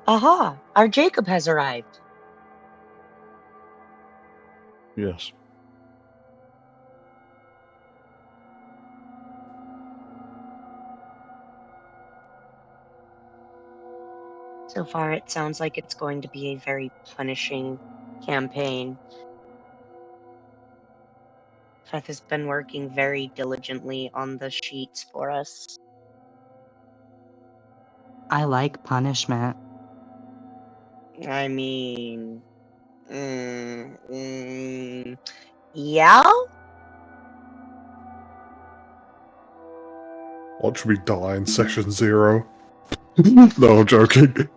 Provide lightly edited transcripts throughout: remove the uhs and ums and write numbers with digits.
Aha! Our Jacob has arrived. Yes. So far, it sounds like it's going to be a very punishing campaign. Feth has been working very diligently on the sheets for us. I like punishment. I mean, yeah? Watch me die in session 0. No, I'm joking.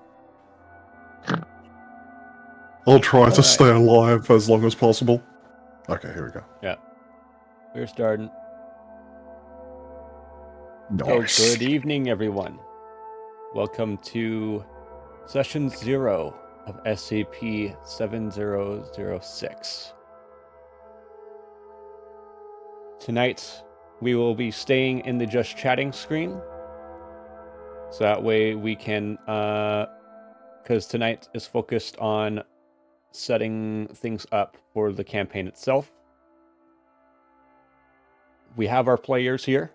I'll try to stay alive as long as possible. Okay, here we go. Yeah. We're starting. Nice. So, good evening, everyone. Welcome to Session 0 of SCP-7006. Tonight, we will be staying in the Just Chatting screen. So that way we can, because tonight is focused on setting things up for the campaign itself. We have our players here,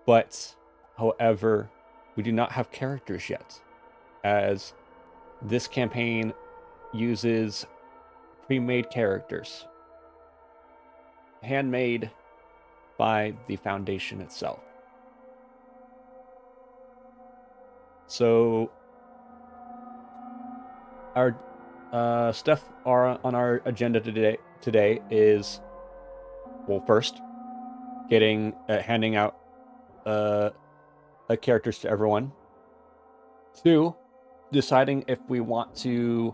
but, however, we do not have characters yet, as this campaign uses pre-made characters, handmade by the Foundation itself. So, our stuff on our agenda today is, well, first, handing out characters to everyone. 2, deciding if we want to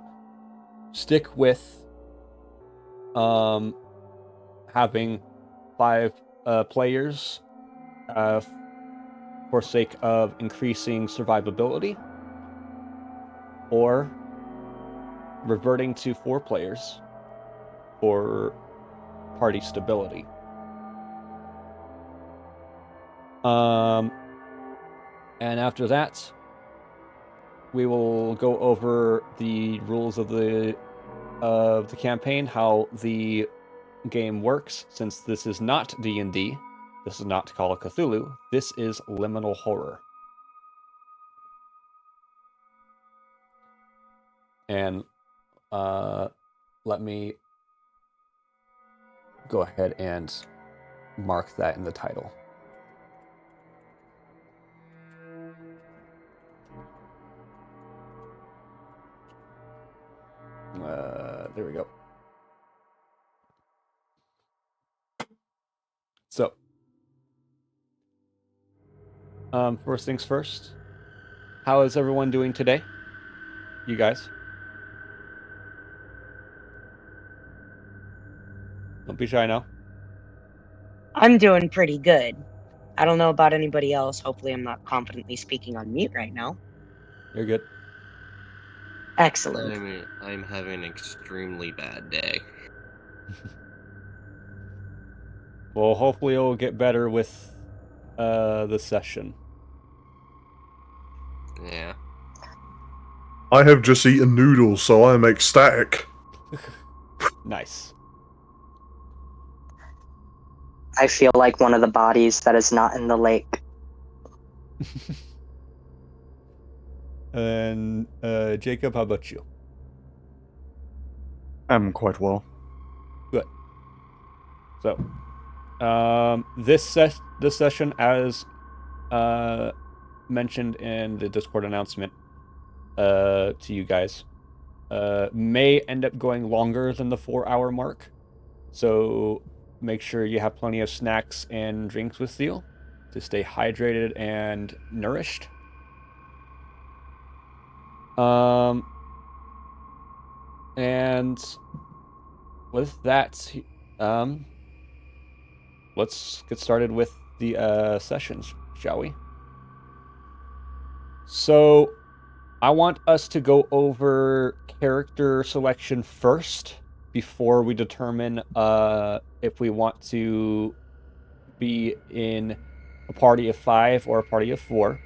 stick with having 5 players for sake of increasing survivability, or reverting to 4 players for party stability. And after that, we will go over the rules of the campaign, how the game works, since this is not D&D, this is not Call of Cthulhu, this is liminal horror. And let me go ahead and mark that in the title. There we go. So, first things first, how is everyone doing today? You guys? Don't be shy now. I'm doing pretty good. I don't know about anybody else. Hopefully, I'm not confidently speaking on mute right now. You're good. Excellent. I'm having an extremely bad day. Well, hopefully it'll get better with the session. Yeah. I have just eaten noodles, so I am ecstatic. Nice. I feel like one of the bodies that is not in the lake. And Jacob, how about you? I'm quite well. Good. So, this session, as mentioned in the Discord announcement to you guys, may end up going longer than the 4-hour mark. So make sure you have plenty of snacks and drinks with you to stay hydrated and nourished. And with that, let's get started with the sessions, shall we? So, I want us to go over character selection first before we determine if we want to be in a party of 5 or a party of 4,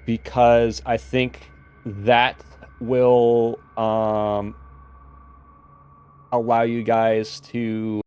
because I think that will allow you guys to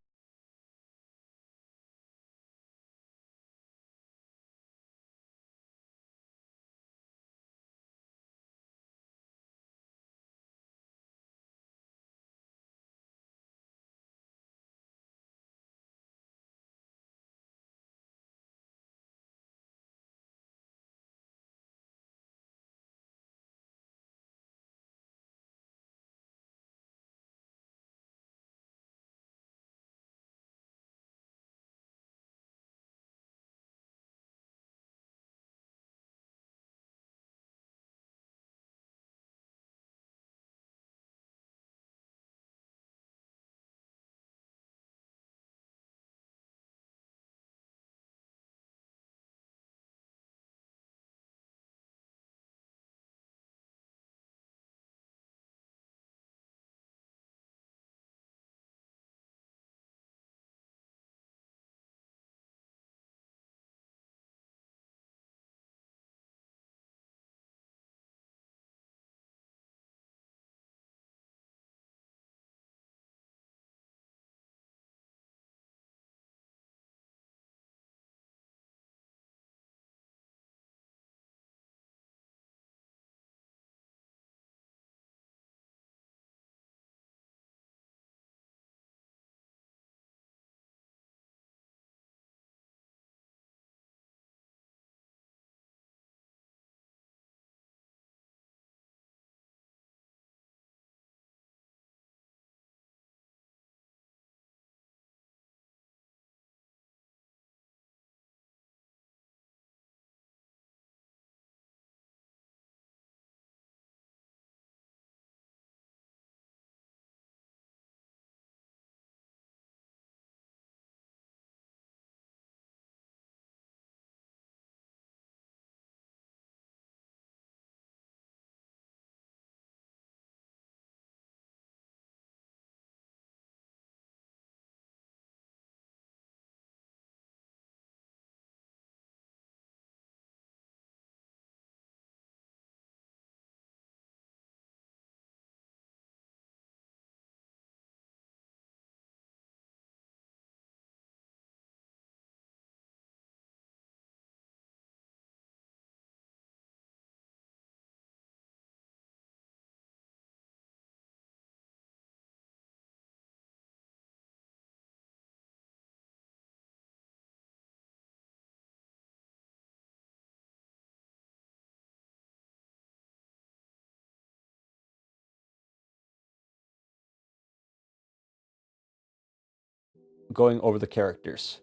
going over the characters.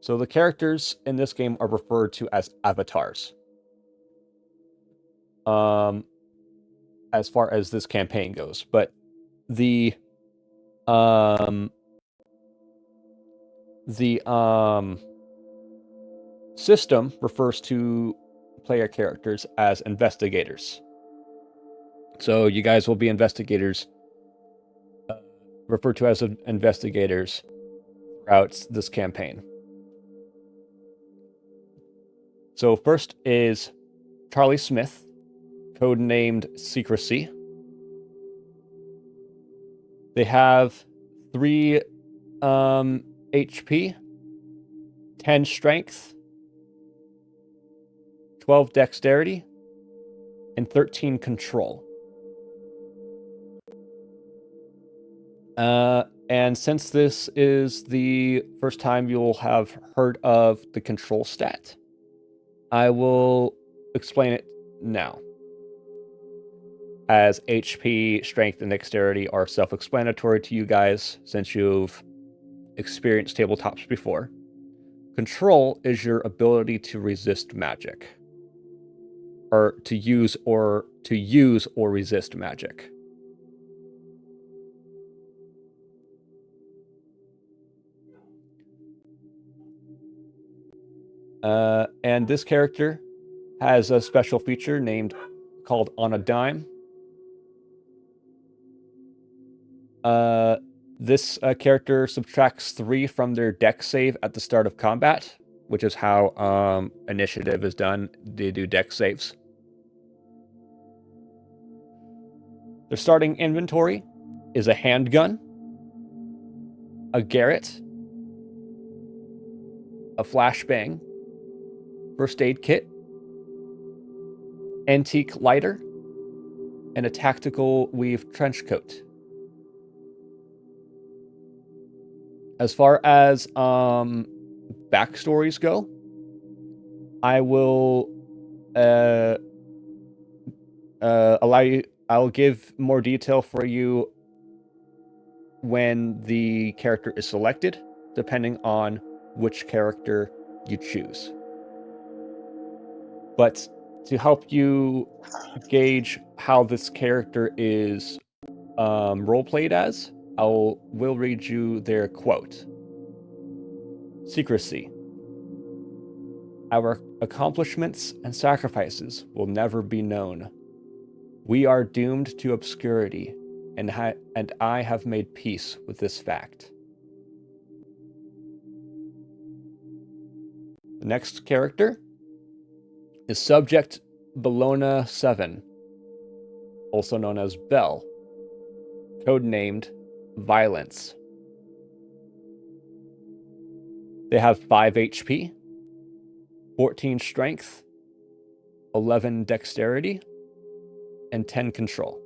So the characters in this game are referred to as avatars. As far as this campaign goes, but the system refers to player characters as investigators. So you guys will be investigators, referred to as investigators throughout this campaign. So first is Charlie Smith, codenamed Secrecy. They have 3 HP, 10 strength, 12 dexterity, and 13 control. And since this is the first time you'll have heard of the control stat, I will explain it now. As HP, strength, and dexterity are self-explanatory to you guys since you've experienced tabletops before. Control is your ability to resist magic. Or to use or resist magic. And this character has a special feature called On a Dime. This character subtracts 3 from their dex save at the start of combat, which is how initiative is done. They do dex saves. Their starting inventory is a handgun, a Garrett, a flashbang, first aid kit, antique lighter, and a tactical weave trench coat. As far as backstories go, I will allow you. I'll give more detail for you when the character is selected, depending on which character you choose. But to help you gauge how this character is role-played as, will read you their quote. Secrecy. Our accomplishments and sacrifices will never be known. We are doomed to obscurity, and I have made peace with this fact. The next character is Subject Bologna 7, also known as Bell, codenamed Violence. They have 5 HP, 14 Strength, 11 Dexterity, and 10 Control.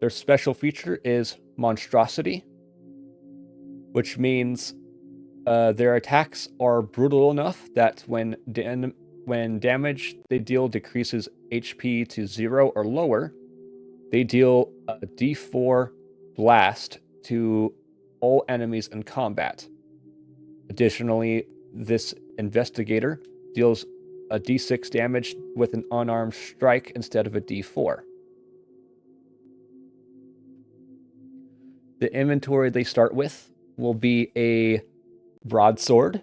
Their special feature is Monstrosity, which means their attacks are brutal enough that when damage they deal decreases HP to 0 or lower, they deal a D4 blast to all enemies in combat. Additionally, this investigator deals a D6 damage with an unarmed strike instead of a D4. The inventory they start with will be a broadsword,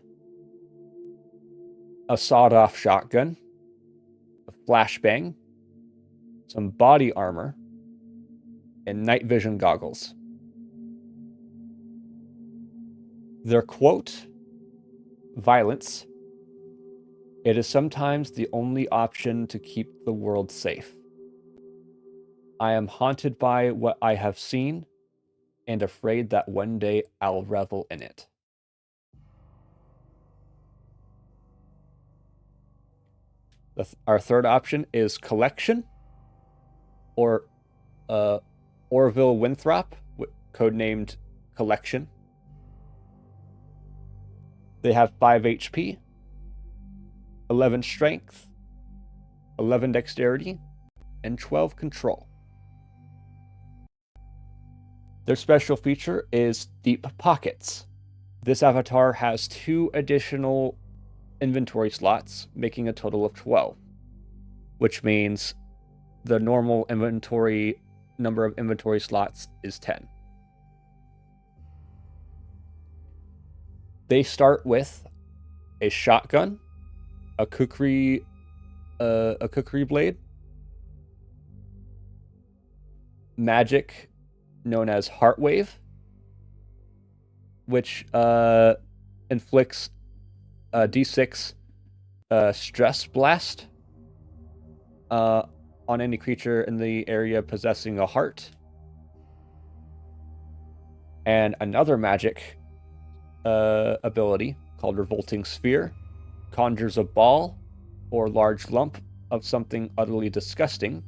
a sawed-off shotgun, a flashbang, some body armor, and night vision goggles. Their quote, Violence. It is sometimes the only option to keep the world safe. I am haunted by what I have seen and afraid that one day I'll revel in it. Our third option is Collection, or Orville Winthrop, codenamed Collection. They have 5 HP, 11 Strength, 11 Dexterity, and 12 Control. Their special feature is Deep Pockets. This avatar has 2 additional inventory slots, making a total of 12, which means the normal number of inventory slots is 10. They start with a shotgun, a kukri blade, magic known as Heartwave, which inflicts a D6 stress blast on any creature in the area possessing a heart, and another magic ability called Revolting Sphere conjures a ball or large lump of something utterly disgusting.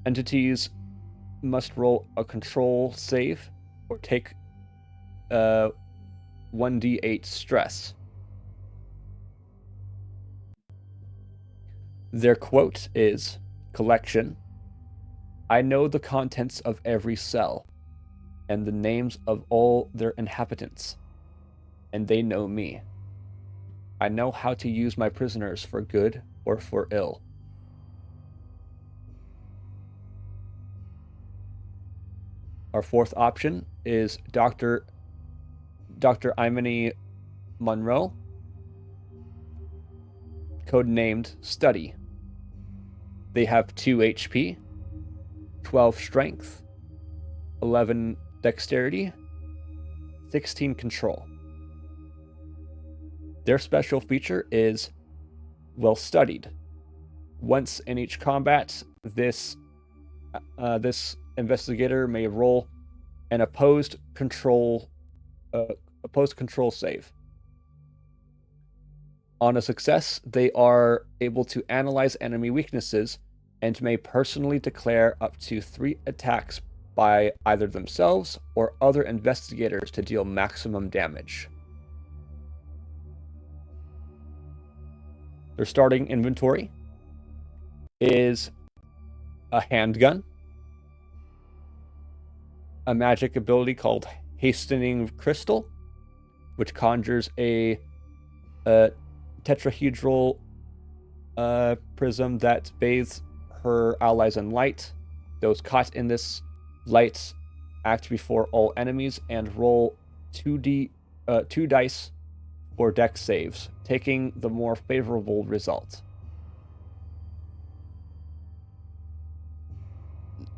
Entities must roll a control save or take 1d8 stress. Their quote is, Collection. I know the contents of every cell and the names of all their inhabitants, and they know me. I know how to use my prisoners for good or for ill. Our fourth option is Dr. Imani Monroe, codenamed Study. They have 2 HP, 12 Strength, 11 Dexterity, 16 Control. Their special feature is Well Studied. Once in each combat, this investigator may roll an opposed control save. On a success, they are able to analyze enemy weaknesses and may personally declare up to 3 attacks by either themselves or other investigators to deal maximum damage. Their starting inventory is a handgun, a magic ability called Hastening Crystal, which conjures a tetrahedral prism that bathes her allies in light. Those caught in this light act before all enemies and roll 2 dice for dex saves, taking the more favorable result.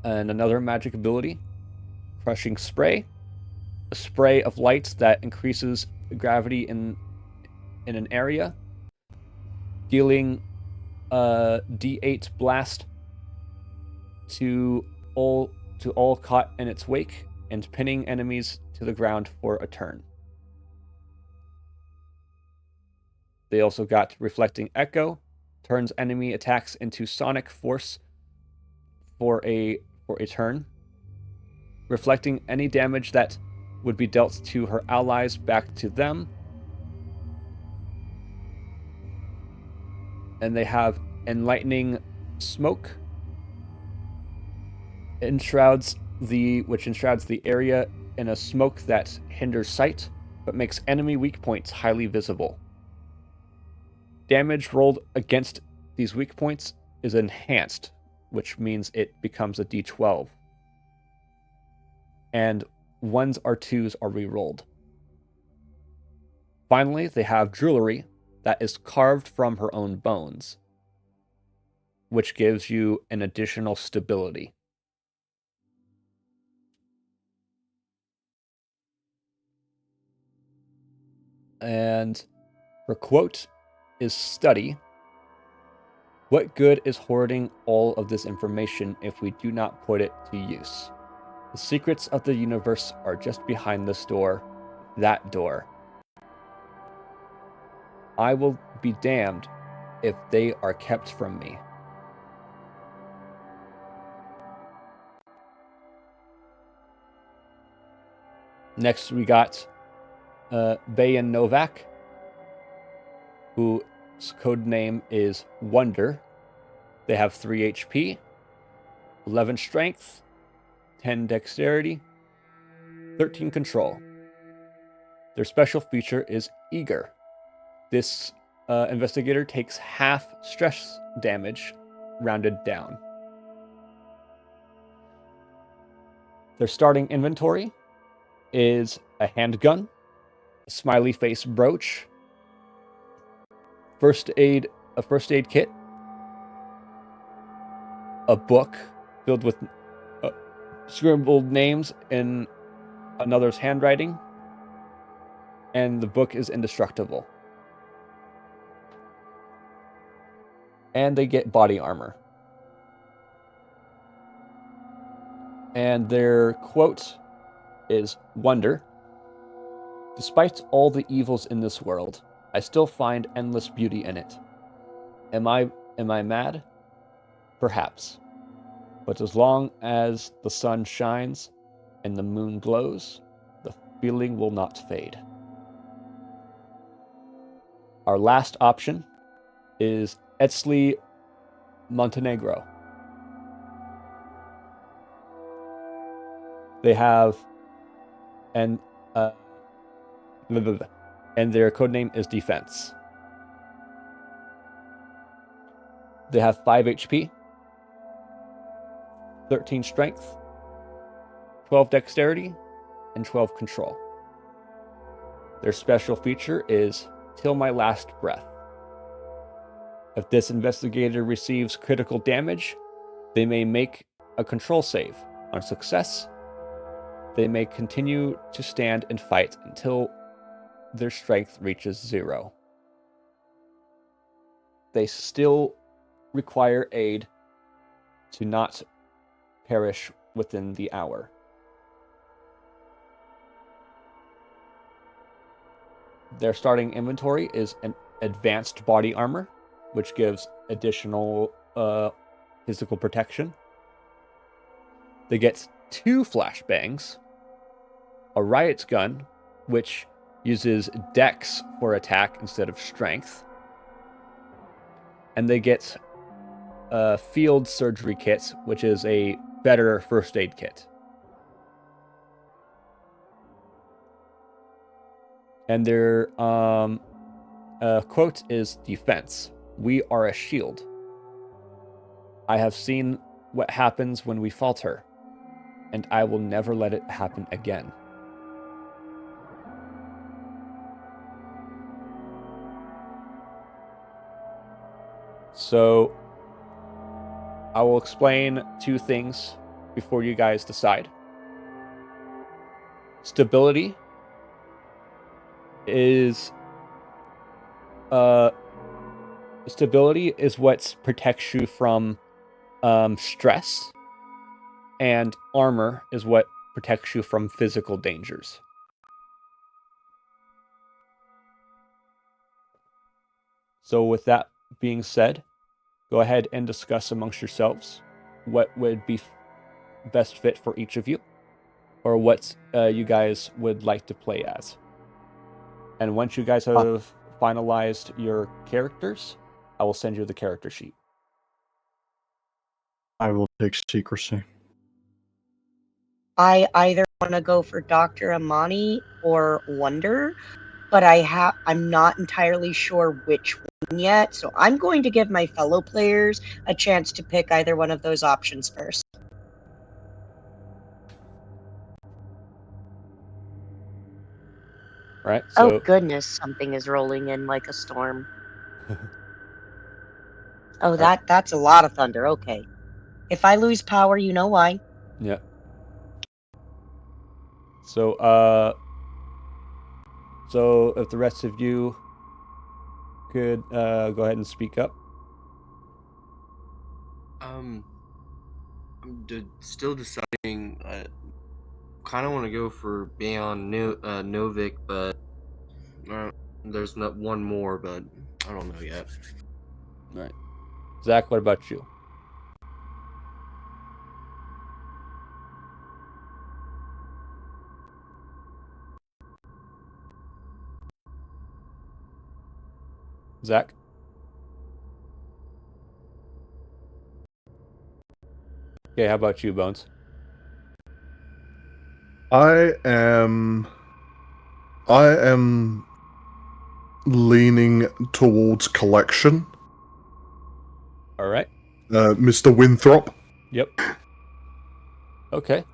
And another magic ability, Crushing Spray, a spray of light that increases gravity in an area, dealing a D8 blast to all caught in its wake and pinning enemies to the ground for a turn. They also got Reflecting Echo, turns enemy attacks into sonic force for a turn, reflecting any damage that would be dealt to her allies back to them. And they have Enlightening Smoke, which enshrouds the area in a smoke that hinders sight, but makes enemy weak points highly visible. Damage rolled against these weak points is enhanced, which means it becomes a d12. And 1s or 2s are rerolled. Finally, they have Jewelry that is carved from her own bones, which gives you an additional stability. And her quote is Study. What good is hoarding all of this information if we do not put it to use? The secrets of the universe are just behind this door, that door. I will be damned if they are kept from me. Next, we got Bayan Novak, whose code name is Wonder. They have 3 HP, 11 Strength, 10 Dexterity, 13 Control. Their special feature is Eager. This investigator takes half stress damage, rounded down. Their starting inventory is a handgun, a smiley face brooch, a first aid kit, a book filled with scribbled names in another's handwriting, and the book is indestructible. And they get body armor. And their quote is Wonder. Despite all the evils in this world, I still find endless beauty in it. Am I mad? Perhaps. But as long as the sun shines and the moon glows, the feeling will not fade. Our last option is Etzli Montenegro. They have and their codename is Defense. They have 5 HP, 13 Strength, 12 Dexterity, and 12 Control. Their special feature is Till My Last Breath. If this investigator receives critical damage, they may make a control save. On success, they may continue to stand and fight until their strength reaches 0. They still require aid to not perish within the hour. Their starting inventory is an advanced body armor, which gives additional physical protection. They get 2 flashbangs, a riot gun, which uses dex for attack instead of strength, and they get a field surgery kit, which is a better first aid kit. And their quote is defense. We are a shield. I have seen what happens when we falter, and I will never let it happen again. So, I will explain 2 things before you guys decide. Stability is what protects you from stress, and armor is what protects you from physical dangers. So with that being said, go ahead and discuss amongst yourselves what would be best fit for each of you, or what you guys would like to play as. And once you guys have finalized your characters, I will send you the character sheet. I will take secrecy. I either want to go for Dr. Amani or Wonder, but I'm not entirely sure which one yet, so I'm going to give my fellow players a chance to pick either one of those options first. Right? Oh So, goodness, something is rolling in like a storm. Oh, right. that's a lot of thunder. Okay. If I lose power, you know why. Yeah. So, if the rest of you could go ahead and speak up. I'm still deciding. I kind of want to go for Beyond Novik, but there's not one more, but I don't know yet. All right. Zach, what about you? Zach? Okay, how about you, Bones? I am leaning towards collection. All right. Mr. Winthrop. Yep. Okay.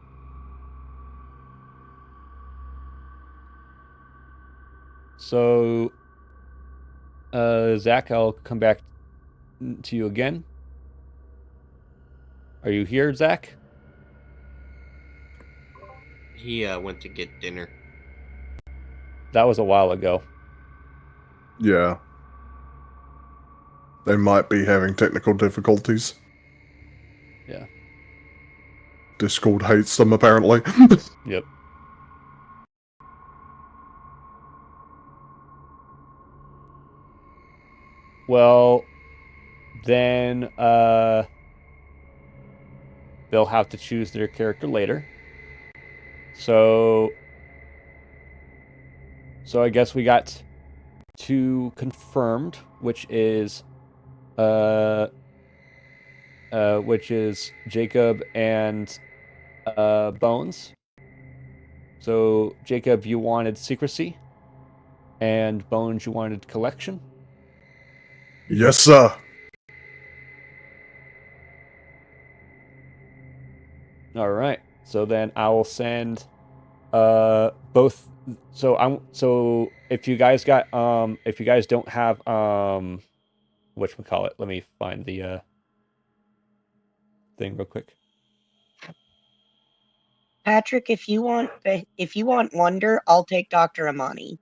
So, Zach, I'll come back to you again. Are you here, Zach? He went to get dinner. That was a while ago. Yeah. They might be having technical difficulties. Yeah. Discord hates them, apparently. Yep. Well, then they'll have to choose their character later. So I guess we got 2 confirmed, which is Jacob and Bones. So Jacob, you wanted secrecy, and Bones, you wanted collection. Yes, sir. All right. So then I will send both. So if you guys don't have whatchamacallit, let me find the thing real quick. Patrick, if you want Wonder, I'll take Dr. Amani.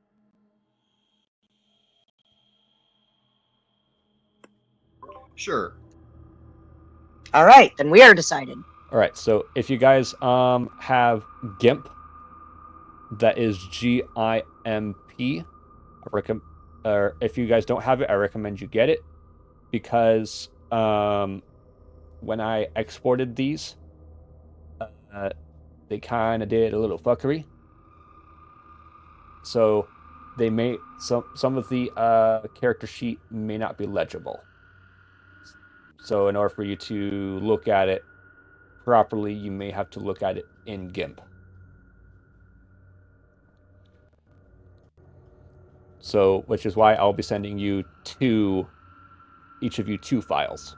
Sure. All right, then we are decided. All right. So if you guys have GIMP, that is GIMP. Or if you guys don't have it, I recommend you get it because when I exported these, they kind of did a little fuckery. So they may some of the character sheet may not be legible. So in order for you to look at it properly, you may have to look at it in GIMP. So, which is why I'll be sending you each of you two files.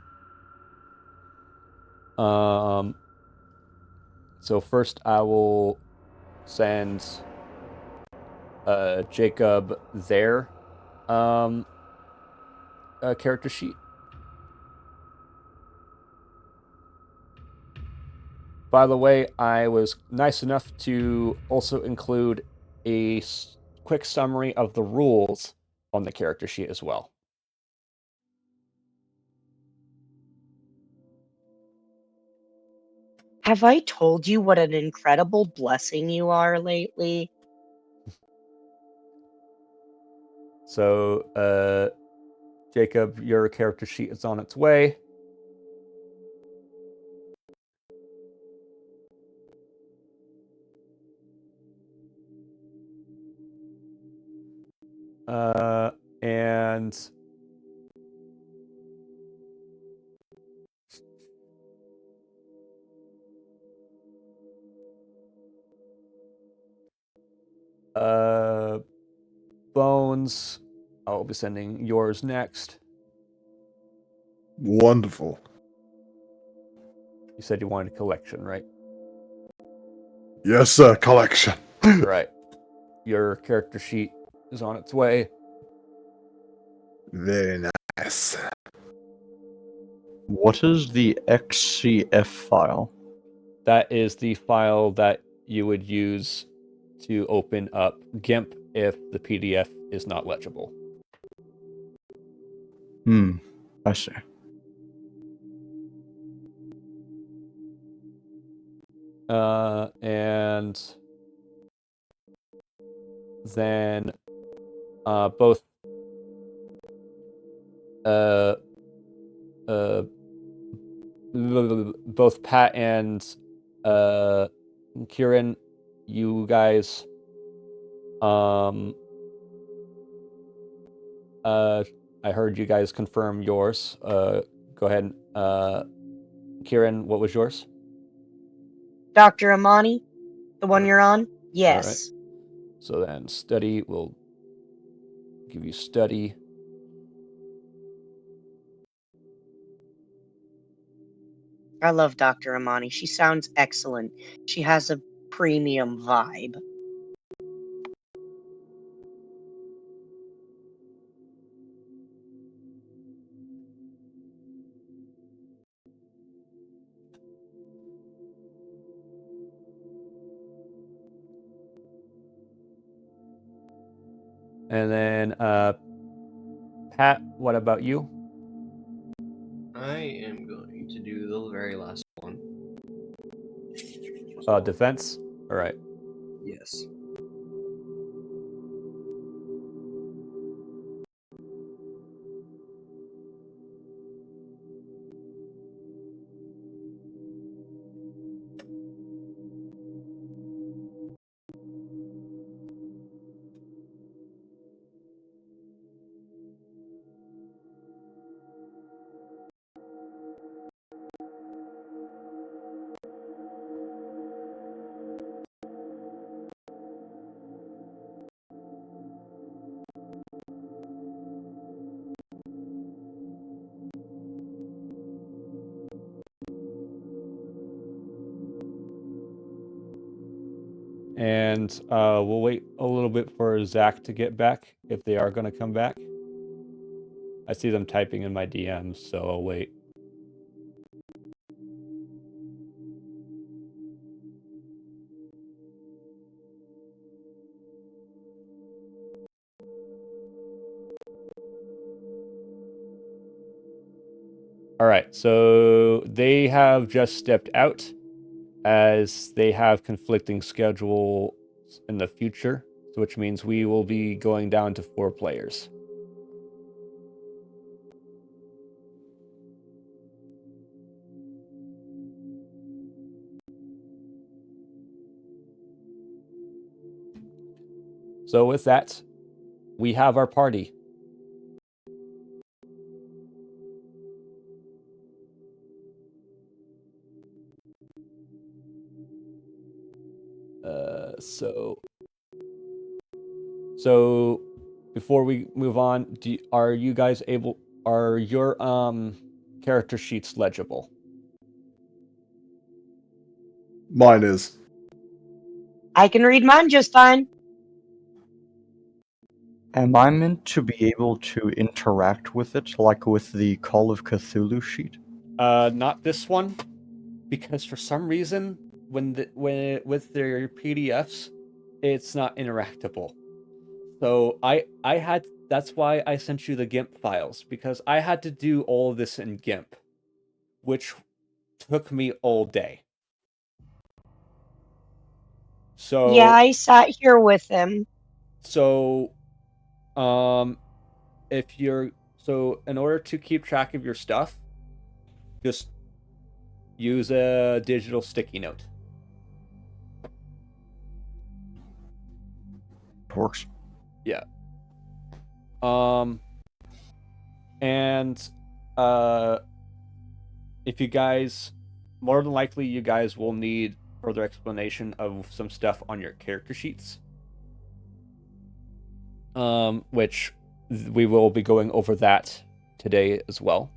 So first I will send Jacob their character sheet. By the way, I was nice enough to also include a quick summary of the rules on the character sheet as well. Have I told you what an incredible blessing you are lately? So, Jacob, your character sheet is on its way. And Bones, I'll be sending yours next. Wonderful. You said you wanted a collection, right? Yes, sir. Collection. Right. Your character sheet is on its way. Very nice. What is the XCF file? That is the file that you would use to open up GIMP if the PDF is not legible. I see. And then both both Pat and Kieran, you guys I heard you guys confirm yours. Go ahead. Kieran, what was yours? Dr. Amani, the one you're on? Yes. All right. So then study will give you study. I love Dr. Amani. She sounds excellent. She has a premium vibe. And then Pat, what about you? I am going to do the very last one. Defense? All right. Yes. And we'll wait a little bit for Zach to get back if they are going to come back. I see them typing in my DMs, so I'll wait. All right, so they have just stepped out as they have conflicting schedules in the future, which means we will be going down to 4 players. So with that, we have our party. So before we move on, are you guys able? Are your character sheets legible? Mine is. I can read mine just fine. Am I meant to be able to interact with it, like with the Call of Cthulhu sheet? Not this one, because for some reason, with their PDFs, it's not interactable. So I had that's why I sent you the GIMP files, because I had to do all of this in GIMP, which took me all day. Yeah, So I sat here with him. so um if you're so in order to keep track of your stuff, just use a digital sticky note. Works. Yeah. And uh if you guys, more than likely you guys will need further explanation of some stuff on your character sheets. Which we will be going over that today as well.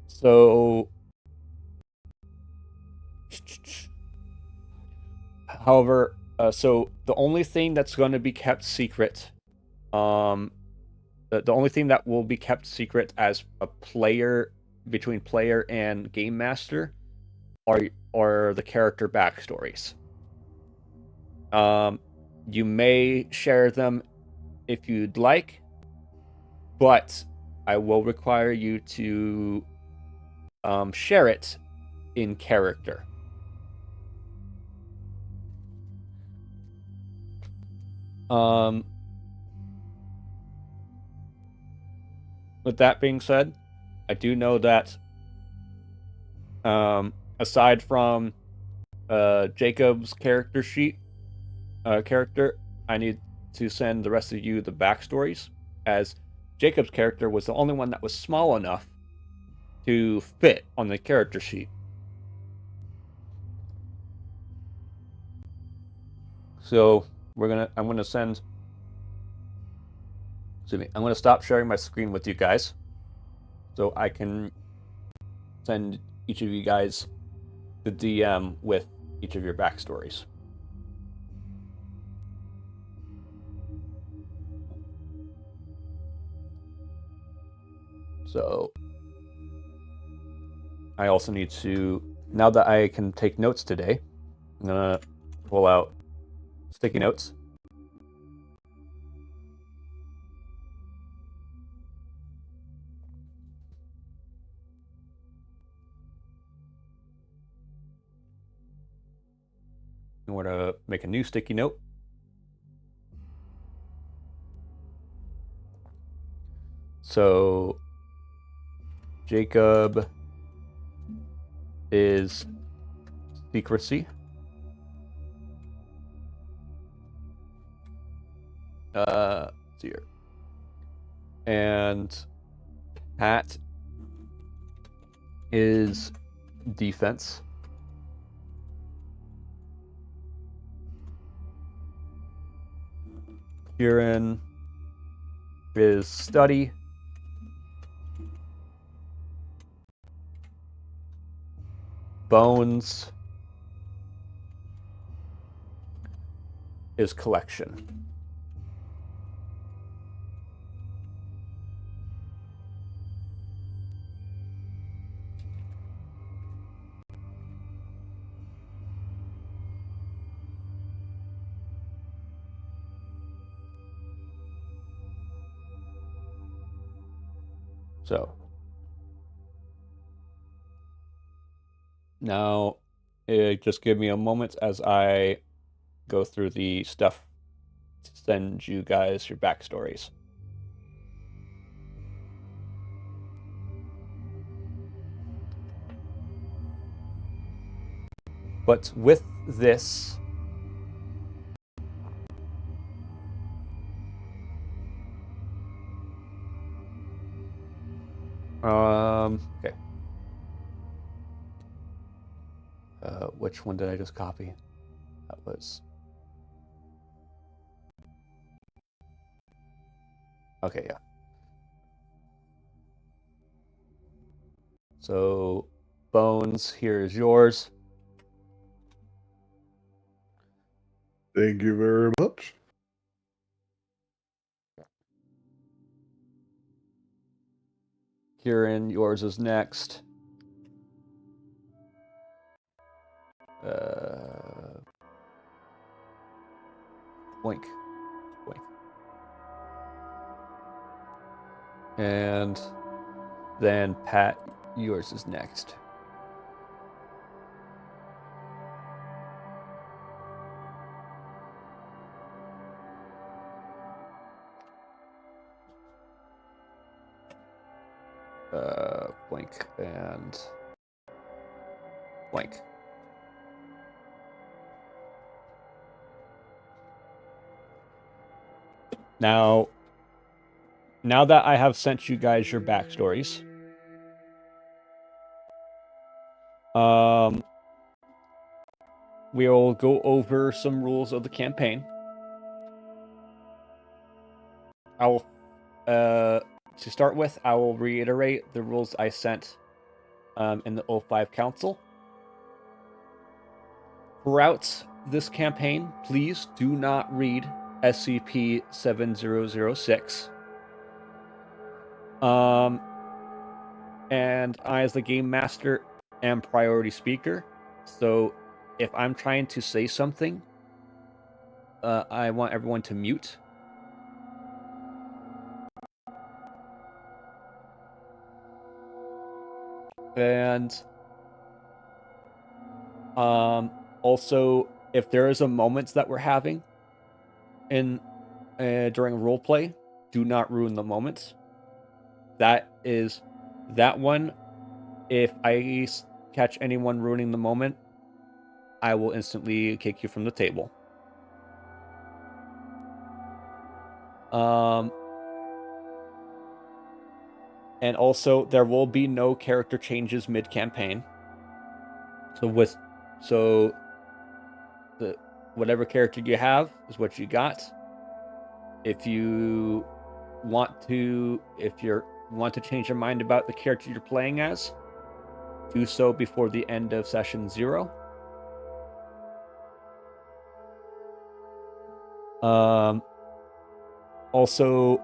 So however, so the only thing that's going to be kept secret, the only thing that will be kept secret as a player, between player and game master, are the character backstories. You may share them if you'd like, but I will require you to share it in character. With that being said, I do know that aside from Jacob's character sheet character, I need to send the rest of you the backstories, as Jacob's character was the only one that was small enough to fit on the character sheet. So I'm gonna send. Excuse me. I'm gonna stop sharing my screen with you guys, so I can send each of you guys the DM with each of your backstories. So I also need to, now that I can take notes today, I'm gonna pull out sticky notes. I'm gonna make a new sticky note. So Jacob is secrecy. Let's see here. And Pat is defense. Kieran is study. Bones is collection. So now, just give me a moment as I go through the stuff to send you guys your backstories. But with this, okay. Which one did I just copy? That was... Okay, yeah. So, Bones, here is yours. Thank you very much. Kieran, yours is next. Blink. Blink. And then Pat, yours is next. Blink and blank. Now that I have sent you guys your backstories, we'll go over some rules of the campaign. I'll, to start with, I will reiterate the rules I sent in the 05 Council. Throughout this campaign, please do not read SCP-7006. And I, as the game master, am priority speaker. So if I'm trying to say something, I want everyone to mute. And also, if there is a moment that we're having in during roleplay, do not ruin the moment. That one. If I catch anyone ruining the moment, I will instantly kick you from the table. And also, there will be no character changes mid-campaign. So whatever character you have is what you got. If you want to change your mind about the character you're playing as, do so before the end of session 0. Also,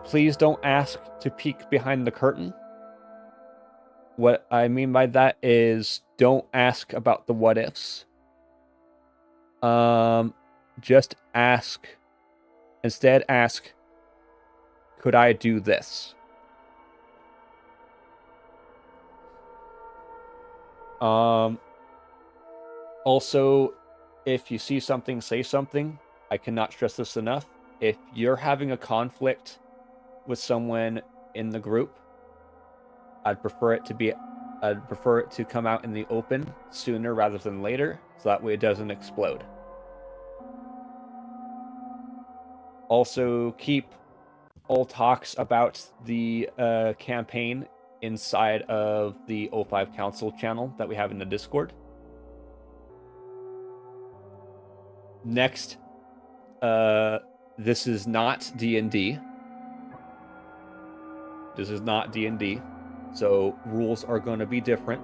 please don't ask to peek behind the curtain. What I mean by that is, don't ask about the what ifs. Just ask. Instead, ask, could I do this? Also, if you see something, say something. I cannot stress this enough. If you're having a conflict with someone in the group, I'd prefer it to come out in the open sooner rather than later, so that way it doesn't explode. Also, keep all talks about the campaign inside of the 05 Council channel that we have in the Discord. Next, this is not D&D. This is not D&D, so rules are going to be different.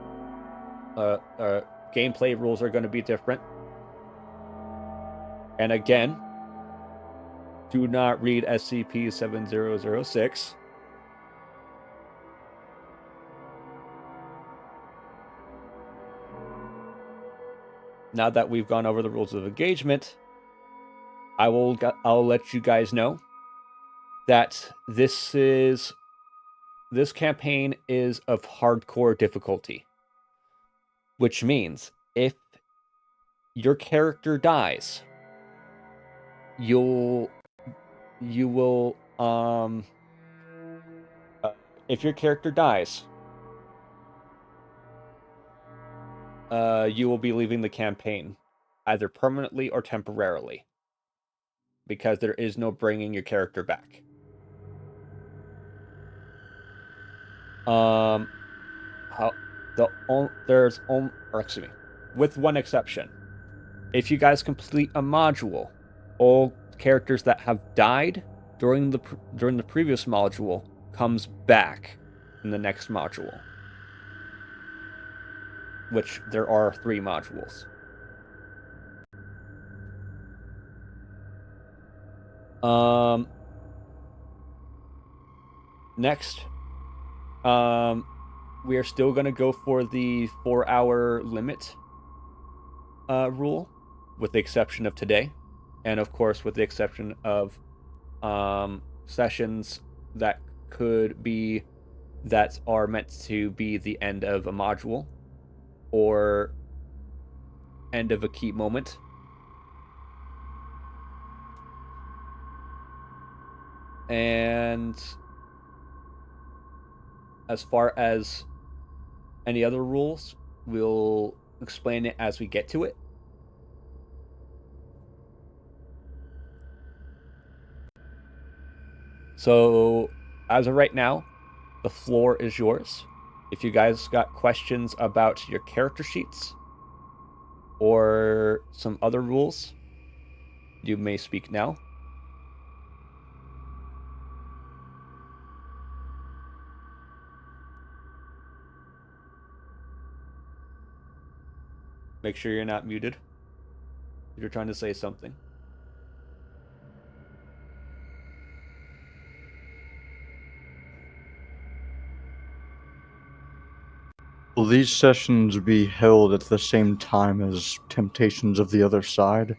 Gameplay rules are going to be different. And again, do not read SCP-7006. Now that we've gone over the rules of engagement, I'll let you guys know that this is this campaign is of hardcore difficulty, which means if your character dies, you will if your character dies, you will be leaving the campaign, either permanently or temporarily, because there is no bringing your character back. With one exception. If you guys complete a module, all characters that have died during the previous module comes back in the next module, which there are 3 modules. Next, we are still going to go for the 4-hour limit rule, with the exception of today, and of course with the exception of sessions that are meant to be the end of a module or end of a key moment. And as far as any other rules, we'll explain it as we get to it. So, as of right now, the floor is yours. If you guys got questions about your character sheets or some other rules, you may speak now. Make sure you're not muted if you're trying to say something. Will these sessions be held at the same time as Temptations of the Other Side?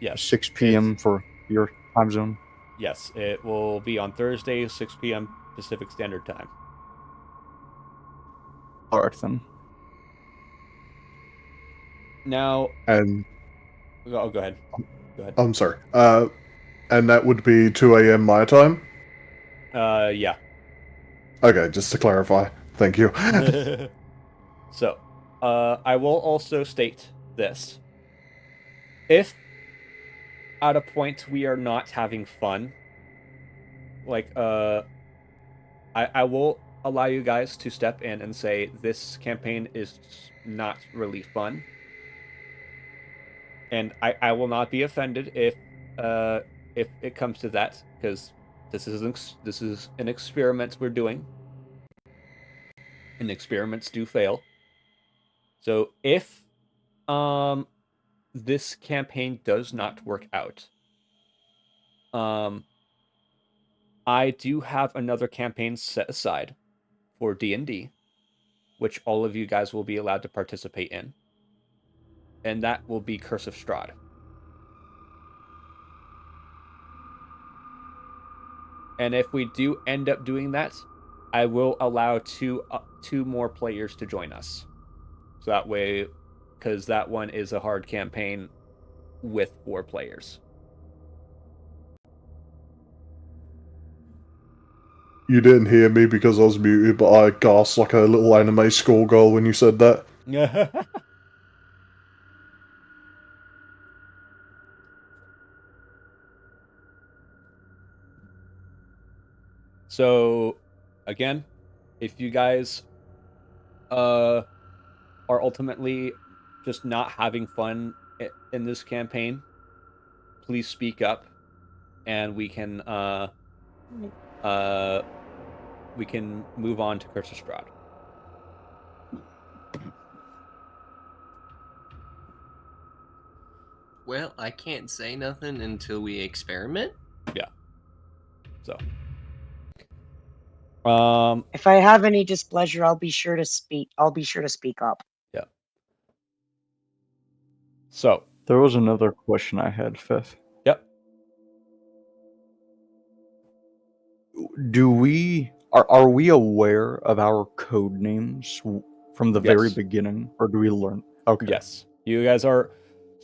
Yes. 6 p.m. for your time zone? Yes, it will be on Thursday, 6 p.m. Pacific Standard Time. Alright then. Now... And... Oh, go ahead. Go ahead. I'm sorry. And that would be 2 a.m. my time? Yeah. Okay, just to clarify. Thank you. So, I will also state this. If at a point we are not having fun, like, I will allow you guys to step in and say, this campaign is not really fun. And I will not be offended if it comes to that, because this is an experiment we're doing. And experiments do fail. So if this campaign does not work out, I do have another campaign set aside for D&D, which all of you guys will be allowed to participate in. And that will be Curse of Strahd. And if we do end up doing that, I will allow two more players to join us. So that way, because that one is a hard campaign with 4 players. You didn't hear me because I was muted, but I gasped like a little anime schoolgirl when you said that. So, again, if you guys are ultimately just not having fun in this campaign, please speak up, and we can move on to Curse of Strahd. Well, I can't say nothing until we experiment. Yeah. So. If I have any displeasure, I'll be sure to speak. I'll be sure to speak up. Yeah. So. There was another question I had, Fifth. Yep. Do we Are we aware of our code names from the very Yes. beginning, or do we learn? Okay. Yes, you guys are.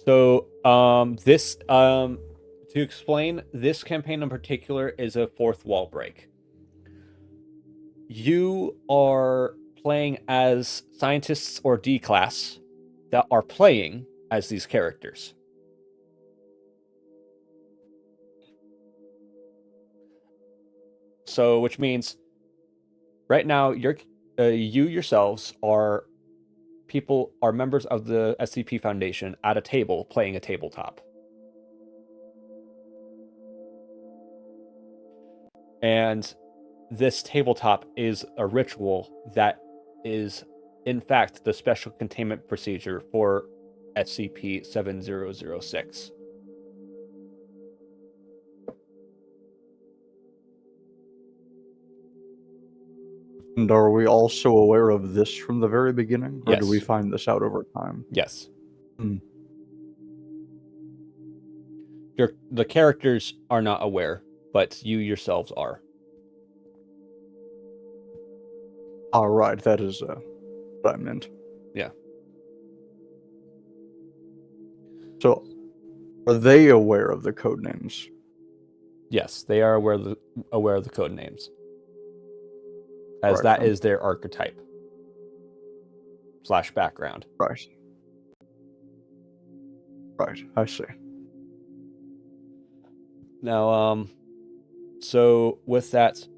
So, to explain, this campaign in particular is a fourth wall break. You are playing as scientists or D class that are playing as these characters. So, which means right now you yourselves are members of the SCP Foundation at a table playing a tabletop. And this tabletop is a ritual that is, in fact, the special containment procedure for SCP-7006. And are we also aware of this from the very beginning, or do we Yes. find this out over time? Yes. Hmm. The characters are not aware, but you yourselves are. All right, that is what I meant. Yeah. So, are they aware of the code names? Yes, they are aware of the code names, as Right, that then. is their archetype / background. Right. Right, I see. Now, so with that,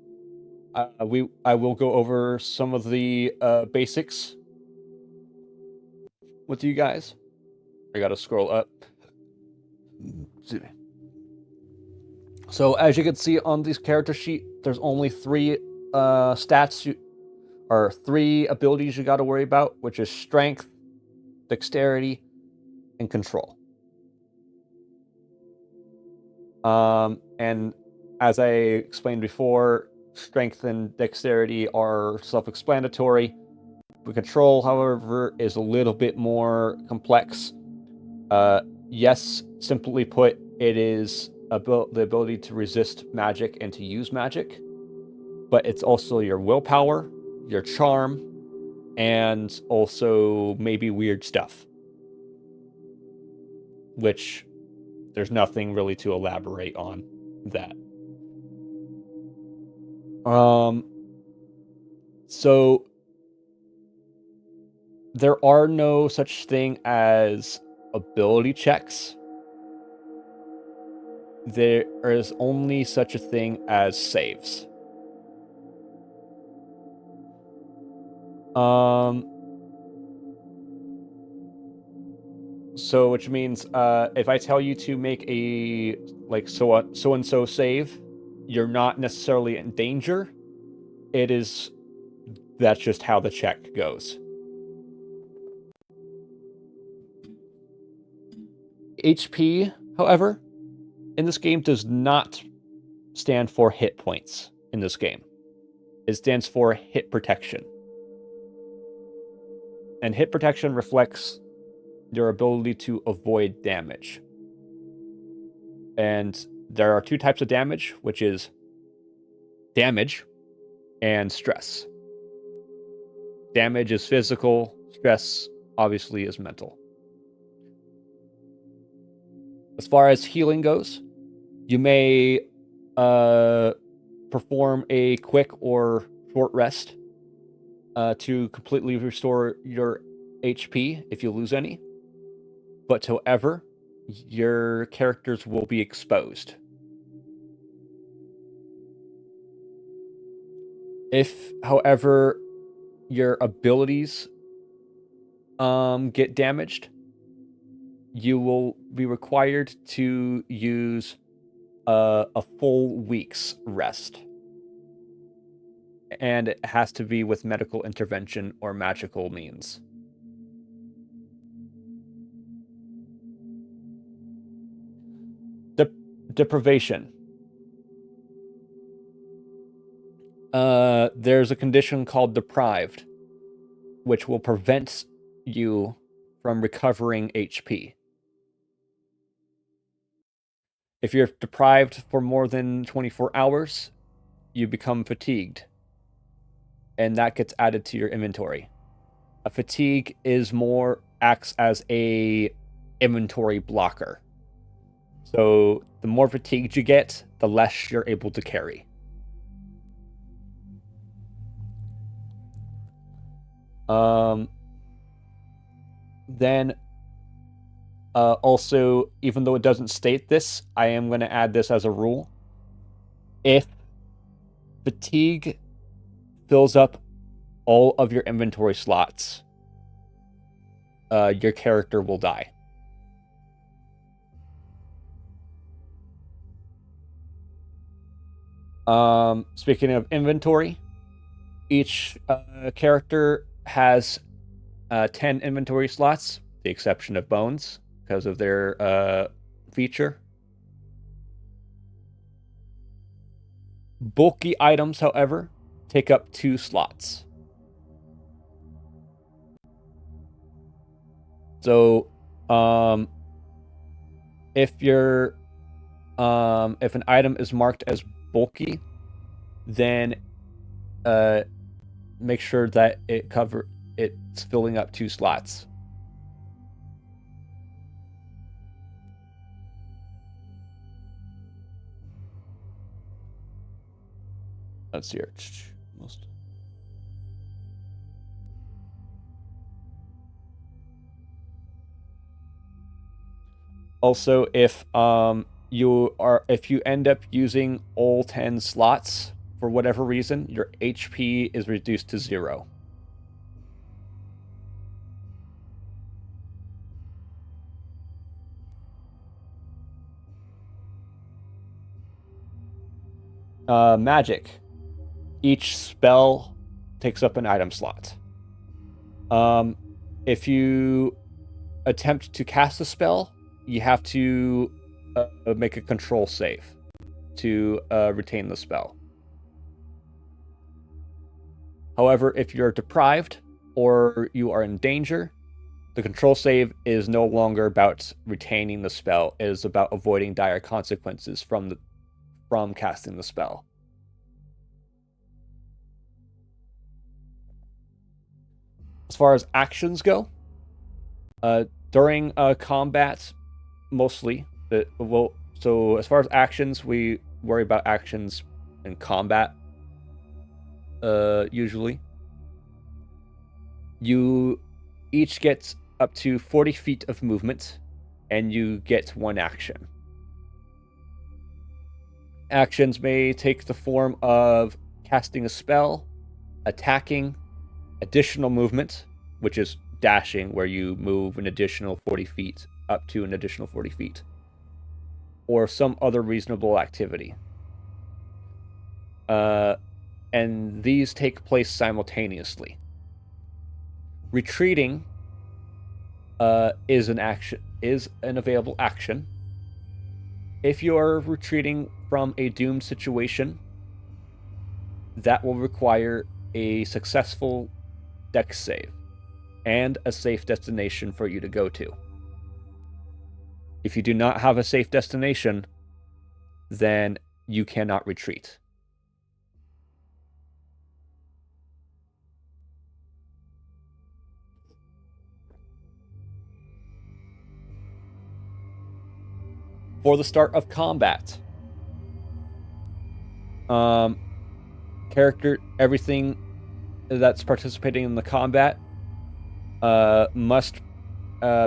I will go over some of the basics with you guys. I gotta scroll up. Excuse me. So as you can see on this character sheet, there's only 3 stats or 3 abilities you gotta worry about, which is strength, dexterity, and control. And as I explained before, strength and dexterity are self-explanatory. The control, however, is a little bit more complex. Yes, simply put, it is the ability to resist magic and to use magic, but it's also your willpower, your charm, and also maybe weird stuff, which there's nothing really to elaborate on that. So there are no such thing as ability checks. There is only such a thing as saves. So which means if I tell you to make a so and so save, you're not necessarily in danger. That's just how the check goes. HP, however, in this game does not stand for hit points in this game. It stands for hit protection. And hit protection reflects your ability to avoid damage. And there are 2 types of damage, which is damage and stress. Damage is physical, stress obviously is mental. As far as healing goes, you may perform a quick or short rest to completely restore your HP if you lose any. But however, your characters will be exposed. If, however, your abilities get damaged, you will be required to use a full week's rest. And it has to be with medical intervention or magical means. Deprivation. There's a condition called deprived, which will prevent you from recovering HP. If you're deprived for more than 24 hours, you become fatigued and that gets added to your inventory. A fatigue acts as a inventory blocker. So the more fatigued you get, the less you're able to carry. Then also, even though it doesn't state this, I am going to add this as a rule. If fatigue fills up all of your inventory slots, your character will die. Speaking of inventory, each character has 10 inventory slots, the exception of Bones, because of their feature. Bulky items, however, take up 2 slots. So, if an item is marked as bulky, then make sure that it's filling up 2 slots. Let's see here. Also, if you end up using all 10 slots for whatever reason, your HP is reduced to 0. Magic. Each spell takes up an item slot. If you attempt to cast a spell, you have to make a control save to retain the spell. However, if you're deprived or you are in danger, the control save is no longer about retaining the spell. It is about avoiding dire consequences from casting the spell. As far as actions go, during combat, mostly. So as far as actions, we worry about actions in combat. Usually, you each get up to 40 feet of movement, and you get 1 action. Actions may take the form of casting a spell, attacking, additional movement, which is dashing, where you move an additional 40 feet, up to an additional 40 feet, or some other reasonable activity. And these take place simultaneously. Retreating is an available action. If you are retreating from a doomed situation, that will require a successful dex save and a safe destination for you to go to. If you do not have a safe destination, then you cannot retreat. For the start of combat, everything that's participating in the combat must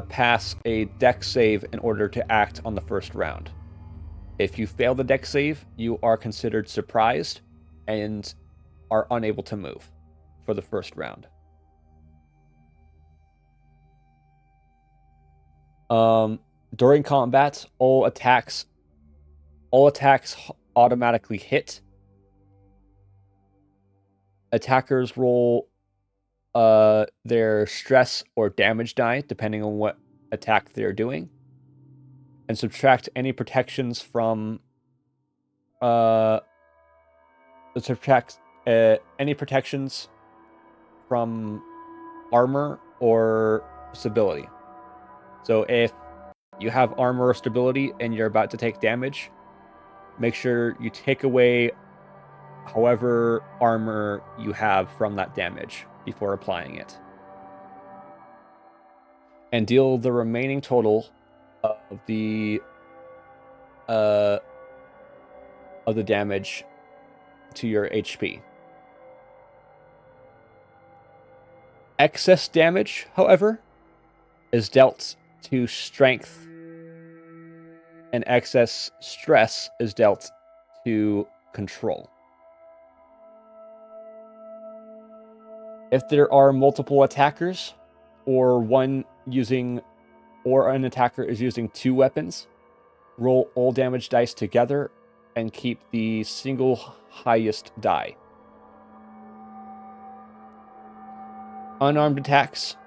pass a dex save in order to act on the first round. If you fail the dex save, you are considered surprised and are unable to move for the first round. During combat, all attacks automatically hit. Attackers roll their stress or damage die, depending on what attack they're doing, and subtract any protections from armor or stability. So if you have armor or stability and you're about to take damage, make sure you take away however armor you have from that damage before applying it. And deal the remaining total of the damage to your HP. Excess damage, however, is dealt to strength, and excess stress is dealt to control. If there are multiple attackers, or an attacker is using 2 weapons, roll all damage dice together and keep the single highest die. Unarmed attacks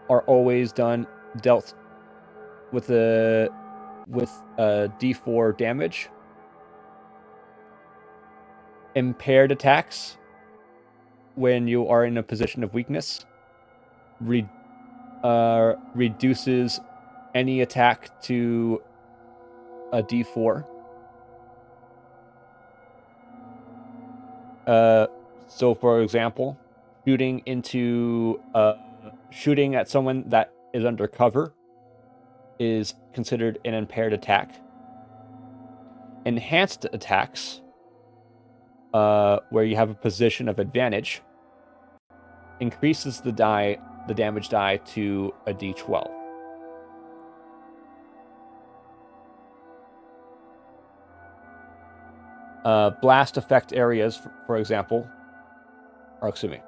are always dealt with a D4 damage. Impaired attacks, when you are in a position of weakness, reduces any attack to a D4. So, for example, shooting at someone that is under cover is considered an impaired attack. Enhanced attacks, where you have a position of advantage, increases the damage die to a D12. Blast effect areas, for example, or excuse me,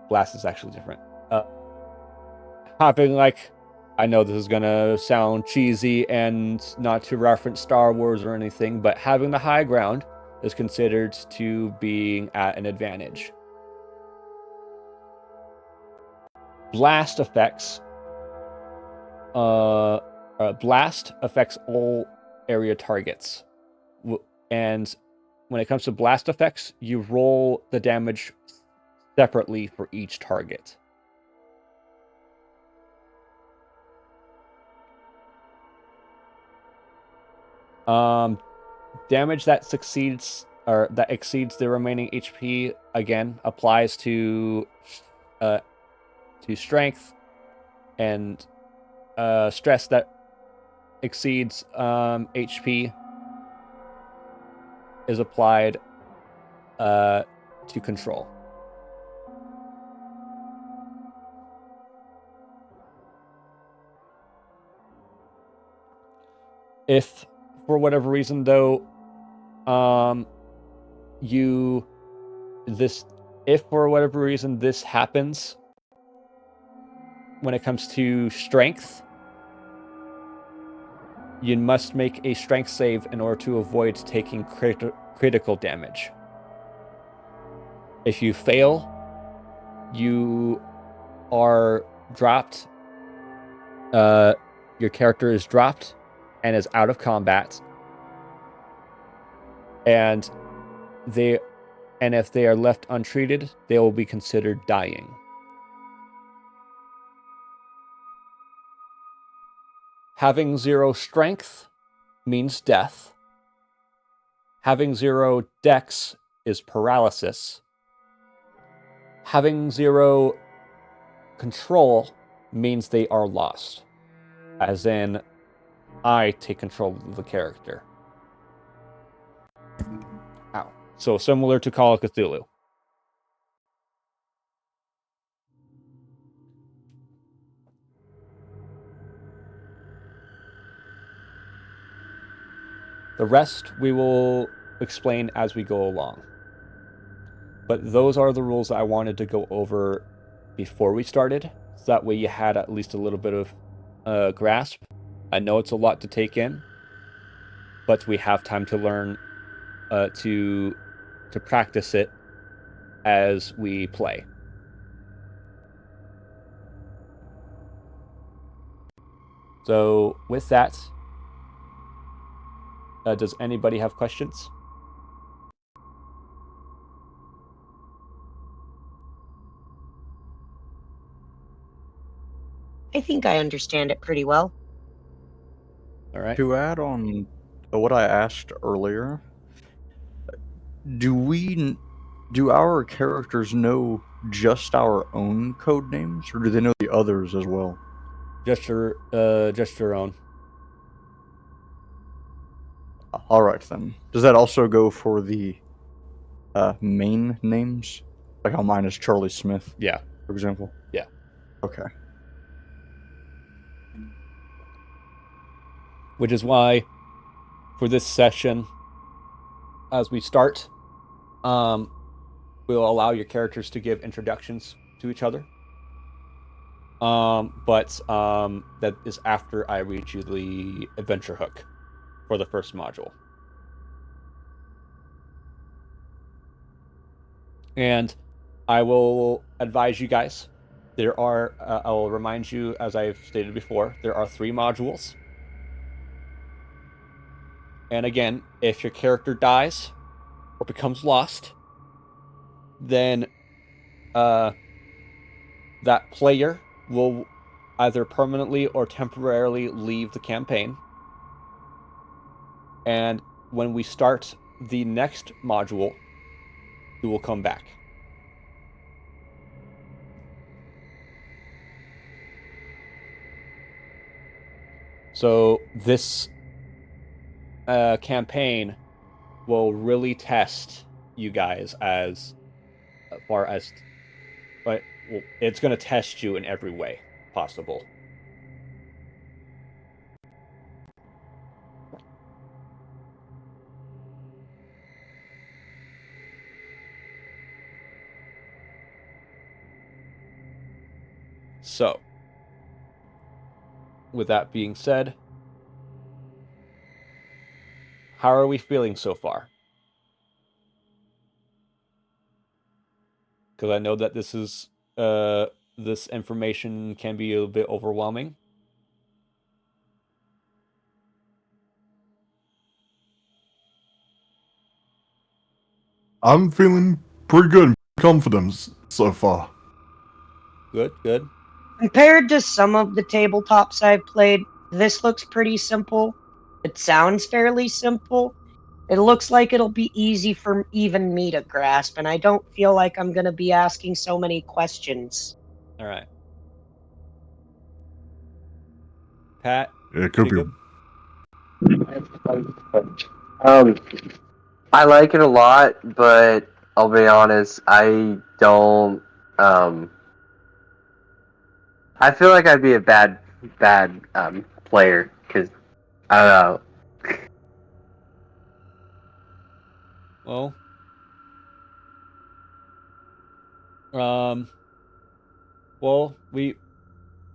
blast is actually different. Having, like, I know this is gonna sound cheesy and not to reference Star Wars or anything, but having the high ground is considered to being at an advantage. Blast affects all area targets. And when it comes to blast effects, you roll the damage separately for each target. Damage that exceeds the remaining HP again applies to strength, and stress that exceeds HP is applied to control. If for whatever reason, though, if for whatever reason this happens when it comes to strength, you must make a strength save in order to avoid taking critical damage. If you fail, you are dropped. Your character is dropped and is out of combat. And if they are left untreated, they will be considered dying. Having 0 strength means death. Having 0 dex is paralysis. Having 0 control means they are lost. As in, I take control of the character. Ow. So similar to Call of Cthulhu. The rest we will explain as we go along. But those are the rules I wanted to go over before we started, so that way you had at least a little bit of grasp. I know it's a lot to take in, but we have time to learn to practice it as we play. So with that, does anybody have questions? I think I understand it pretty well. All right. To add on to what I asked earlier, do our characters know just our own code names, or do they know the others as well? Just your own. All right then. Does that also go for the main names? Like how mine is Charlie Smith, Yeah. for example? Yeah. Okay. Which is why, for this session, as we start, we'll allow your characters to give introductions to each other. But that is after I read you the adventure hook for the first module. And I will advise you guys. I will remind you, as I've stated before, there are 3 modules. And again, if your character dies or becomes lost, then that player will either permanently or temporarily leave the campaign. And when we start the next module, he will come back. So this campaign will really test you guys as far as, but well, it's going to test you in every way possible. So, with that being said, how are we feeling so far? Because I know that this information can be a bit overwhelming. I'm feeling pretty good and confident so far. Good, good. Compared to some of the tabletops I've played, this looks pretty simple. It sounds fairly simple. It looks like it'll be easy for even me to grasp, and I don't feel like I'm going to be asking so many questions. All right. Pat, It could Jacob? Um, I like it a lot, but I'll be honest, I don't. I feel like I'd be a bad player because I don't know. Well, um, well, we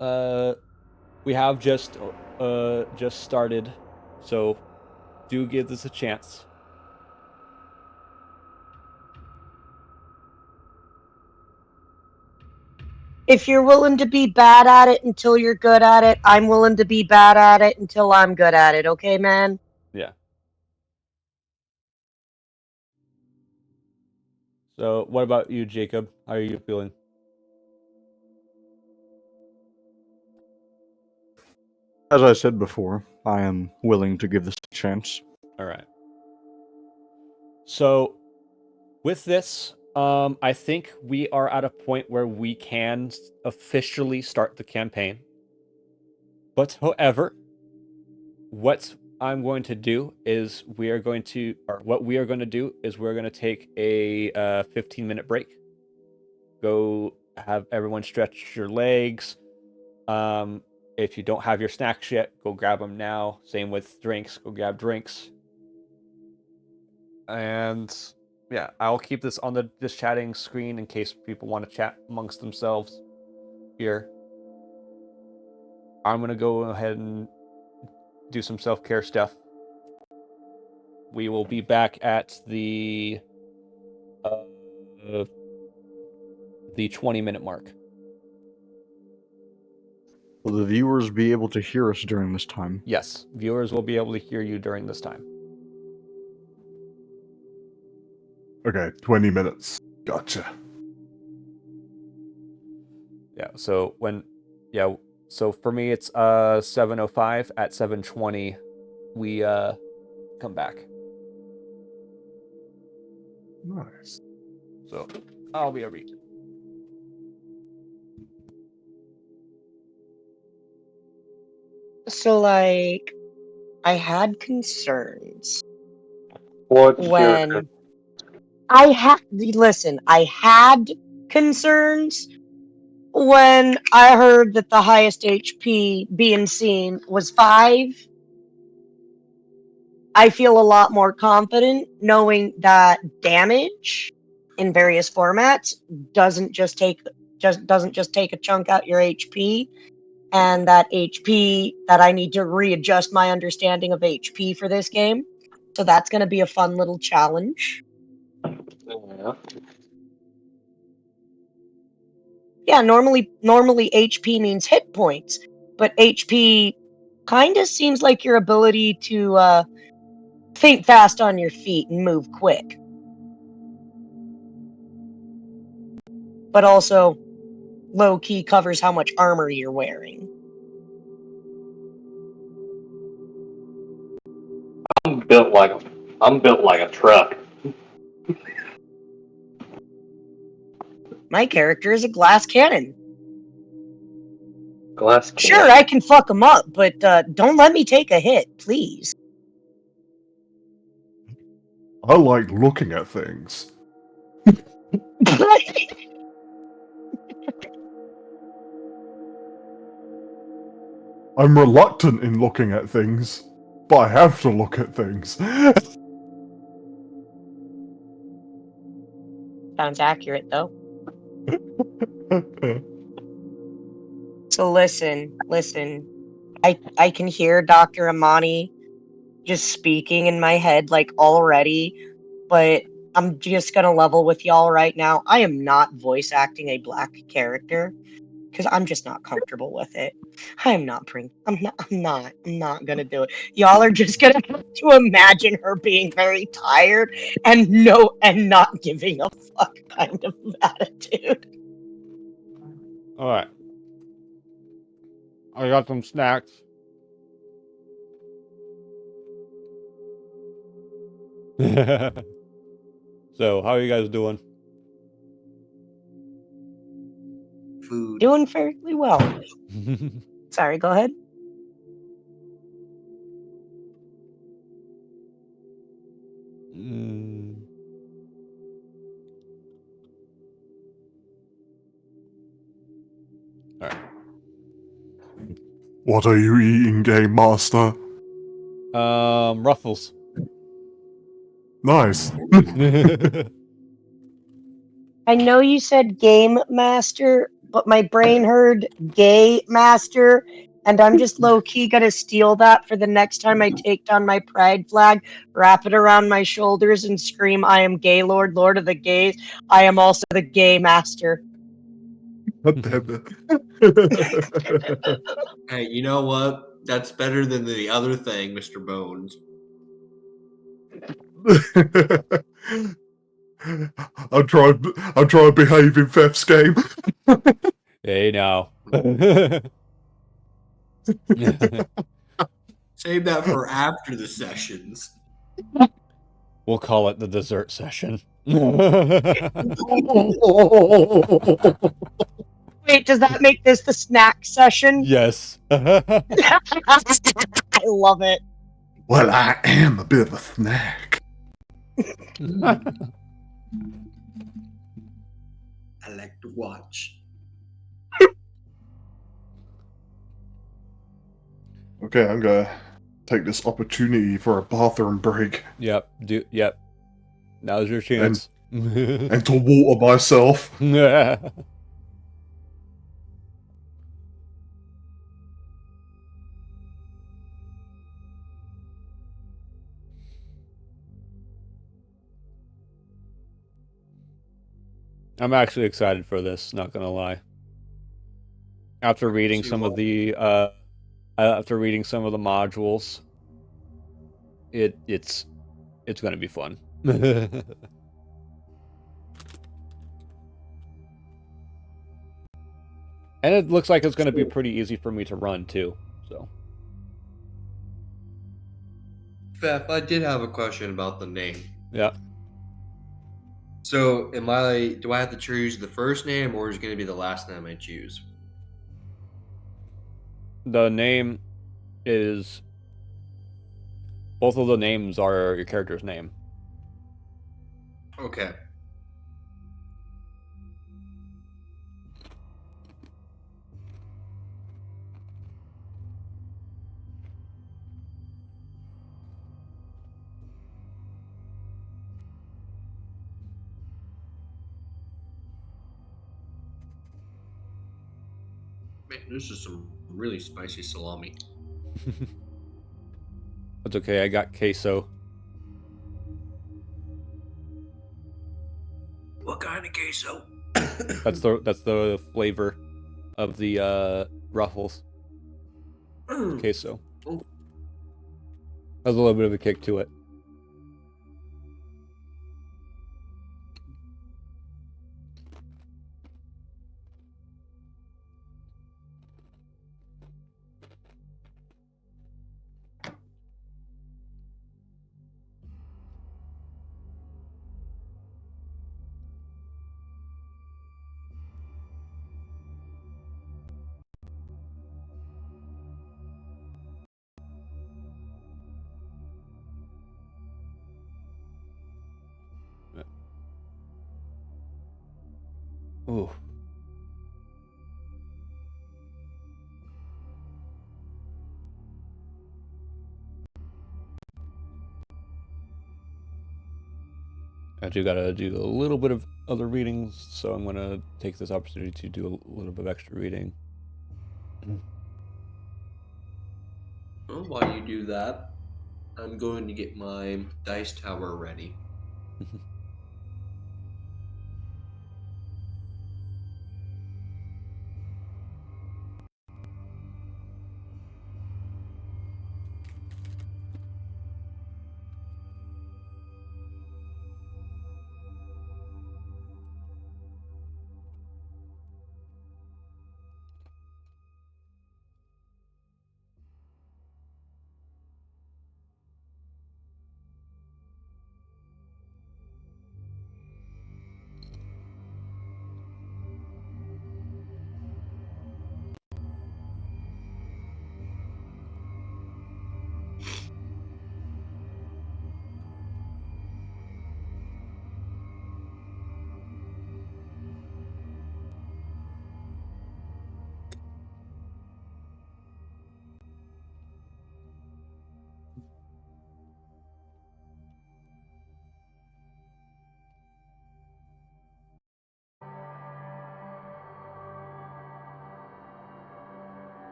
have just started, so do give this a chance. If you're willing to be bad at it until you're good at it, I'm willing to be bad at it until I'm good at it, okay, man? Yeah. So, what about you, Jacob? How are you feeling? As I said before, I am willing to give this a chance. All right. So, with this, I think we are at a point where we can officially start the campaign. But, however, what I'm going to do is we're going to take a 15-minute break. Go have everyone stretch your legs. If you don't have your snacks yet, go grab them now. Same with drinks. Go grab drinks. And yeah, I'll keep this on this chatting screen in case people want to chat amongst themselves here. I'm going to go ahead and do some self-care stuff. We will be back at the 20-minute mark. Will the viewers be able to hear us during this time? Yes, viewers will be able to hear you during this time. Okay, 20 minutes. Gotcha. Yeah, so so for me it's 7:05. At 7:20 we come back. Nice. So I'll be a read. So, like, I had concerns What's your when I had concerns when I heard that the highest HP being seen was 5. I feel a lot more confident knowing that damage in various formats doesn't just take a chunk out your HP, and that HP that I need to readjust my understanding of HP for this game. So that's going to be a fun little challenge. Yeah. Yeah, normally HP means hit points, but HP kind of seems like your ability to think fast on your feet and move quick. But also low key covers how much armor you're wearing. I'm built like a truck. My character is a glass cannon. Glass Sure, cannon. I can fuck them up, but don't let me take a hit, please. I like looking at things. I'm reluctant in looking at things, but I have to look at things. Sounds accurate, though. So listen. I can hear Dr. Amani just speaking in my head, like, already, but I'm just gonna level with y'all right now. I am not voice acting a black character because I'm just not comfortable with it. I'm not gonna do it. Y'all are just gonna have to imagine her being very tired and not giving a fuck kind of attitude. All right. I got some snacks. So, how are you guys doing? Food. Doing fairly well. Sorry, go ahead. Mm. All right. What are you eating, Game Master? Ruffles. Nice. I know you said game master, but my brain heard gay master, and I'm just low key gonna steal that for the next time I take down my pride flag, wrap it around my shoulders, and scream, "I am gay lord, lord of the gays. I am also the gay master." God damn it. Hey, you know what? That's better than the other thing, Mr. Bones. I'm trying to behave in Fef's game. Hey, now. Save that for after the sessions. We'll call it the dessert session. Wait, does that make this the snack session? Yes. I love it. Well, I am a bit of a snack. I like to watch. Okay, I'm gonna take this opportunity for a bathroom break Yep. Yep. Now's your chance. and to water myself. I'm actually excited for this, not gonna lie. After reading See some what? of the modules, it's gonna be fun. And it looks like it's gonna be pretty easy for me to run too. So Fef, I did have a question about the name. yeah. So, do I have to choose the first name, or is it going to be the last name I choose? The name is... Both of the names are your character's name. Okay. Man, this is some really spicy salami. That's okay, I got queso. What kind of queso? That's the flavor of the Ruffles. Queso. Oh. Has a little bit of a kick to it. Ooh. I do gotta do a little bit of other readings, so I'm gonna take this opportunity to do a little bit of extra reading. Well, while you do that, I'm going to get my dice tower ready.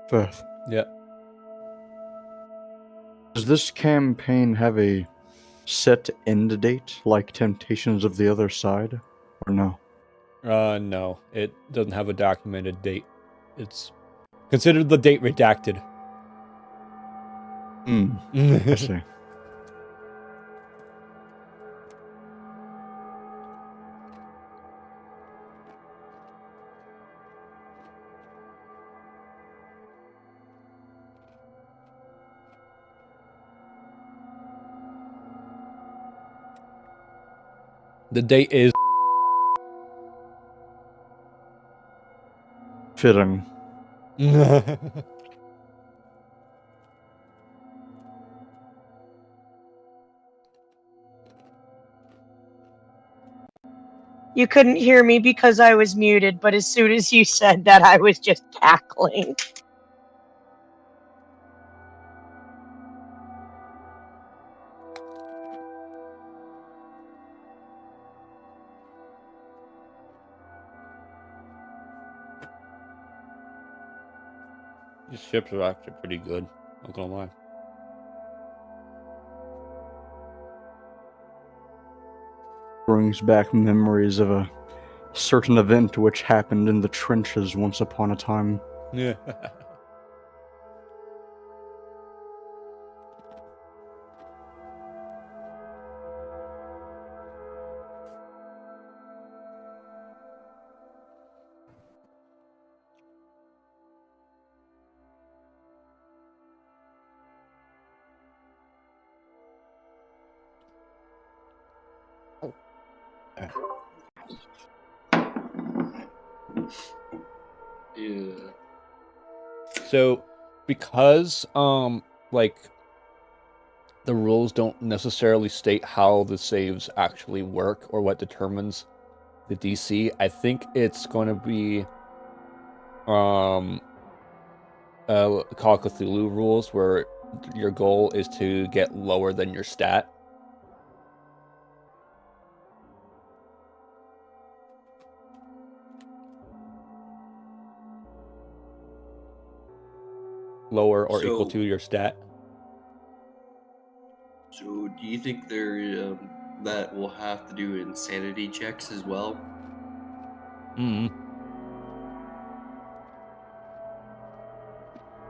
Firth, Yeah. does this campaign have a set end date like Temptations of the Other Side, or no? No, it doesn't have a documented date. It's considered the date redacted. I see. The date is Fitting. You couldn't hear me because I was muted, but as soon as you said that, I was just cackling. These ships are actually pretty good. Not gonna lie. Brings back memories of a certain event which happened in the trenches once upon a time. Yeah. Yeah. So, because like the rules don't necessarily state how the saves actually work or what determines the DC, I think it's going to be Call of Cthulhu rules where your goal is to get lower than your stat. Lower or equal to your stat. So, do you think that will have to do insanity checks as well?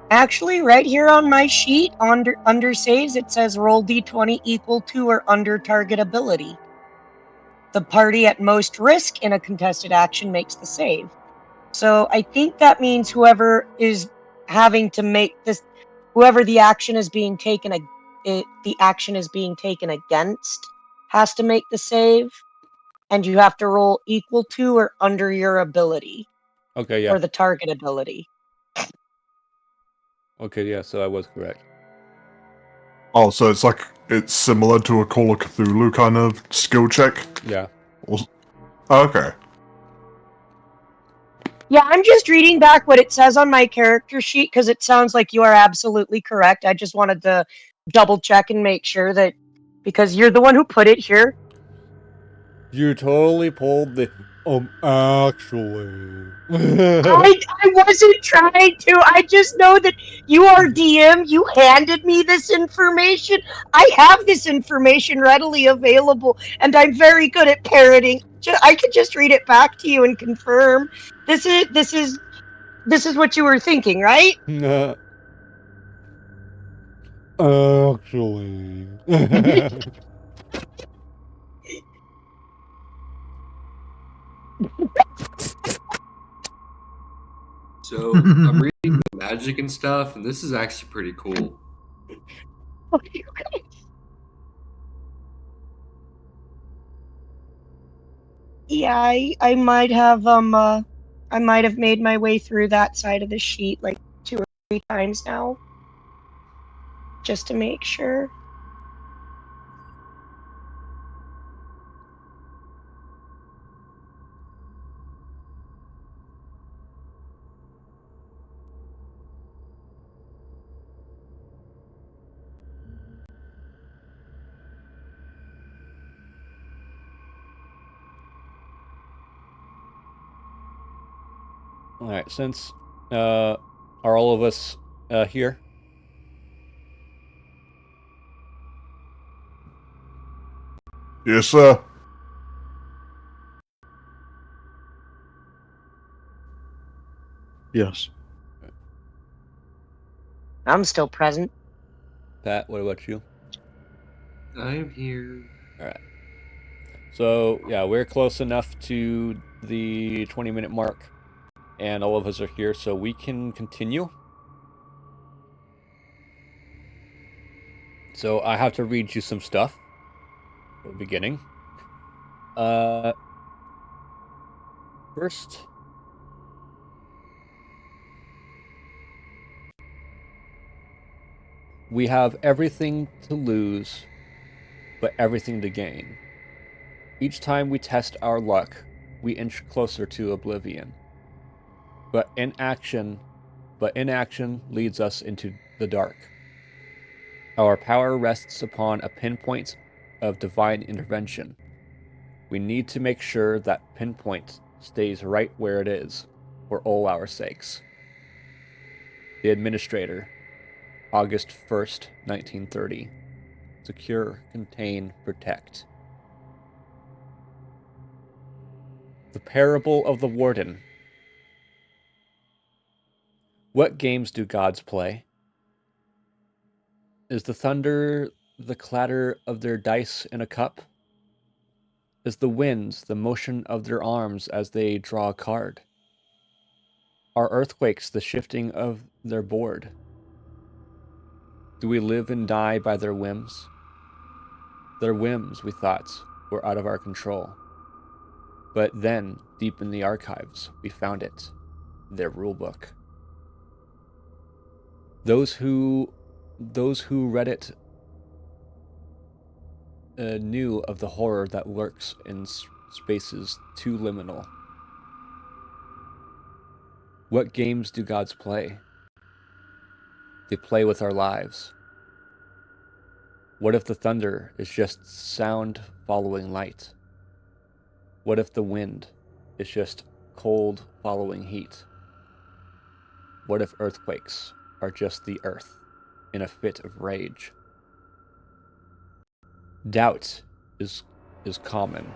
Actually, right here on my sheet, under saves, it says roll d20 equal to or under target ability. The party at most risk in a contested action makes the save. So I think that means whoever is having to make this, whoever the action is being taken, the action is being taken against, has to make the save, and you have to roll equal to or under your ability. Okay, yeah. Or the target ability. Okay, yeah, so I was correct. Oh, so it's similar to a Call of Cthulhu kind of skill check? Yeah. Okay. Yeah, I'm just reading back what it says on my character sheet because it sounds like you are absolutely correct. I just wanted to double check and make sure that, because you're the one who put it here. You totally pulled the actually. I wasn't trying to. I just know that you are DM. You handed me this information. I have this information readily available, and I'm very good at parroting. I could just read it back to you and confirm. This is what you were thinking, right? Actually. So, I'm reading the magic and stuff, and this is actually pretty cool. Okay. Yeah, I might have made my way through that side of the sheet like 2 or 3 times now, just to make sure. Alright, since are all of us here? Yes, sir. Yes. I'm still present. Pat, what about you? I'm here. Alright. So, yeah, we're close enough to the 20-minute mark, and all of us are here, so we can continue. So, I have to read you some stuff at the beginning. First, we have everything to lose, but everything to gain. Each time we test our luck, we inch closer to oblivion. But inaction leads us into the dark. Our power rests upon a pinpoint of divine intervention. We need to make sure that pinpoint stays right where it is, for all our sakes. The Administrator, August 1st, 1930. Secure, contain, protect. The Parable of the Warden. What games do gods play? Is the thunder the clatter of their dice in a cup? Is the wind the motion of their arms as they draw a card? Are earthquakes the shifting of their board? Do we live and die by their whims? Their whims, we thought, were out of our control. But then, deep in the archives, we found it, their rulebook. Those who read it knew of the horror that lurks in spaces too liminal. What games do gods play? They play with our lives. What if the thunder is just sound following light? What if the wind is just cold following heat? What if earthquakes are just the earth in a fit of rage? Doubt is common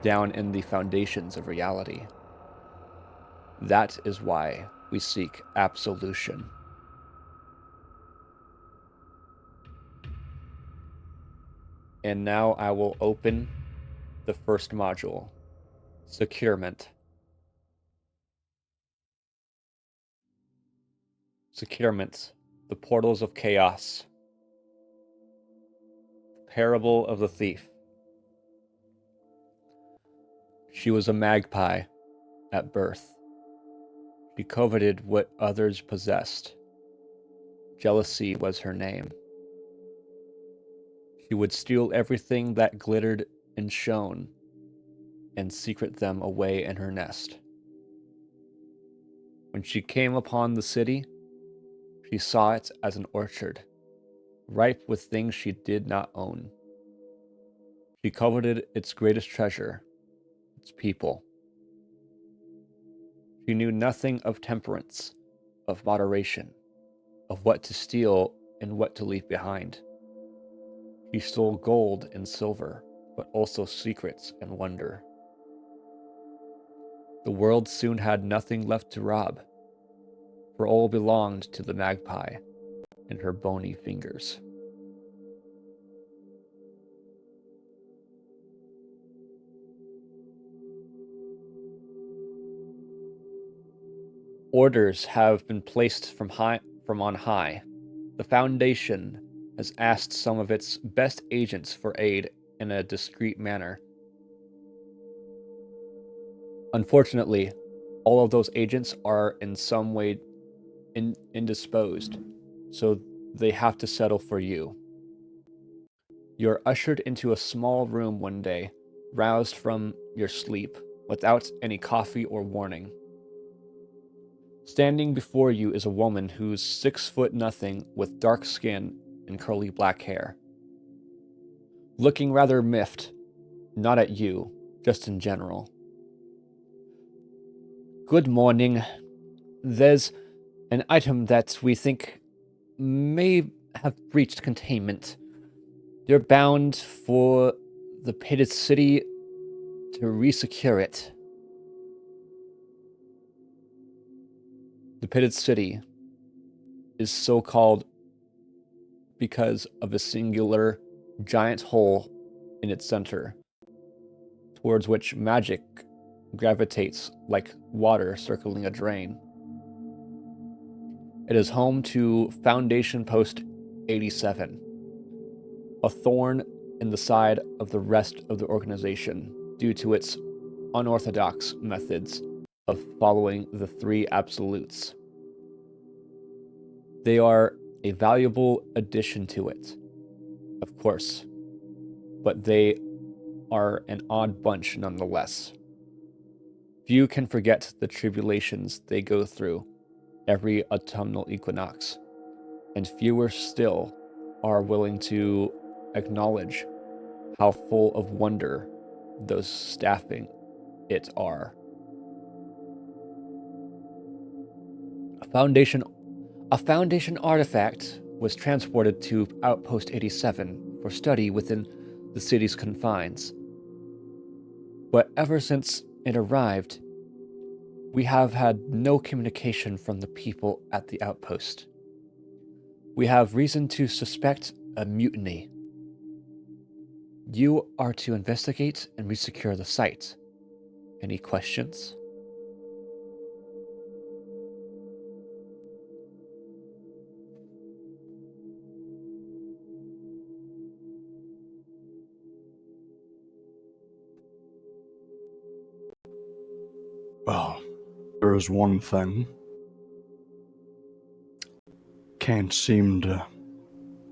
down in the foundations of reality. That is why we seek absolution. And now I will open the first module, Securement. Securement, the portals of chaos. Parable of the thief. She was a magpie at birth. She coveted what others possessed. Jealousy was her name. She would steal everything that glittered and shone, and secret them away in her nest. When she came upon the city, she saw it as an orchard, ripe with things she did not own. She coveted its greatest treasure, its people. She knew nothing of temperance, of moderation, of what to steal and what to leave behind. She stole gold and silver, but also secrets and wonder. The world soon had nothing left to rob, for all belonged to the magpie and her bony fingers. Orders have been placed from on high. The Foundation has asked some of its best agents for aid in a discreet manner. Unfortunately, all of those agents are in some way indisposed, so they have to settle for you. You're ushered into a small room one day, roused from your sleep, without any coffee or warning. Standing before you is a woman who's 6'0" with dark skin and curly black hair. Looking rather miffed, not at you, just in general. Good morning. There's an item that we think may have breached containment. You're bound for the Pitted City to resecure it. The Pitted City is so called because of a singular giant hole in its center, towards which magic gravitates like water circling a drain. It is home to Foundation Post 87, a thorn in the side of the rest of the organization due to its unorthodox methods of following the three absolutes. They are a valuable addition to it, of course, but they are an odd bunch nonetheless. Few can forget the tribulations they go through every autumnal equinox, and fewer still are willing to acknowledge how full of wonder those staffing it are. A Foundation artifact was transported to Outpost 87 for study within the city's confines. But ever since it arrived, we have had no communication from the people at the outpost. We have reason to suspect a mutiny. You are to investigate and resecure the site. Any questions? Well, there is one thing. Can't seem to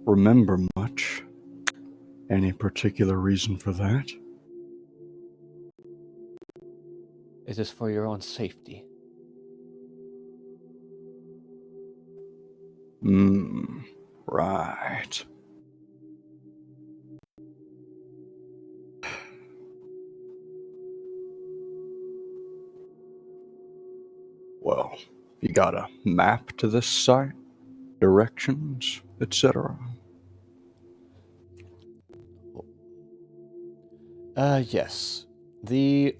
remember much. Any particular reason for that? It is for your own safety. Right. Well, you got a map to this site? Directions, etc.? Yes. The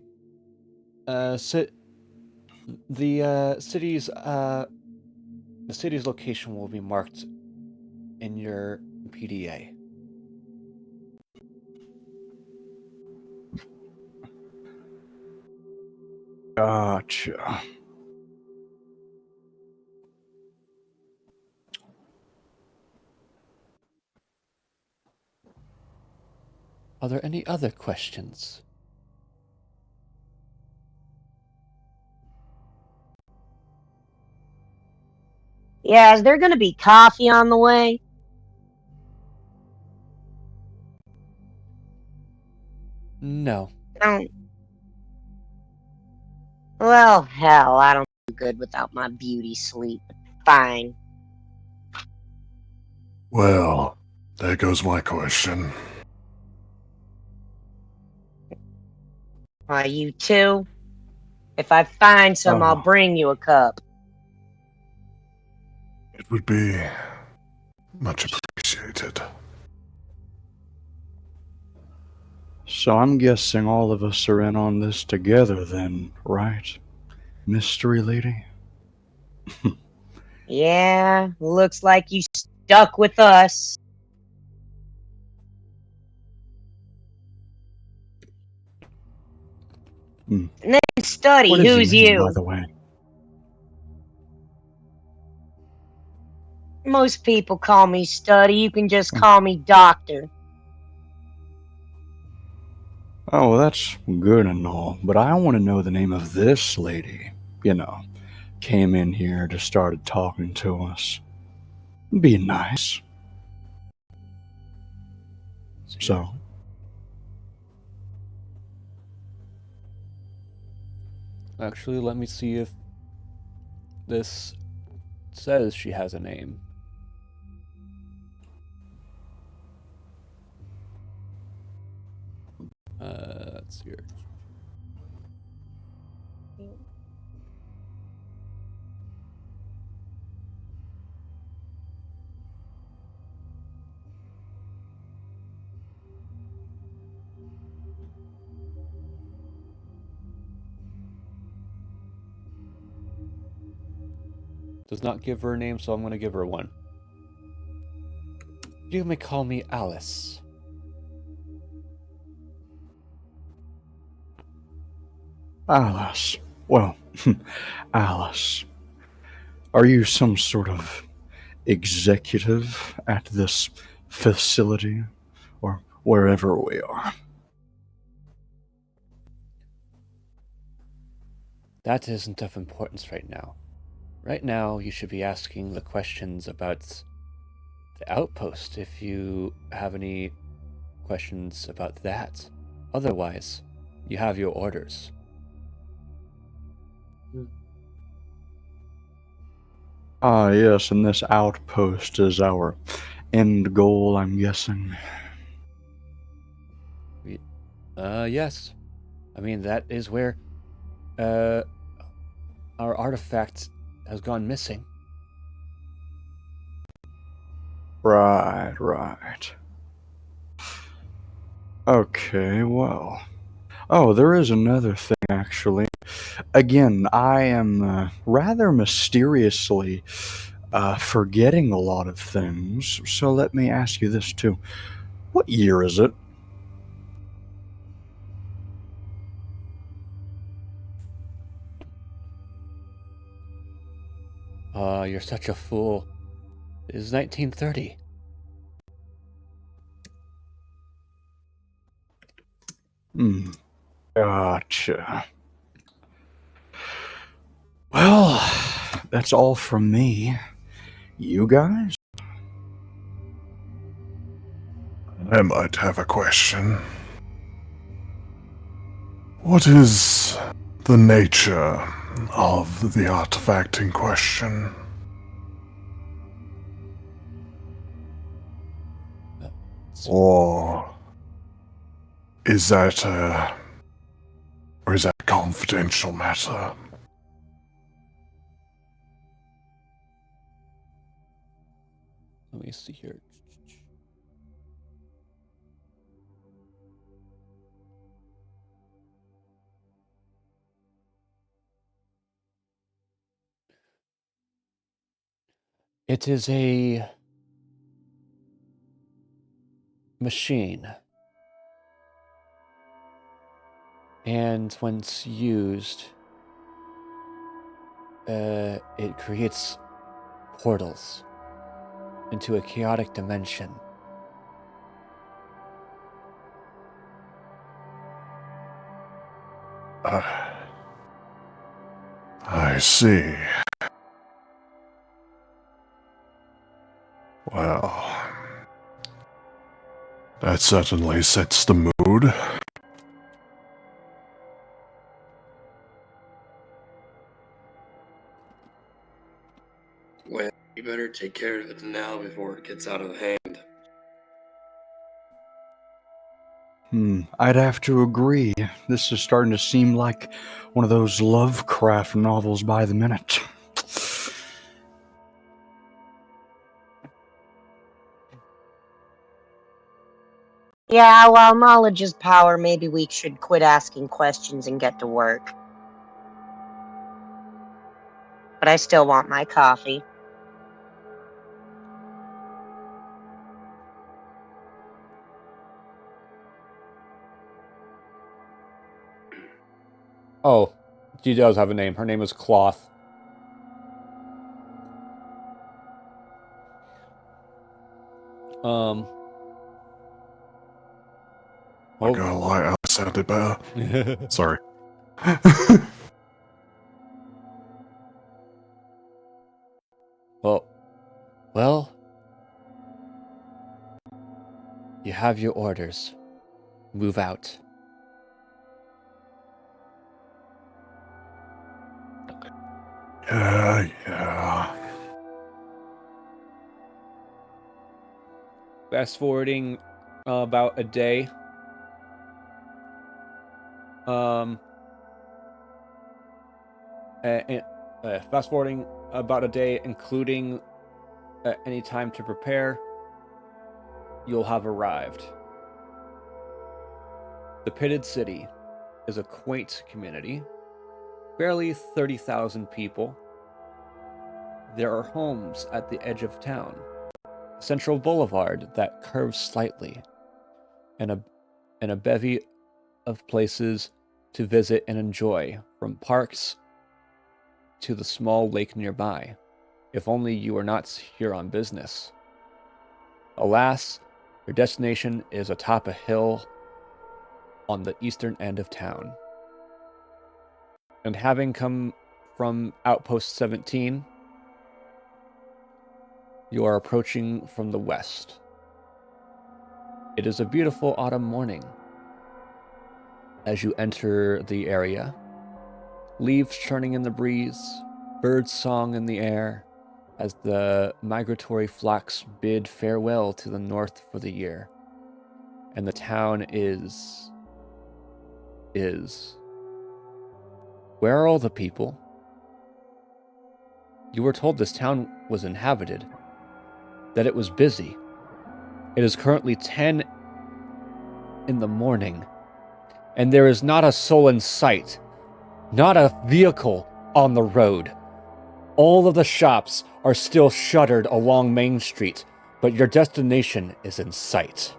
city's location will be marked in your PDA. Gotcha. Are there any other questions? Yeah, is there gonna be coffee on the way? No. Don't. Well, hell, I don't do good without my beauty sleep. Fine. Well, there goes my question. Why, you too? If I find some, I'll Oh. bring you a cup. It would be much appreciated. So I'm guessing all of us are in on this together then, right? Mystery lady? Yeah, looks like you stuck with us. Hmm. And then study, What is your who's name, by you? the way? Most people call me Study. You can just call me Doctor. Oh, well, that's good and all, but I want to know the name of this lady. You know, came in here, just started talking to us. Be nice. So, Actually, let me see if this says she has a name. Let's see here. Does not give her a name, so I'm going to give her one. You may call me Alice. Alice. Well, Alice. Are you some sort of executive at this facility? Or wherever we are? That isn't of importance right now. Right now, you should be asking the questions about the outpost if you have any questions about that. Otherwise, you have your orders. Ah, yes, and this outpost is our end goal, I'm guessing. Yes. I mean, that is where, our artifact has gone missing. Right. Okay, well. Oh, there is another thing actually. Again, I am rather mysteriously forgetting a lot of things, so let me ask you this too. What year is it? You're such a fool. It is 1930. Gotcha. Well, that's all from me. You guys? I might have a question. What is the nature of the artifact in question? Or is that a confidential matter? Let me see here. It is a machine. And when it's used, it creates portals into a chaotic dimension. I see. Well, that certainly sets the mood. Well, you better take care of it now before it gets out of hand. I'd have to agree. This is starting to seem like one of those Lovecraft novels by the minute. Yeah, well, knowledge is power. Maybe we should quit asking questions and get to work. But I still want my coffee. Oh, she does have a name. Her name is Cloth. I'm not gonna lie, I sounded better. Sorry. Well, you have your orders. Move out. Yeah. Fast forwarding about a day. Fast forwarding about a day, including any time to prepare, you'll have arrived. The Pitted City is a quaint community, barely 30,000 people. There are homes at the edge of town, a central boulevard that curves slightly, and a bevy of places to visit and enjoy, from parks to the small lake nearby, if only you are not here on business. Alas, your destination is atop a hill on the eastern end of town. And having come from Outpost 17, you are approaching from the west. It is a beautiful autumn morning. As you enter the area, leaves churning in the breeze, birds' song in the air, as the migratory flocks bid farewell to the north for the year. And the town is... Where are all the people? You were told this town was inhabited, that it was busy. It is currently 10 in the morning, and there is not a soul in sight. Not a vehicle on the road. All of the shops are still shuttered along Main Street, but your destination is in sight.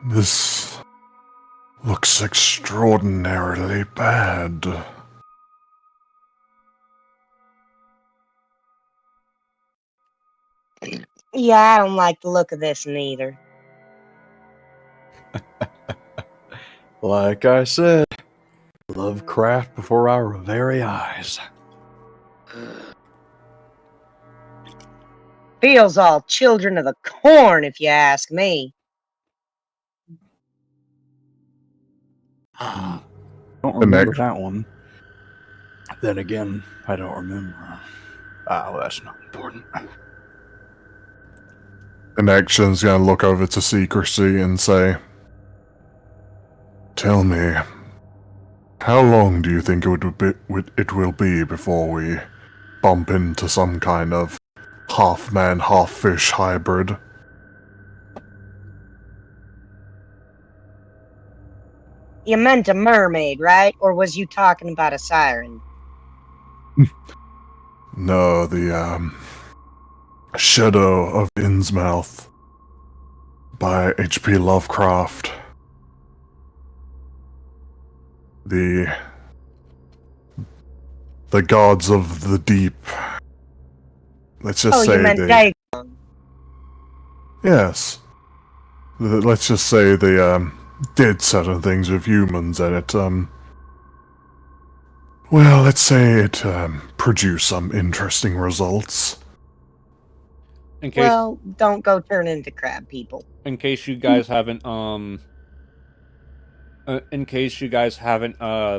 This looks extraordinarily bad. Yeah, I don't like the look of this neither. Like I said, Lovecraft before our very eyes. Feels all children of the corn, if you ask me. Don't The remember next, that one. Then again, I don't remember. Oh, that's not important. the action's gonna look over to Secrecy and say, "Tell me, how long do you think it will be before we bump into some kind of half-man, half-fish hybrid?" You meant a mermaid, right? Or was you talking about a siren? No, the Shadow of Innsmouth by H.P. Lovecraft. The gods of the deep. Let's just Oh, say you meant they. Dagon. Yes. Let's just say they did certain things with humans, and it well, let's say it produced some interesting results. In case Well, don't go turn into crab people. in case you guys haven't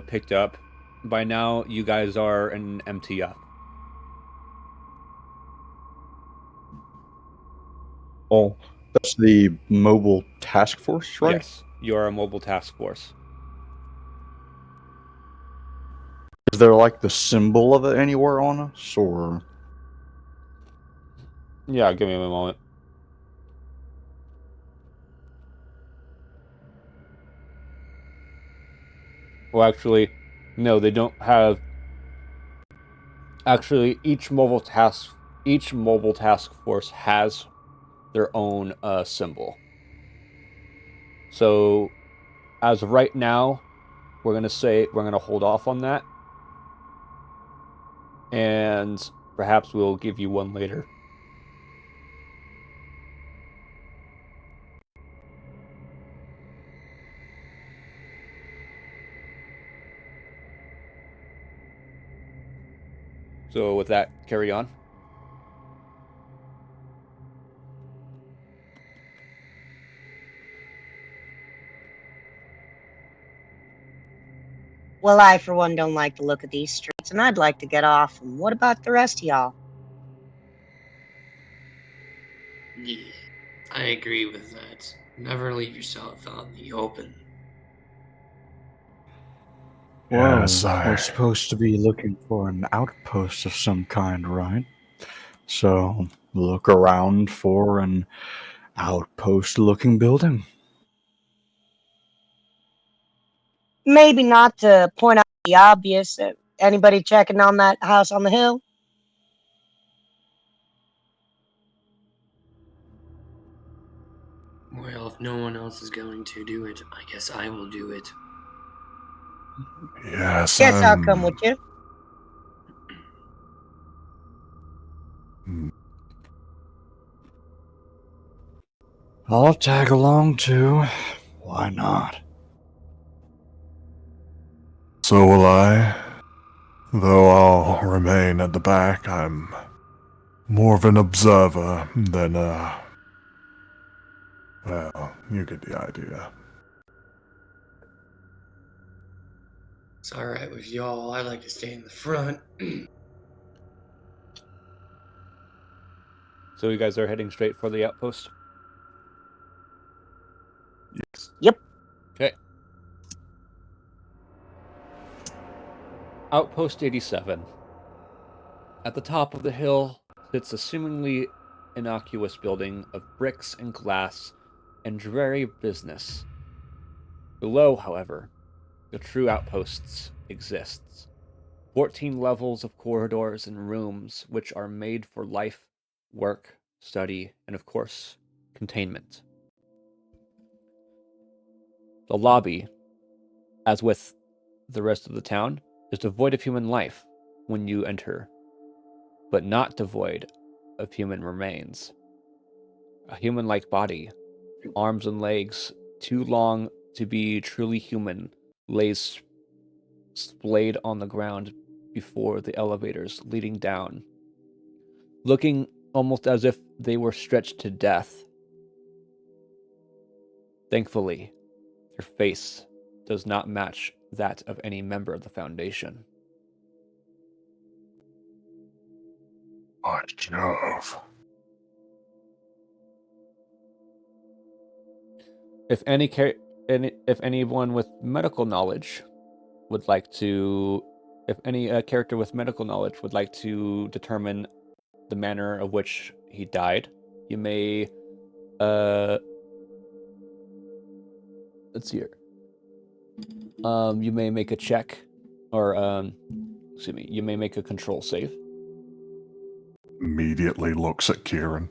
picked up by now, you guys are an MTF. Oh, that's the mobile task force, right? Yes, you are a mobile task force. Is there like the symbol of it anywhere on us, or? Yeah, give me a moment. Well, actually, no, they don't have. Actually, each mobile task force has their own symbol. So, as of right now, we're gonna hold off on that, and perhaps we'll give you one later. So, with that, carry on. Well, I, for one, don't like the look of these streets, and I'd like to get off. And what about the rest of y'all? Yeah, I agree with that. Never leave yourself out in the open. Well, Yes, we're supposed to be looking for an outpost of some kind, right? So look around for an outpost-looking building. Maybe not to point out the obvious. Anybody checking on that house on the hill? Well, if no one else is going to do it, I guess I will do it. yes, Guess I'll come with you. I'll tag along too. Why not? So will I. Though I'll remain at the back, I'm more of an observer than well, you get the idea. It's alright with y'all. I like to stay in the front. So, you guys are heading straight for the outpost. Yes. Yep. Okay. Outpost 87. At the top of the hill sits a seemingly innocuous building of bricks and glass and dreary business. Below, however, the true outposts exists. 14 levels of corridors and rooms which are made for life, work, study, and of course, containment. The lobby, as with the rest of the town, is devoid of human life when you enter, but not devoid of human remains. A human-like body, arms and legs too long to be truly human, lays splayed on the ground before the elevators leading down, looking almost as if they were stretched to death. Thankfully, their face does not match that of any member of the Foundation. By Jove. If anyone with medical knowledge would like to, if any character with medical knowledge would like to determine the manner of which he died, you may, let's see here. You may make a check, or excuse me, you may make a control save. Immediately looks at Kieran.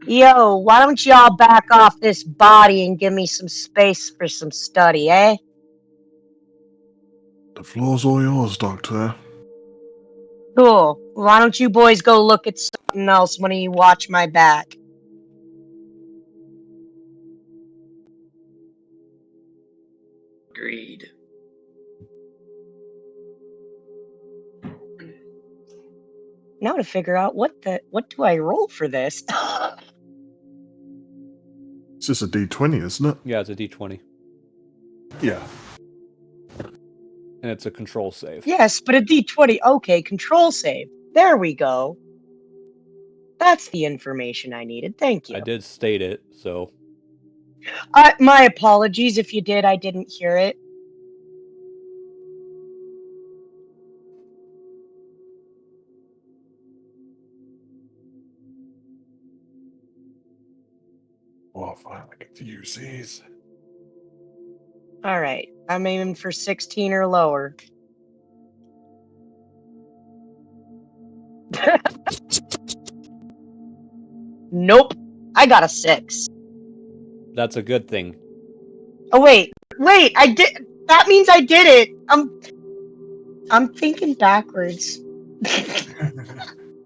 Yo, why don't y'all back off this body and give me some space for some study, eh? The floor's all yours, Doctor. Cool. Why don't you boys go look at something else when you watch my back? Agreed. Now to figure out what do I roll for this? It's just a D20, isn't it? Yeah, it's a D20, Yeah. and it's a control save. Yes, but a D20. Okay, control save. There we go. That's the information I needed. Thank you. I did state it, so My apologies if you did. I didn't hear it. Well, I finally get to use these. All right, I'm aiming for 16 or lower. Nope, I got a 6. that's a good thing. Oh wait, I did. That means I did it. I'm thinking backwards.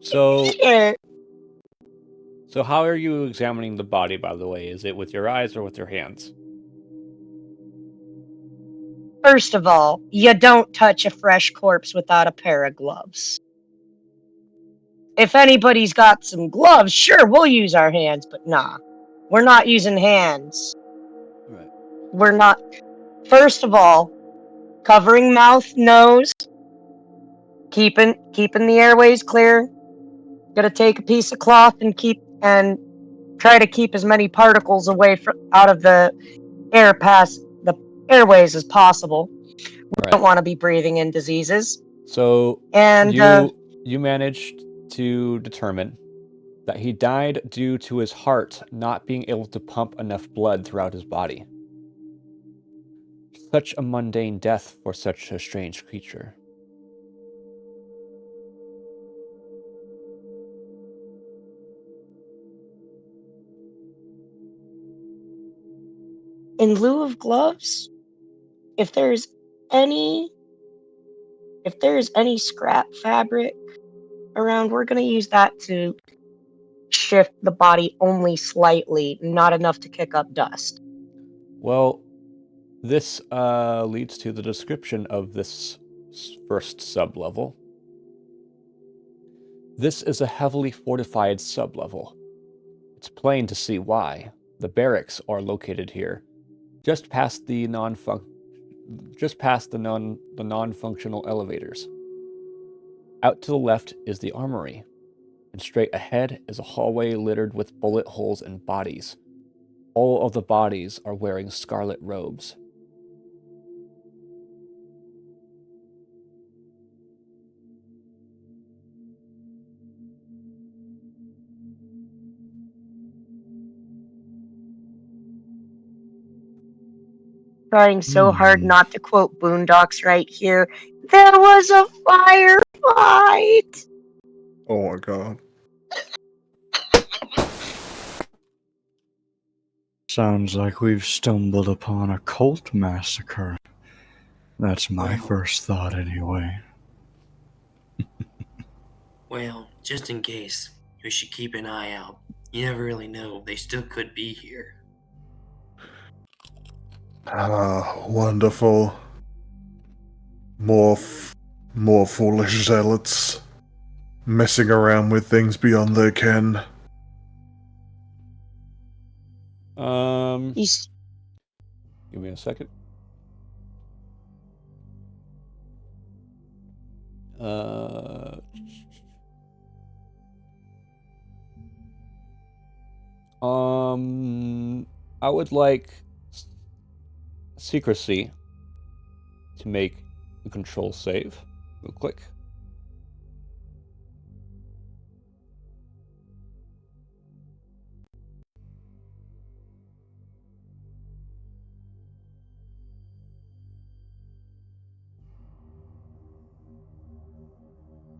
So, Shit. so how are you examining the body, by the way? Is it with your eyes or with your hands? First of all, you don't touch a fresh corpse without a pair of gloves. If anybody's got some gloves, sure, we'll use our hands, but nah. We're not using hands. Right. We're not. First of all, covering mouth, nose, keeping the airways clear. Gotta take a piece of cloth and try to keep as many particles away out of the air past the airways as possible. We don't want to be breathing in diseases. So And you managed to determine that he died due to his heart not being able to pump enough blood throughout his body. Such a mundane death for such a strange creature. in lieu of gloves, if there's any scrap fabric around, we're gonna use that to shift the body only slightly, not enough to kick up dust. Well, this leads to the description of this first sublevel. This is a heavily fortified sublevel. It's plain to see why. The barracks are located here, just past the non-functional elevators. Out to the left is the armory, and straight ahead is a hallway littered with bullet holes and bodies. All of the bodies are wearing scarlet robes. trying so hard not to quote Boondocks right here. There was a firefight! Oh my god. Sounds like we've stumbled upon a cult massacre. That's my first thought, anyway. Well, just in case, we should keep an eye out. You never really know, they still could be here. Ah, wonderful. More foolish zealots messing around with things beyond their ken. He's Give me a second. I would like secrecy to make a control save. Real quick.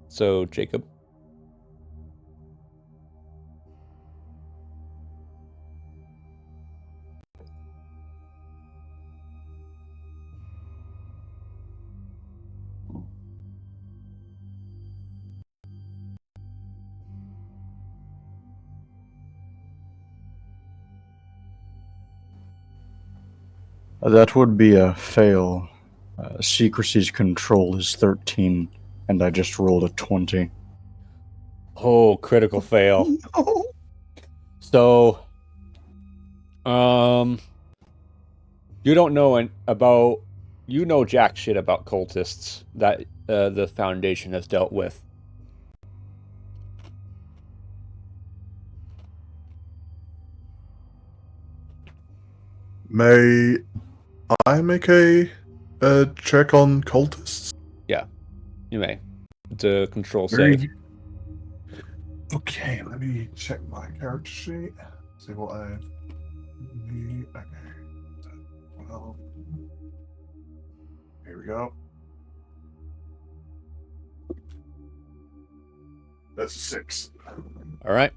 So, Jacob. That would be a fail. Secrecy's control is 13, and I just rolled a 20. Oh, critical fail. no. So, you don't know you know jack shit about cultists that the Foundation has dealt with. May I make a check on cultists? Yeah, you may. It's a control Very save. Okay, let me check my character sheet. See what I need. Okay. Well, here we go. That's a 6. All right.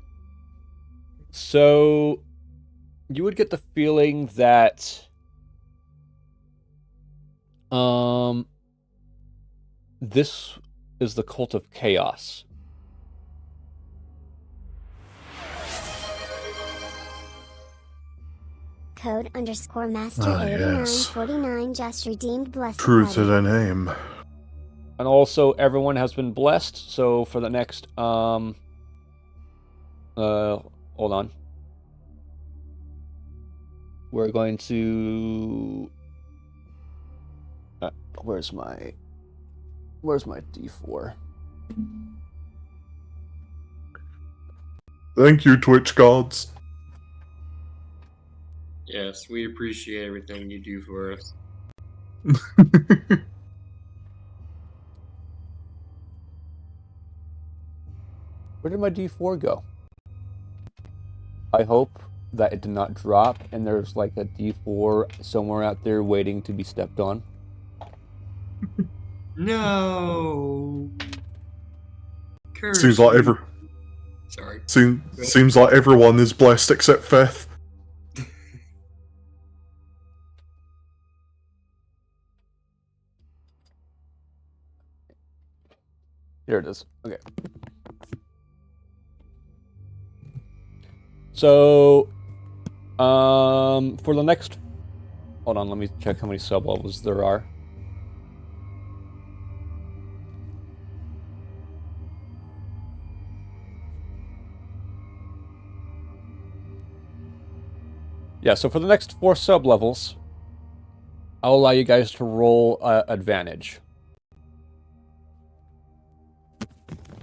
So, you would get the feeling that this is the cult of chaos. Code _master Ah, yes. 8949 just redeemed blessed True to party. their name. And also, everyone has been blessed. So for the next hold on. We're going to where's my D4? Thank you, Twitch gods. Yes, we appreciate everything you do for us. Where did my D4 go? I hope that it did not drop and there's like a D4 somewhere out there waiting to be stepped on. No. Curse Seems like you. Sorry. Seems like everyone is blessed except Feth. Here it is. Okay. So, for the next... Hold on, let me check how many sub-levels there are. Yeah, so for the next 4 sub-levels, I'll allow you guys to roll advantage.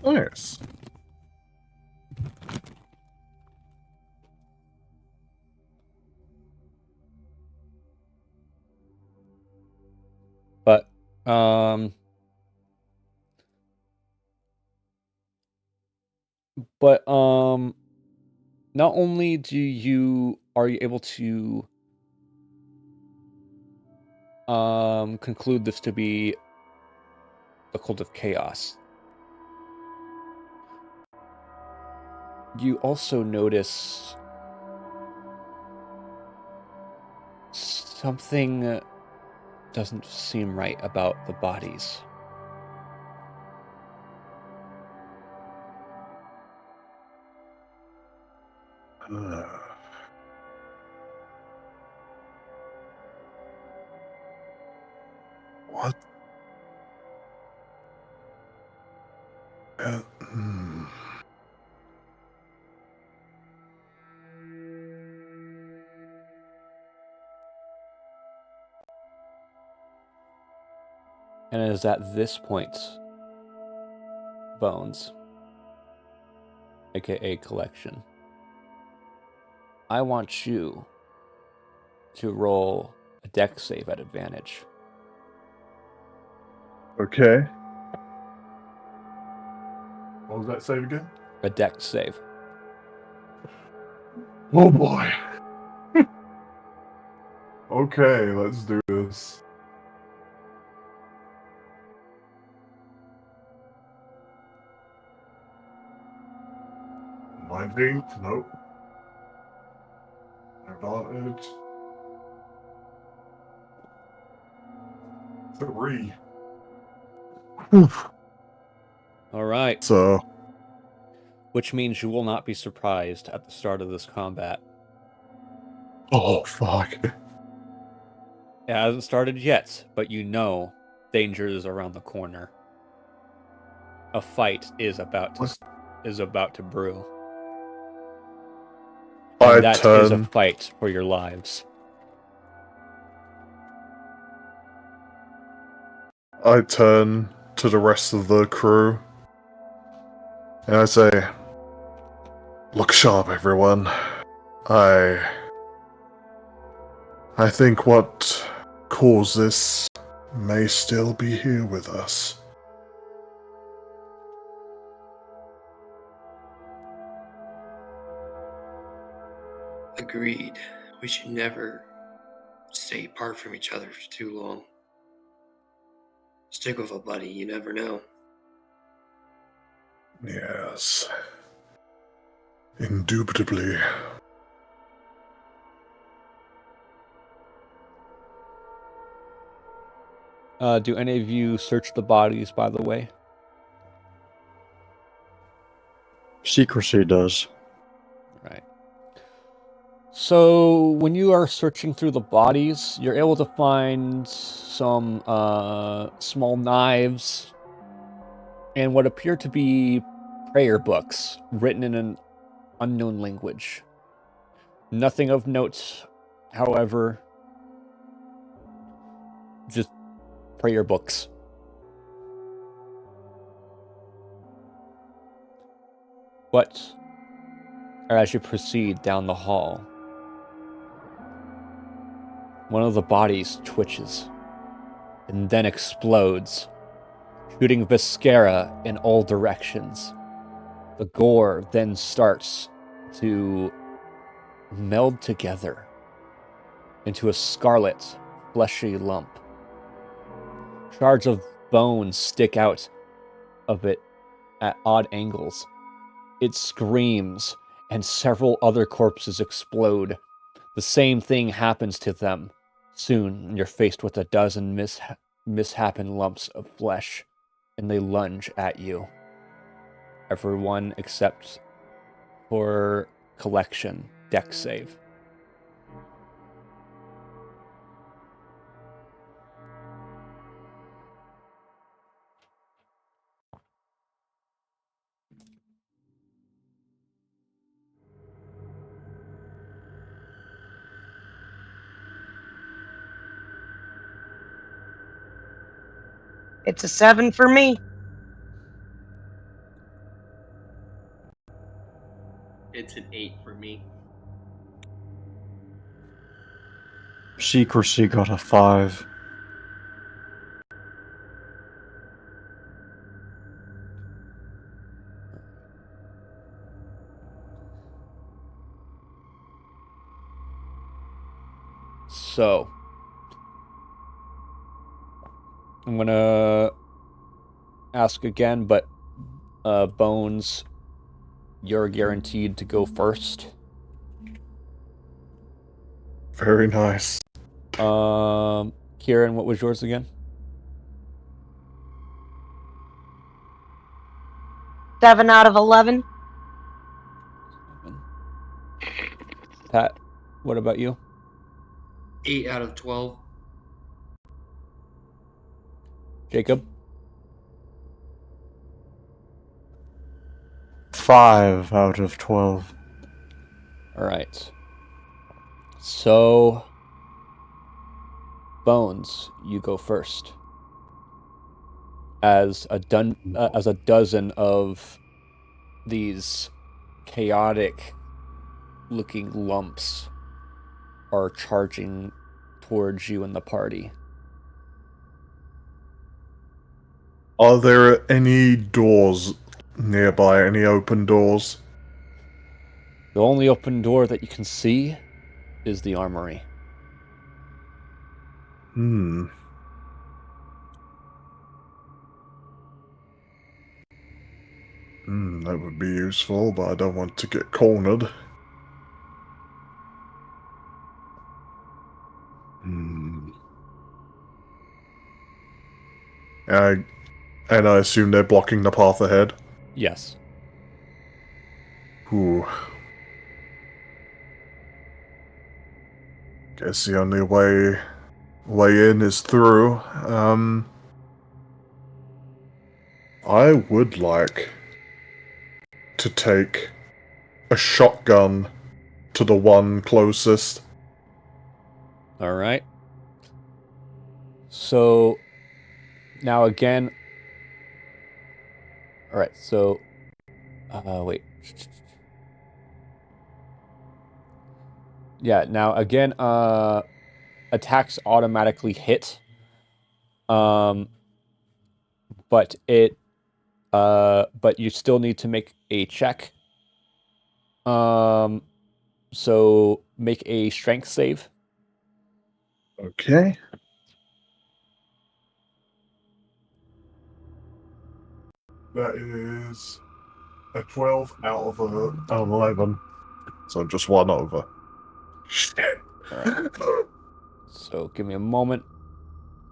Nice. But, not only are you able to conclude this to be a cult of chaos. You also notice something doesn't seem right about the bodies. What? And it is at this point, Bones, aka Collection, I want you to roll a dex save at advantage. Okay. What was that save again? A dex save. Oh boy. Okay, let's do this. 19? Nope. Advantage. 3. All right. So, Which means you will not be surprised at the start of this combat. oh fuck. It hasn't started yet, but you know danger is around the corner. A fight is about to brew. I And that is a turn. fight for your lives. I turn to the rest of the crew and I say, "Look sharp, everyone. I think what caused this may still be here with us." Agreed. We should never stay apart from each other for too long. Stick with a buddy, you never know. Yes. Indubitably. Do any of you search the bodies, by the way? Secrecy does. Right. So, when you are searching through the bodies, you're able to find some small knives and what appear to be prayer books written in an unknown language. Nothing of note, however, just prayer books. But as you proceed down the hall, one of the bodies twitches and then explodes, shooting viscera in all directions. The gore then starts to meld together into a scarlet, fleshy lump. Shards of bone stick out of it at odd angles. It screams, and several other corpses explode. The same thing happens to them. Soon, you're faced with a dozen mishappen lumps of flesh, and they lunge at you. Everyone except for Collection, dex save. It's a 7 for me. It's an 8 for me. Secrecy got a 5. So, I'm gonna ask again, but Bones, you're guaranteed to go first. Very nice. Kieran, what was yours again? 7 out of 11. 7. Pat, what about you? 8 out of 12. Jacob? 5 out of 12. All right. So, Bones, you go first. As a dozen of these chaotic-looking lumps are charging towards you and the party. Are there any doors nearby? Any open doors? The only open door that you can see is the armory. That would be useful, but I don't want to get cornered. And I assume they're blocking the path ahead? Yes. Ooh. Guess the only way in is through. I would like to take a shotgun to the one closest. All right. So now again. All right. So, wait. Yeah. Now again. Attacks automatically hit. But you still need to make a check. So make a strength save. Okay. That is a 12 out of 11. So just one over. Shit. All right. So give me a moment.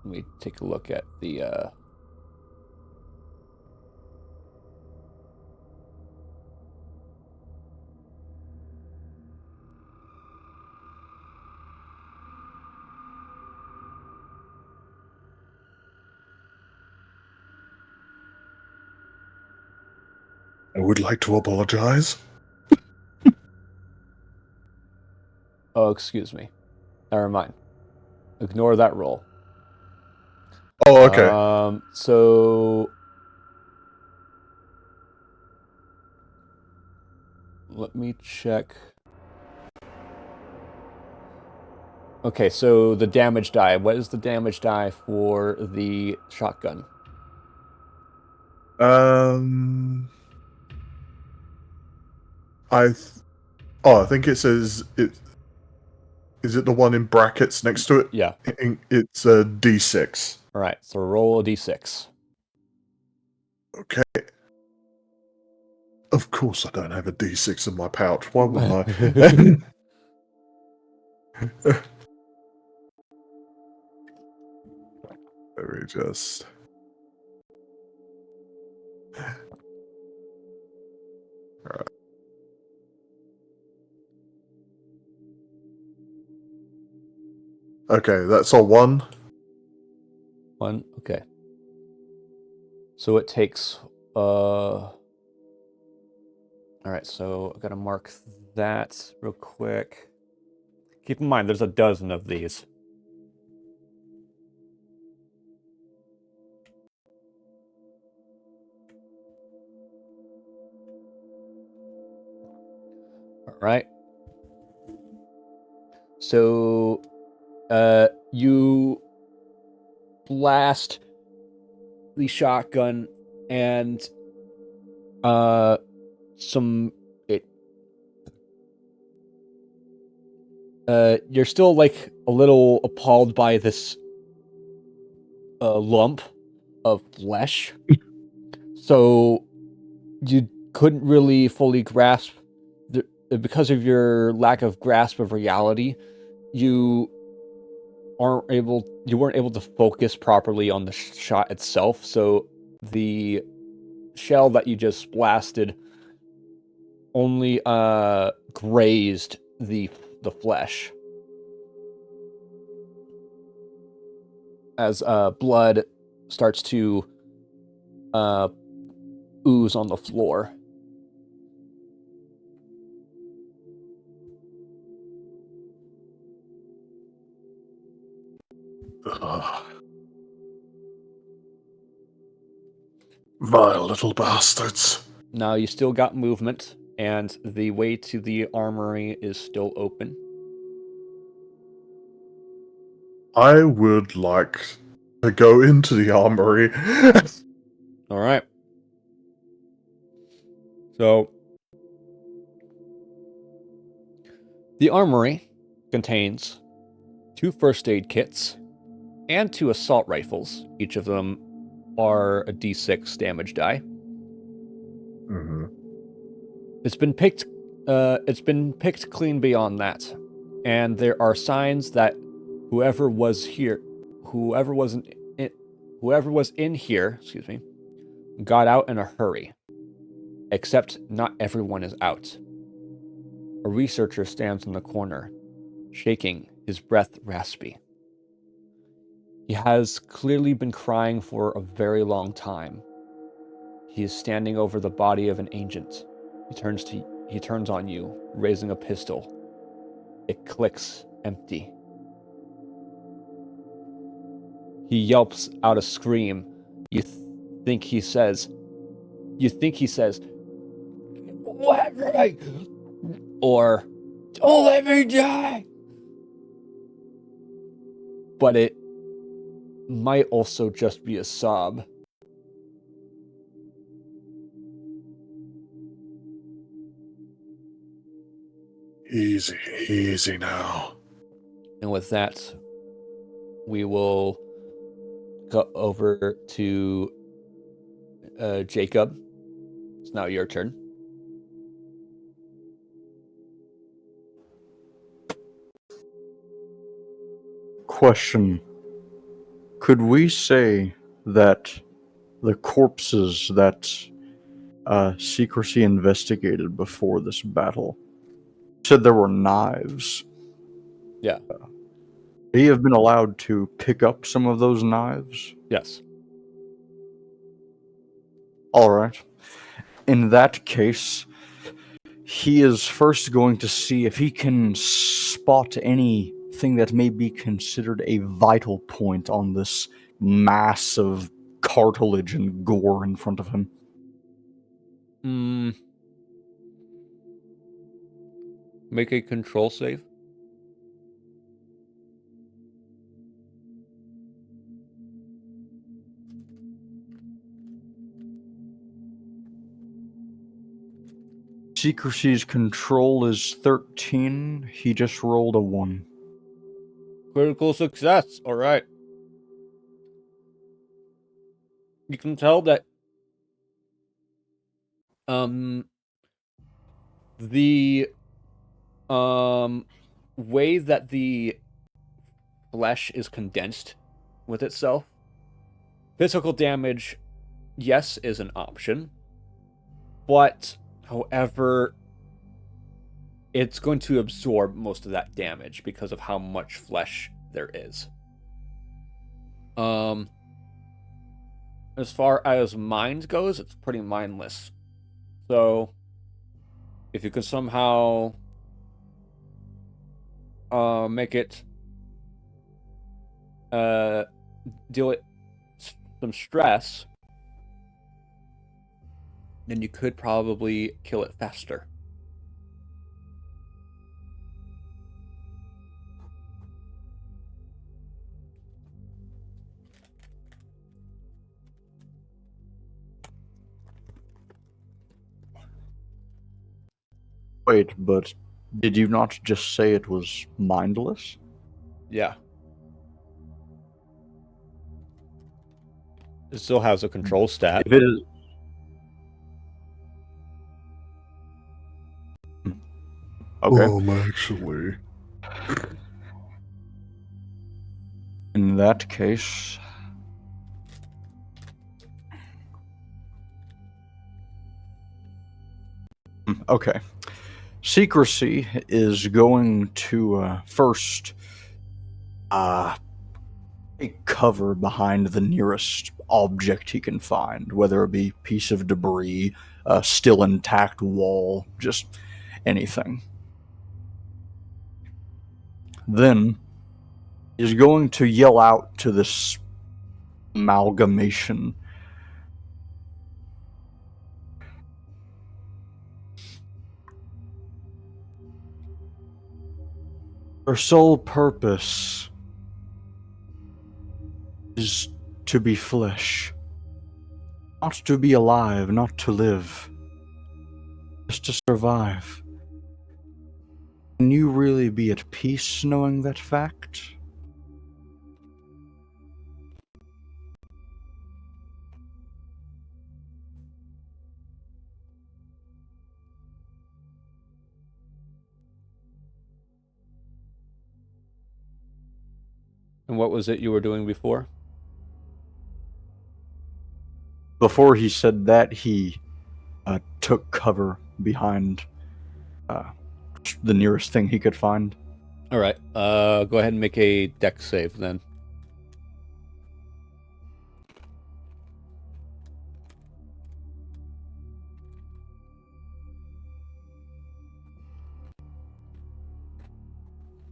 Let me take a look at the. I would like to apologize. Oh, excuse me. Never mind. Ignore that roll. Oh, okay. So let me check. Okay, so the damage die. What is the damage die for the shotgun? I think it says it. Is it the one in brackets next to it? Yeah. It's a D6. All right, so roll a d6. Okay. Of course, I don't have a D6 in my pouch. Why wouldn't I? Let me just. Alright. Okay, that's a 1. 1. Okay. So it takes. All right, so I gotta mark that real quick. Keep in mind, there's a dozen of these. All right. So, you blast the shotgun, and you're still like a little appalled by this lump of flesh. So you couldn't really fully grasp, because of your lack of grasp of reality, you weren't able to focus properly on the shot itself. So the shell that you just blasted only grazed the flesh, as blood starts to ooze on the floor. Vile little bastards. Now you still got movement, and the way to the armory is still open. I would like to go into the armory. All right. So the armory contains 2 first aid kits and 2 assault rifles. Each of them are a d6 damage die. Mm-hmm. It's been picked clean beyond that, and there are signs that whoever was in here, got out in a hurry. Except not everyone is out. A researcher stands in the corner, shaking, his breath raspy. He has clearly been crying for a very long time. He is standing over the body of an ancient. He turns on you, raising a pistol. It clicks empty. He yelps out a scream. You think he says, "Let me," or "Don't let me die." But it might also just be a sob. Easy now. And with that, we will go over to Jacob. It's now your turn. Question. Could we say that the corpses that Secrecy investigated before this battle said there were knives? Yeah. Would he have been allowed to pick up some of those knives? Yes. All right. In that case, he is first going to see if he can spot anything that may be considered a vital point on this mass of cartilage and gore in front of him. Make a control save. Secrecy's control is 13. He just rolled a 1. Critical success. All right. You can tell that the way that the flesh is condensed with itself, physical damage, yes, is an option, but however, it's going to absorb most of that damage because of how much flesh there is. As far as mind goes, it's pretty mindless. So, if you could somehow make it deal it some stress, then you could probably kill it faster. Wait, but did you not just say it was mindless? Yeah. It still has a control stat. If it is. Okay. Actually. In that case. Okay. Secrecy is going to first take cover behind the nearest object he can find, whether it be piece of debris, a still intact wall, just anything. Then he's going to yell out to this amalgamation. Her sole purpose is to be flesh. Not to be alive, not to live. Just to survive. Can you really be at peace knowing that fact? And what was it you were doing before? Before he said that, he took cover behind the nearest thing he could find. All right. Go ahead and make a dex save then.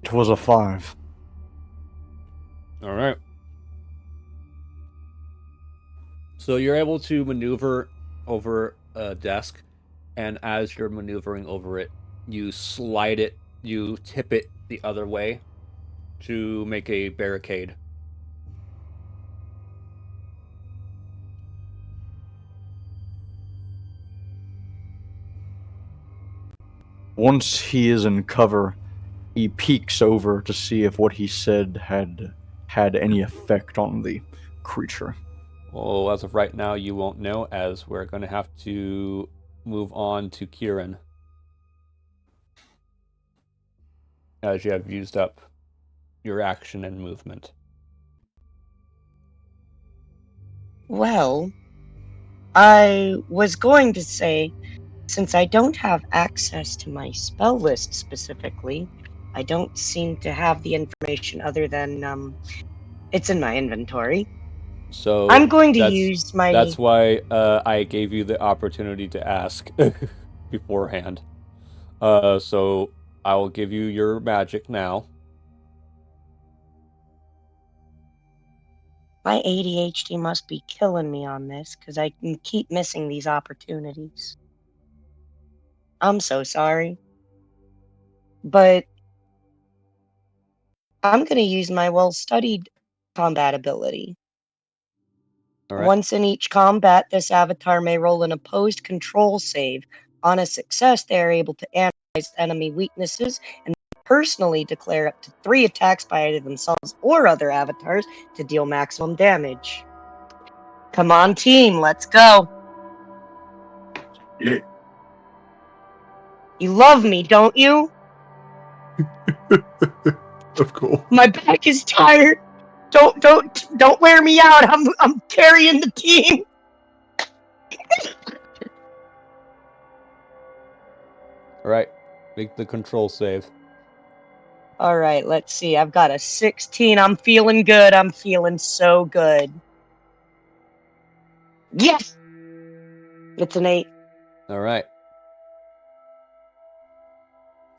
It was a 5. All right. So you're able to maneuver over a desk, and as you're maneuvering over it, you slide it, you tip it the other way to make a barricade. Once he is in cover, he peeks over to see if what he said had any effect on the creature. Well, as of right now, you won't know, as we're going to have to move on to Kieran, as you have used up your action and movement. Well, I was going to say, since I don't have access to my spell list specifically, I don't seem to have the information other than it's in my inventory. So I'm going to use my. That's why I gave you the opportunity to ask beforehand. So I will give you your magic now. My ADHD must be killing me on this because I can keep missing these opportunities. I'm so sorry. But I'm going to use my well-studied combat ability. All right. Once in each combat, this avatar may roll an opposed control save. On a success, they are able to analyze enemy weaknesses and personally declare up to 3 attacks by either themselves or other avatars to deal maximum damage. Come on, team, let's go. Yeah. You love me, don't you? Of course. My back is tired. Don't wear me out. I'm carrying the team. All right. Make the control save. All right, let's see. I've got a 16. I'm feeling good. I'm feeling so good. Yes! It's an 8. All right.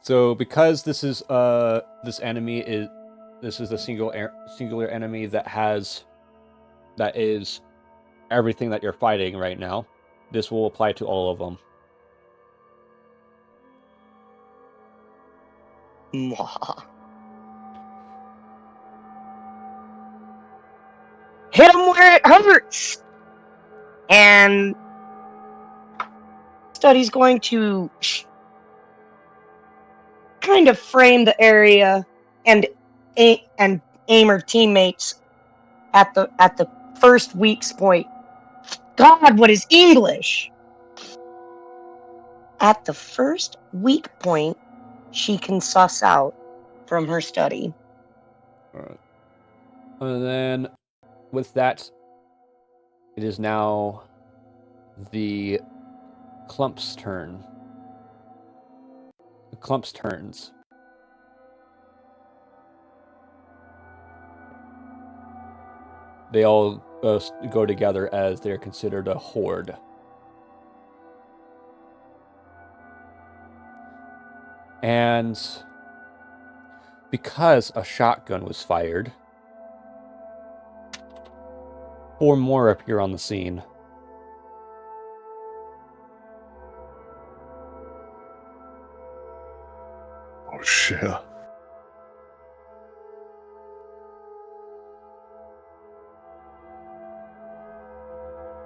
So because this is a singular enemy that is everything that you're fighting right now, this will apply to all of them. Mwah. Hit him where it hurts! And Study's going to kind of frame the area and aim her teammates at the first weak's point. God, what is English? At the first weak point she can suss out from her study. All right. And then with that, it is now the Clump's turn. The Clump's turns. They all go together as they're considered a horde. And because a shotgun was fired, 4 more appear on the scene. Oh shit.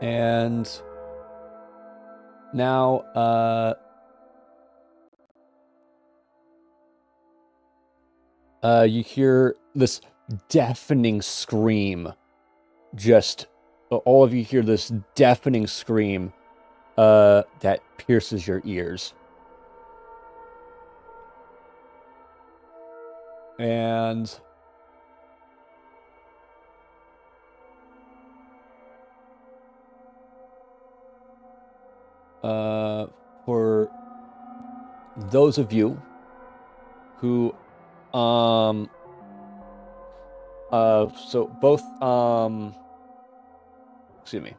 And now, you hear this deafening scream. Just, all of you hear this deafening scream that pierces your ears. And for those of you who so both excuse me,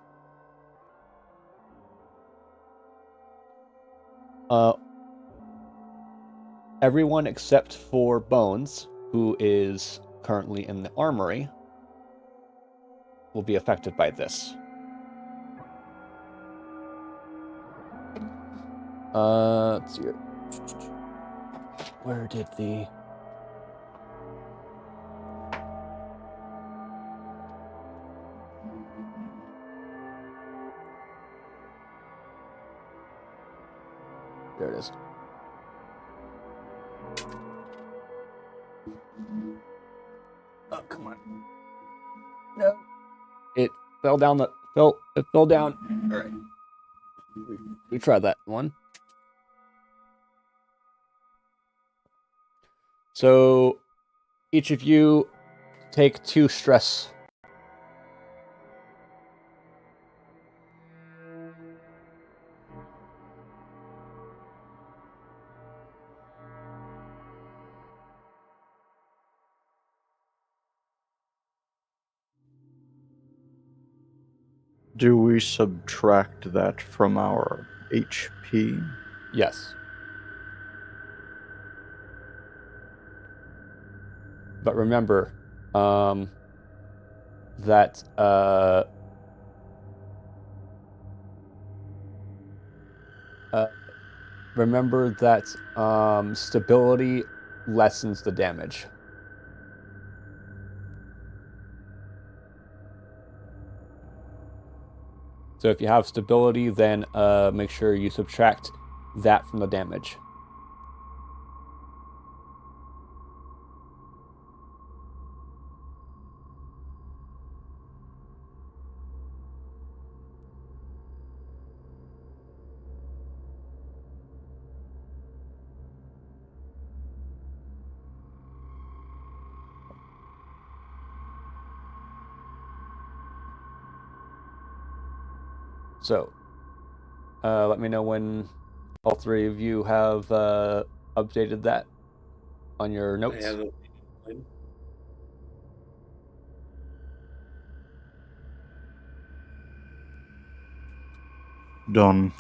everyone except for Bones, who is currently in the armory, will be affected by this. Let's see here. Where did the... There it is. Oh, come on. No. It fell down the... It fell down. All right. We tried that one. So, each of you take 2 stress. Do we subtract that from our HP? Yes. But remember, that, remember that, stability lessens the damage. So if you have stability, then make sure you subtract that from the damage. So, let me know when all 3 of you have updated that on your notes. I have it. Done.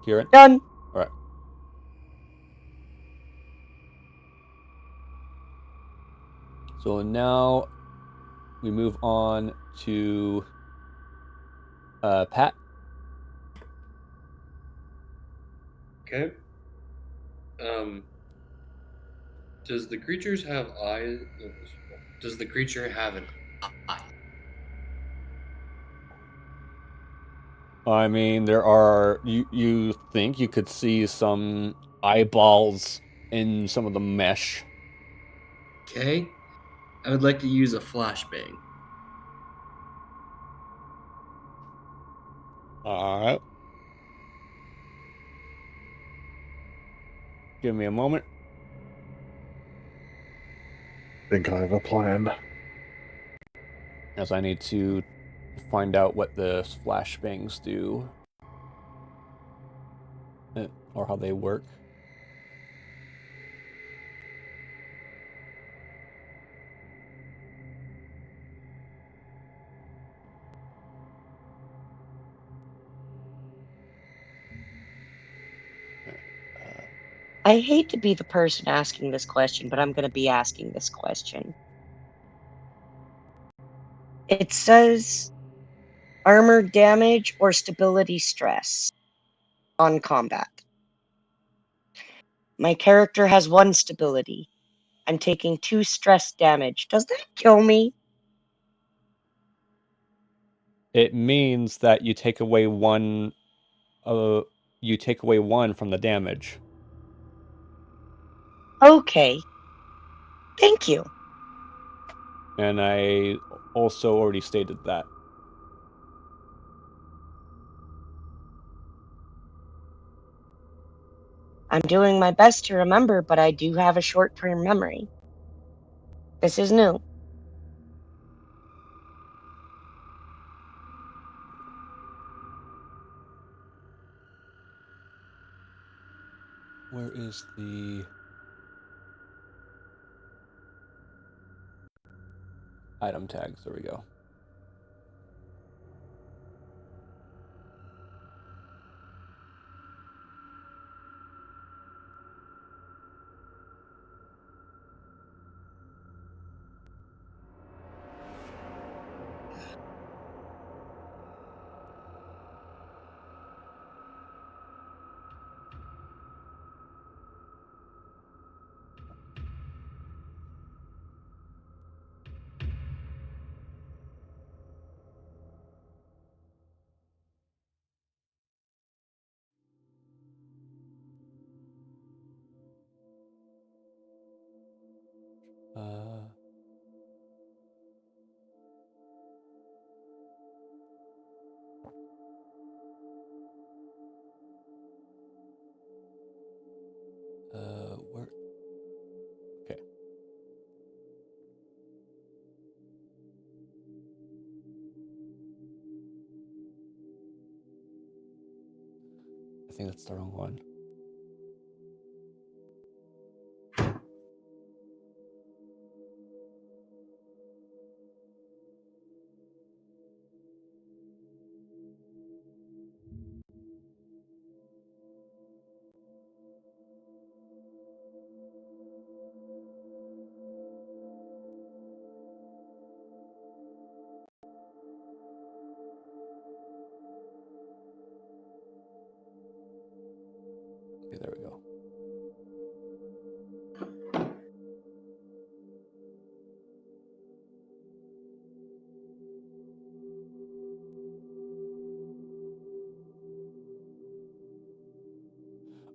Kieran? Done. All right. So now we move on to Pat. Okay. Does the creatures have eyes? Does the creature have an eye? I mean, there are... You think you could see some eyeballs in some of the mesh. Okay. I would like to use a flashbang. Alright. Give me a moment. Think I have a plan. As I need to find out what the flashbangs do. Or how they work. I hate to be the person asking this question, but I'm going to be asking this question. It says armor damage or stability stress on combat. My character has 1 stability. I'm taking 2 stress damage. Does that kill me? It means that you take away one from the damage. Okay. Thank you. And I also already stated that. I'm doing my best to remember, but I do have a short-term memory. This is new. Where is the item tags? There we go. Where? Okay. I think that's the wrong one. Okay, there we go.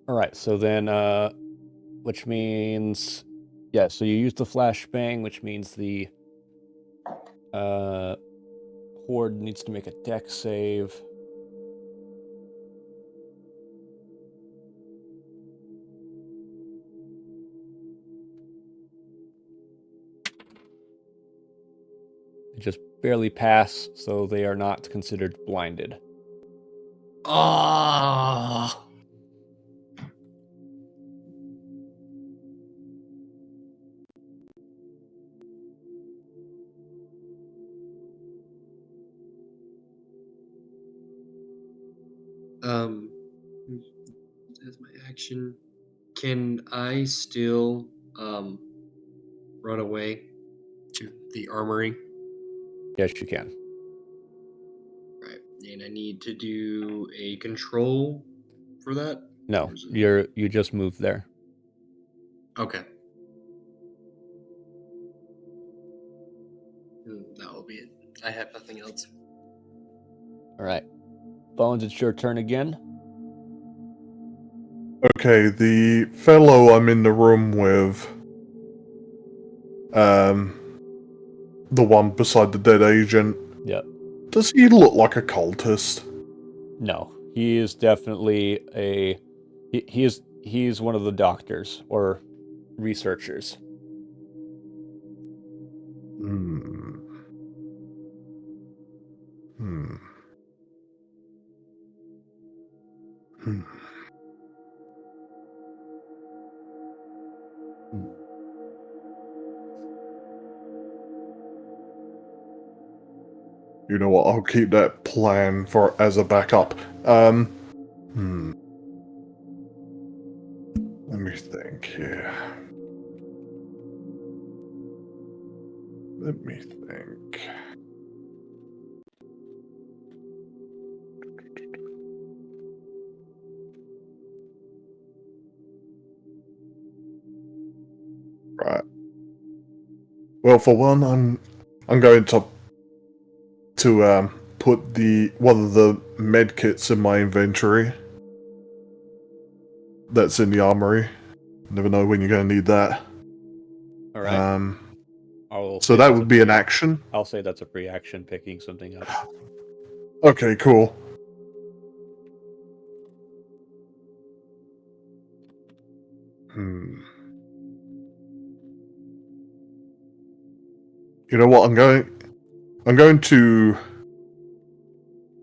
All right, so then, which means, yeah, so you use the flashbang, which means the horde needs to make a dex save. They just barely pass, so they are not considered blinded. Oh. As my action, can I still run away to the armory? Yes, you can. Right, and I need to do a control for that. No, you just moved there. Okay. That will be it. I have nothing else. All right, Bones, it's your turn again. Okay, the fellow I'm in the room with, the one beside the dead agent. Yep. Does he look like a cultist? No, he is definitely he's one of the doctors or researchers. Hmm. Hmm. Hmm. You know what? I'll keep that plan for as a backup. Let me think here. Let me think. Right. Well, for one, I'm going to put one of the med kits in my inventory. That's in the armory. Never know when you're going to need that. All right. So that would be an action. I'll say that's a free action, picking something up. Okay, cool. You know what? I'm going to.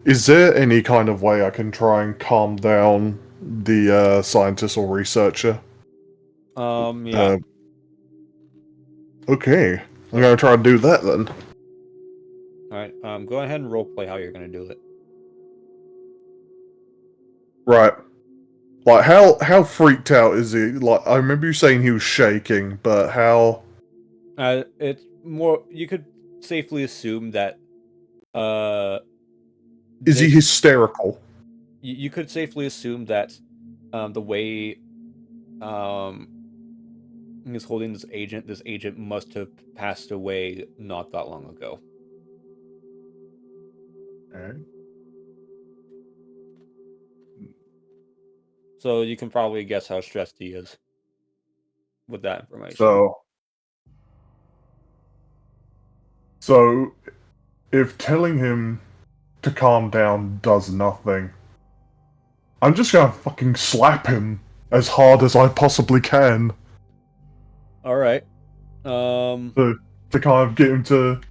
Is there any kind of way I can try and calm down the scientist or researcher? Yeah. Okay. I'm going to try and do that then. All right. Go ahead and roleplay how you're going to do it. Right. Like, how freaked out is he? Like, I remember you saying he was shaking, but how... It's more. You could safely assume that. Is he hysterical? You could safely assume that, the way, he's holding this agent must have passed away not that long ago. Okay. So you can probably guess how stressed he is with that information. So, if telling him to calm down does nothing, I'm just gonna fucking slap him as hard as I possibly can. All right. To kind of get him to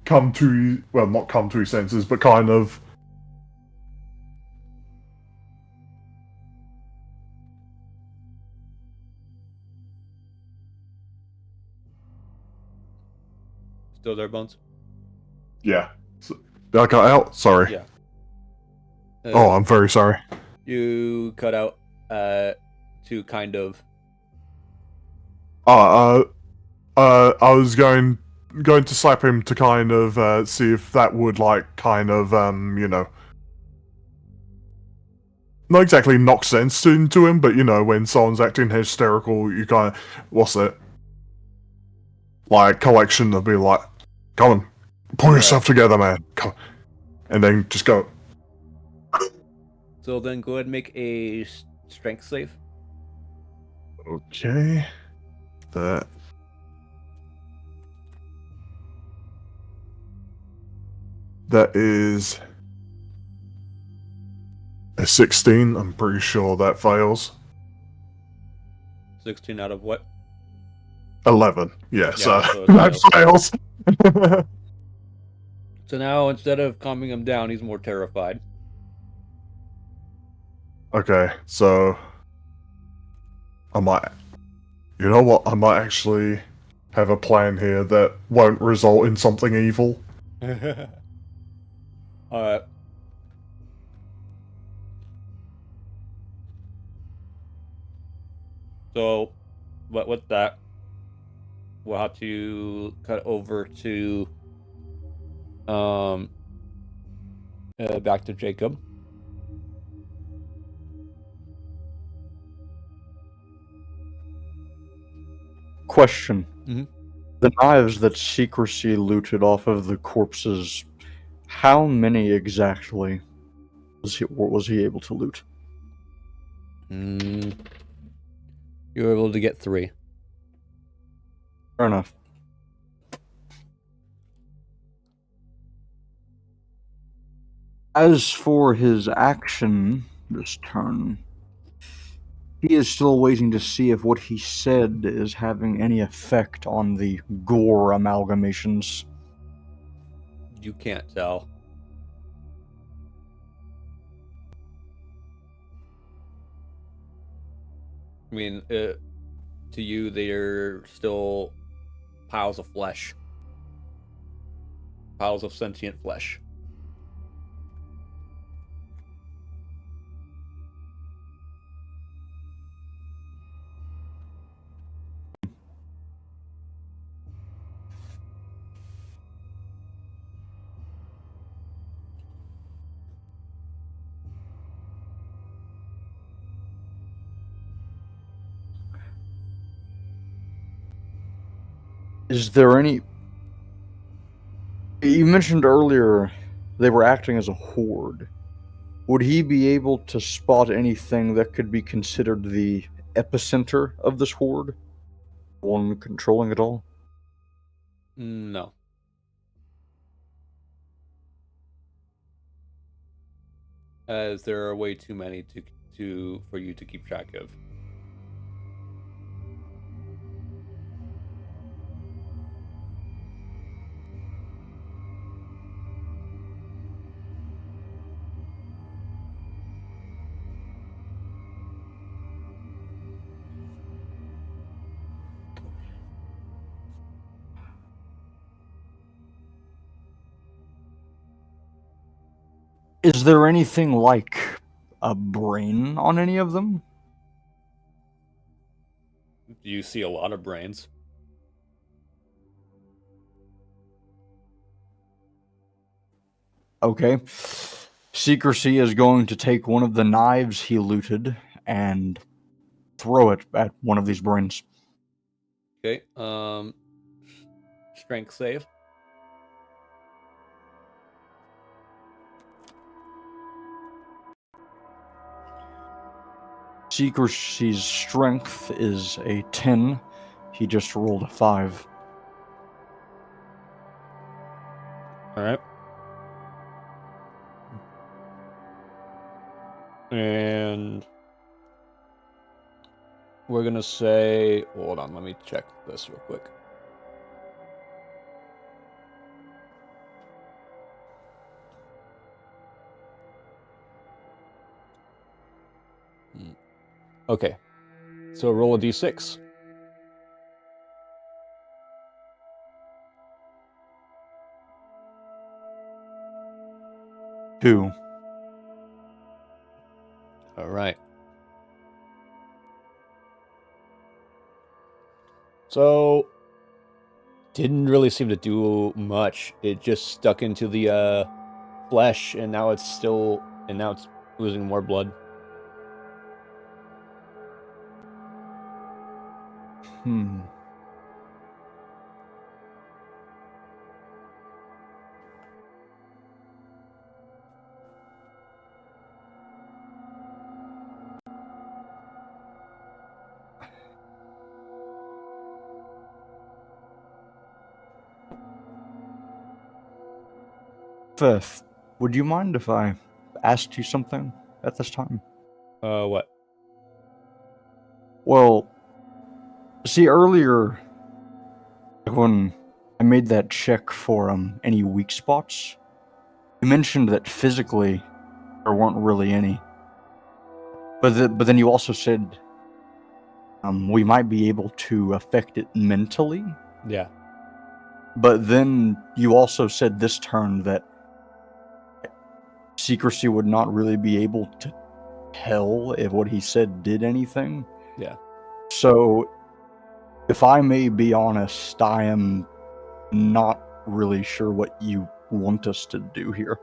come to, well, not come to his senses, but kind of... Still there, Bones? Yeah. So, did I cut out? Sorry. Yeah. Oh, I'm very sorry. You cut out to kind of. I was going to slap him to kind of see if that would like kind of you know, not exactly knock sense into him, but you know, when someone's acting hysterical, you kind of, what's it? Like collection to be like, come on, pull yourself together, man. Come on. And then just go. So then go ahead and make a strength save. Okay. That is a 16. I'm pretty sure that fails. 16 out of what? 11. Yes, Yeah, so that fails. So now instead of calming him down, he's more terrified. Okay, so I might, you know what? I might actually have a plan here that won't result in something evil. Alright. So, with that, we'll have to cut over to back to Jacob. Question. Mm-hmm. The knives that Secrecy looted off of the corpses, how many exactly was he able to loot? You were able to get 3. Fair enough. As for his action this turn, he is still waiting to see if what he said is having any effect on the gore amalgamations. You can't tell. I mean, to you, they're still piles of flesh. Piles of sentient flesh. Is there any... You mentioned earlier they were acting as a horde. Would he be able to spot anything that could be considered the epicenter of this horde? One controlling it all? No. As there are way too many for you to keep track of. Is there anything like a brain on any of them? You see a lot of brains. Okay. Secrecy is going to take one of the knives he looted and throw it at one of these brains. Okay. Strength save. Secrecy's strength is a 10. He just rolled a 5. All right. And we're gonna say, hold on, let me check this real quick. Okay. So roll a d6. 2. All right. So didn't really seem to do much. It just stuck into the flesh, and now it's losing more blood. Fifth, would you mind if I asked you something at this time? What? Well, see, earlier, when I made that check for any weak spots, you mentioned that physically there weren't really any. But then you also said we might be able to affect it mentally. Yeah. But then you also said this turn that Secrecy would not really be able to tell if what he said did anything. Yeah. So, if I may be honest, I am not really sure what you want us to do here.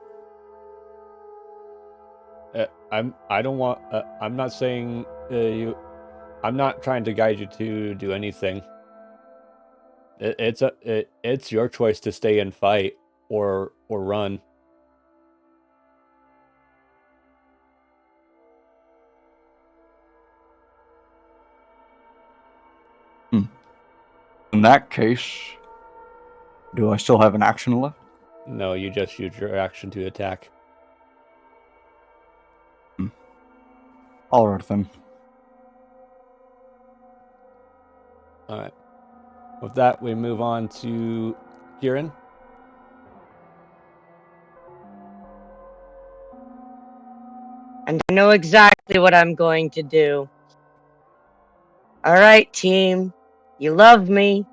I'm not saying you. I'm not trying to guide you to do anything. It's your choice to stay and fight or run. In that case, do I still have an action left? No, you just use your action to attack. All right then. All right. With that, we move on to Kieran. And I know exactly what I'm going to do. Alright, team. You love me.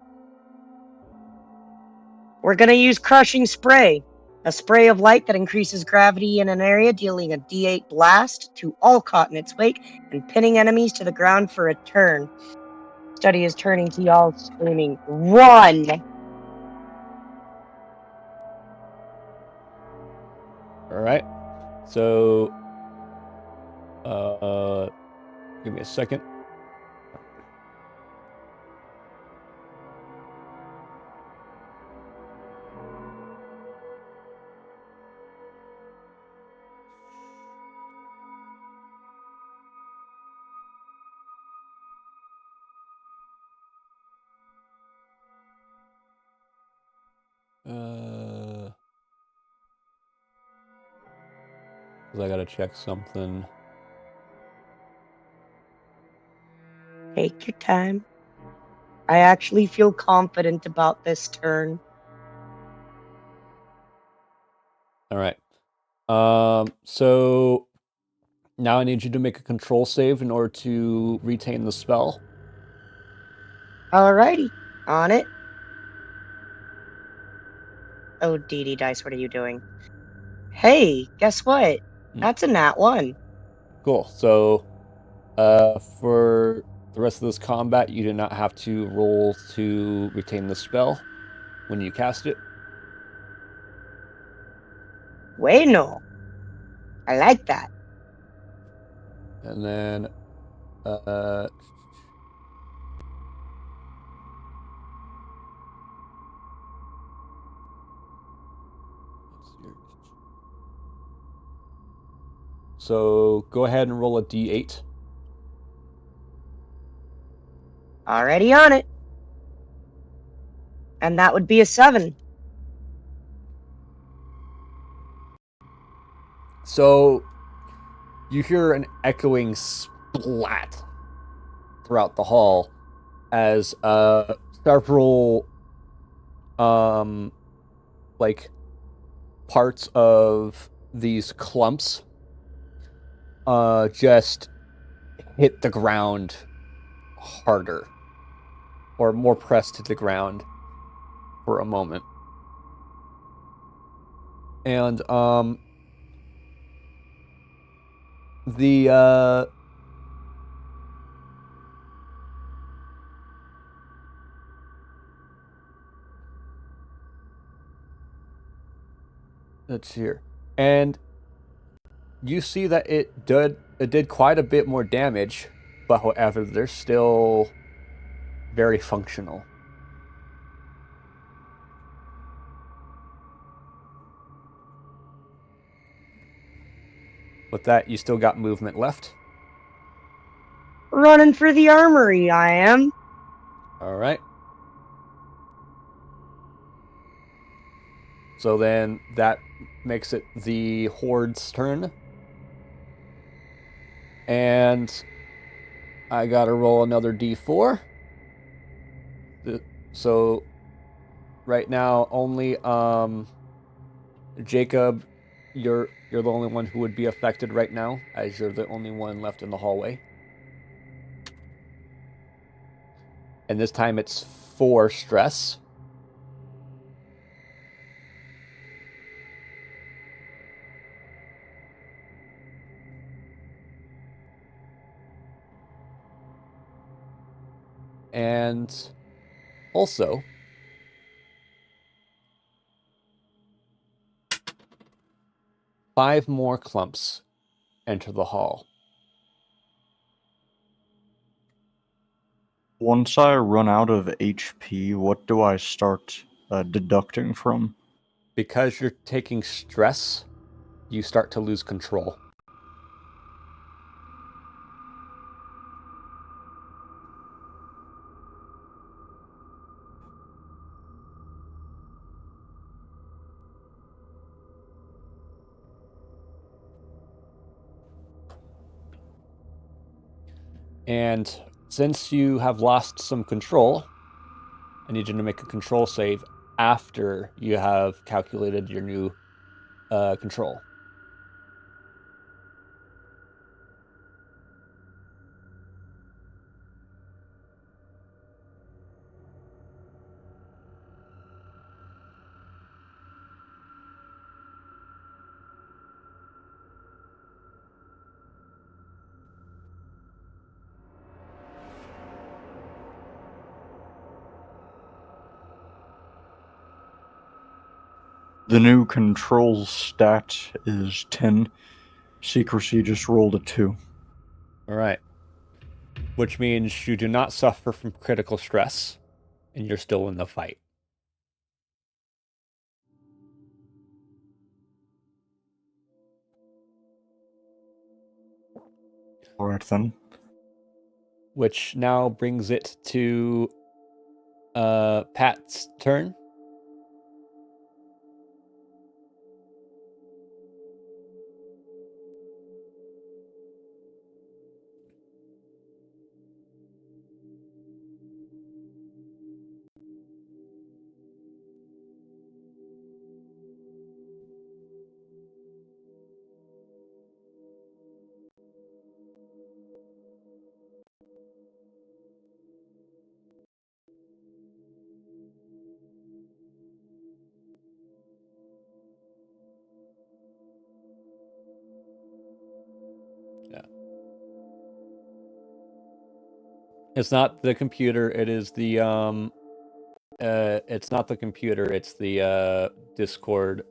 We're gonna use Crushing Spray. A spray of light that increases gravity in an area, dealing a D8 blast to all caught in its wake and pinning enemies to the ground for a turn. Study is turning to y'all screaming, "Run!" All right. So, give me a second. Because I gotta check something. Take your time. I actually feel confident about this turn. All right. So now I need you to make a control save in order to retain the spell. Alrighty, on it. Oh, DD Dice, what are you doing? Hey, guess what? That's a nat 1. Cool. So, for the rest of this combat, you do not have to roll to retain the spell when you cast it. Bueno. I like that. And then, so go ahead and roll a d8. Already on it. And that would be a 7. So you hear an echoing splat throughout the hall as several like parts of these clumps just hit the ground harder or more pressed to the ground for a moment. And the let's see here. And you see that it did quite a bit more damage, but however, they're still very functional. With that, you still got movement left. Running for the armory, I am. All right. So then that makes it the Horde's turn. And I gotta roll another d4. So right now only Jacob, you're the only one who would be affected right now, as you're the only one left in the hallway. And this time it's 4 stress. And also, five more clumps enter the hall. Once I run out of HP, what do I start deducting from? Because you're taking stress, you start to lose control. And since you have lost some control, I need you to make a control save after you have calculated your new control. The new control stat is 10. Secrecy just rolled a 2. All right. Which means you do not suffer from critical stress, and you're still in the fight. Alright then. Which now brings it to Pat's turn. Yeah. It's not the computer, it is the it's not the computer, it's the Discord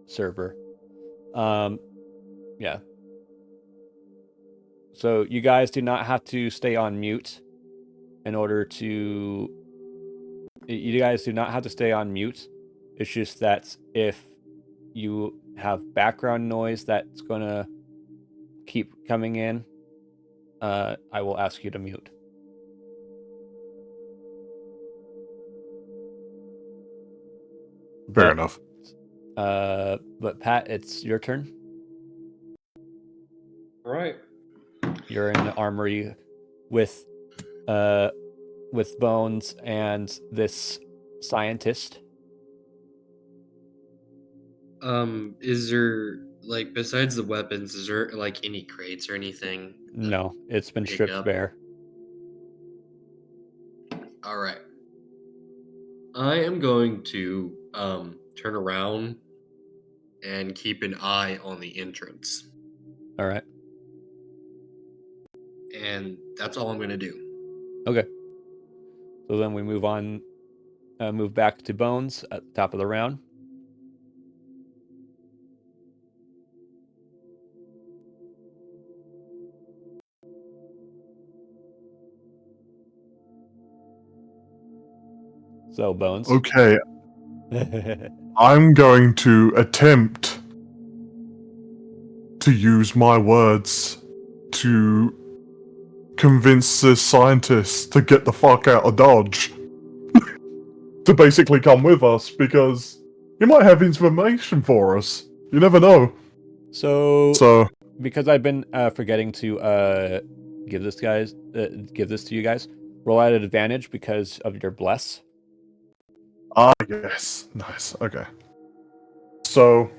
server. Yeah. So you guys do not have to stay on mute in order to... You guys do not have to stay on mute. It's just that if you have background noise that's going to keep coming in, I will ask you to mute. Fair enough. But Pat, it's your turn. All right. You're in the armory with Bones and this scientist. Is there, like, besides the weapons, is there like any crates or anything? No, it's been Pick stripped up? bare. All right. I am going to turn around and keep an eye on the entrance, All right. and that's all I'm going to do. Okay. So then we move on, move back to Bones at the top of the round. So, Bones. Okay, I'm going to attempt to use my words to convince this scientist to get the fuck out of Dodge. To basically come with us, because he might have information for us. You never know. So because I've been forgetting to give this to you guys, roll at an advantage because of your bless. Ah, yes. Nice. Okay. So,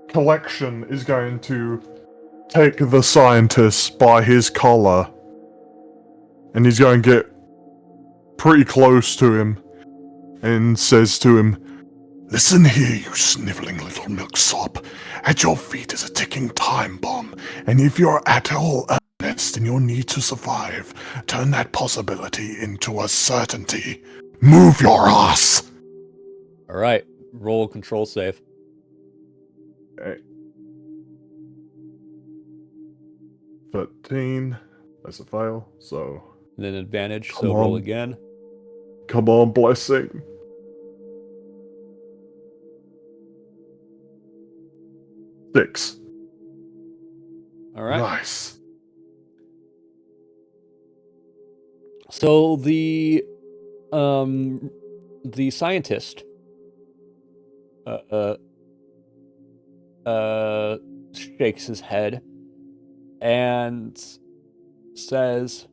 Collection is going to take the scientist by his collar, and he's going to get pretty close to him, and says to him, "Listen here, you sniveling little milksop. At your feet is a ticking time bomb, and if you're at all earnest in your need to survive, turn that possibility into a certainty. Move your ass!" All right, roll control save. Okay. 13. That's a fail, so... And then advantage, Come so roll on. again. Come on, blessing. 6. All right. Nice. So the scientist shakes his head, and says,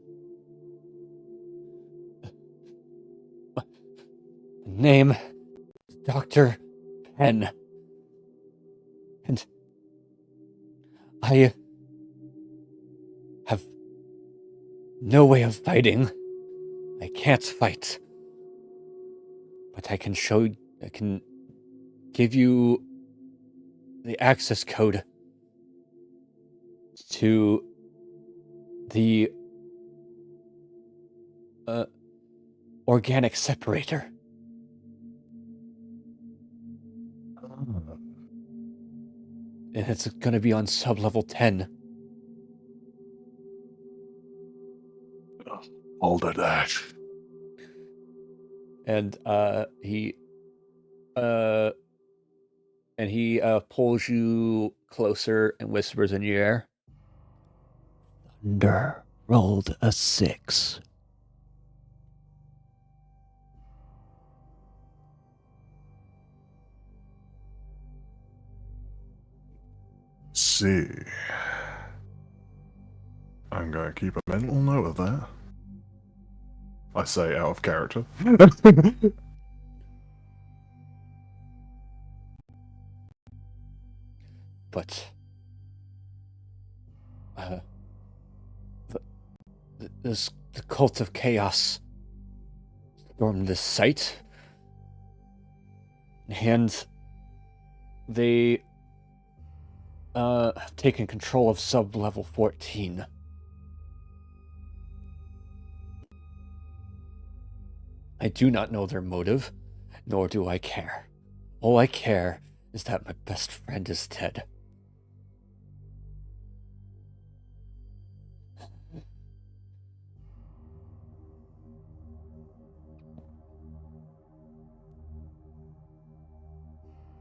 "Name Dr. Penn. And I have no way of fighting. I can't fight. But I can give you the access code to the organic separator." And it's going to be on sub-level 10. Hold it, Ash. And he pulls you closer and whispers in your ear. Thunder rolled a 6. See. I'm going to keep a mental note of that. I say out of character. But the cult of chaos stormed this site, and they have taken control of sub-level 14. I do not know their motive, nor do I care. All I care is that my best friend is dead.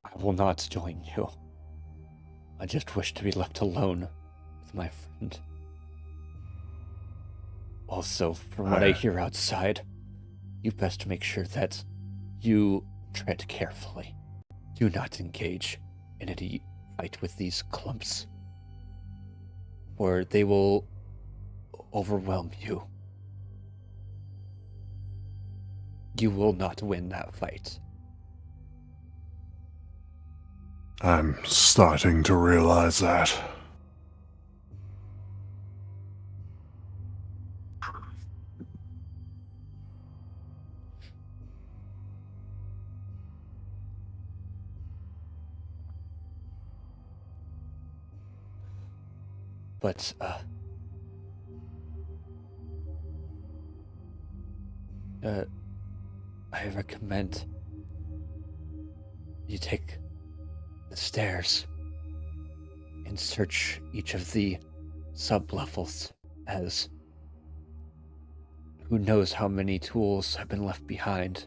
I will not join you. I just wish to be left alone with my friend. Also, from what I hear outside, you best make sure that you tread carefully. Do not engage in any fight with these clumps, or they will overwhelm you. You will not win that fight. I'm starting to realize that. But, I recommend you take the stairs and search each of the sub-levels, as who knows how many tools have been left behind.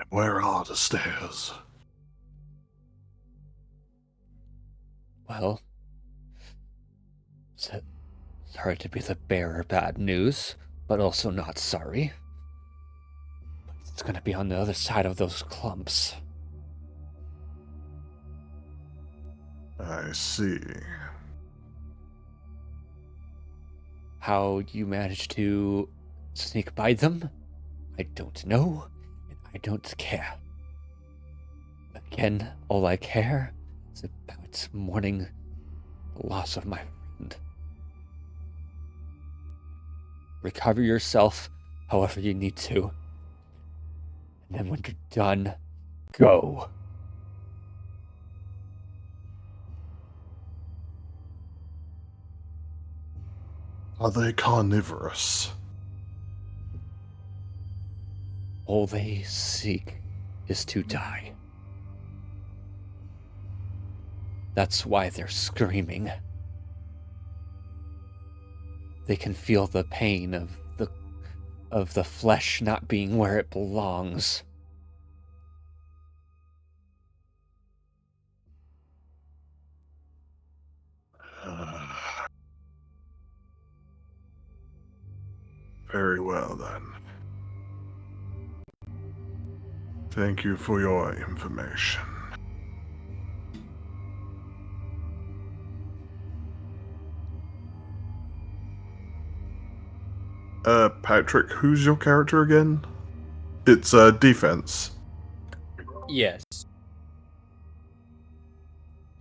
Where are the stairs? Well, sorry to be the bearer of bad news, but also not sorry. But it's gonna be on the other side of those clumps. I see. How you managed to sneak by them, I don't know, and I don't care. Again, all I care is about mourning the loss of my friend. Recover yourself however you need to, and then when you're done, go. Are they carnivorous? All they seek is to die. That's why they're screaming. They can feel the pain of the flesh not being where it belongs. Very well, then. Thank you for your information. Patrick, who's your character again? It's defense. Yes.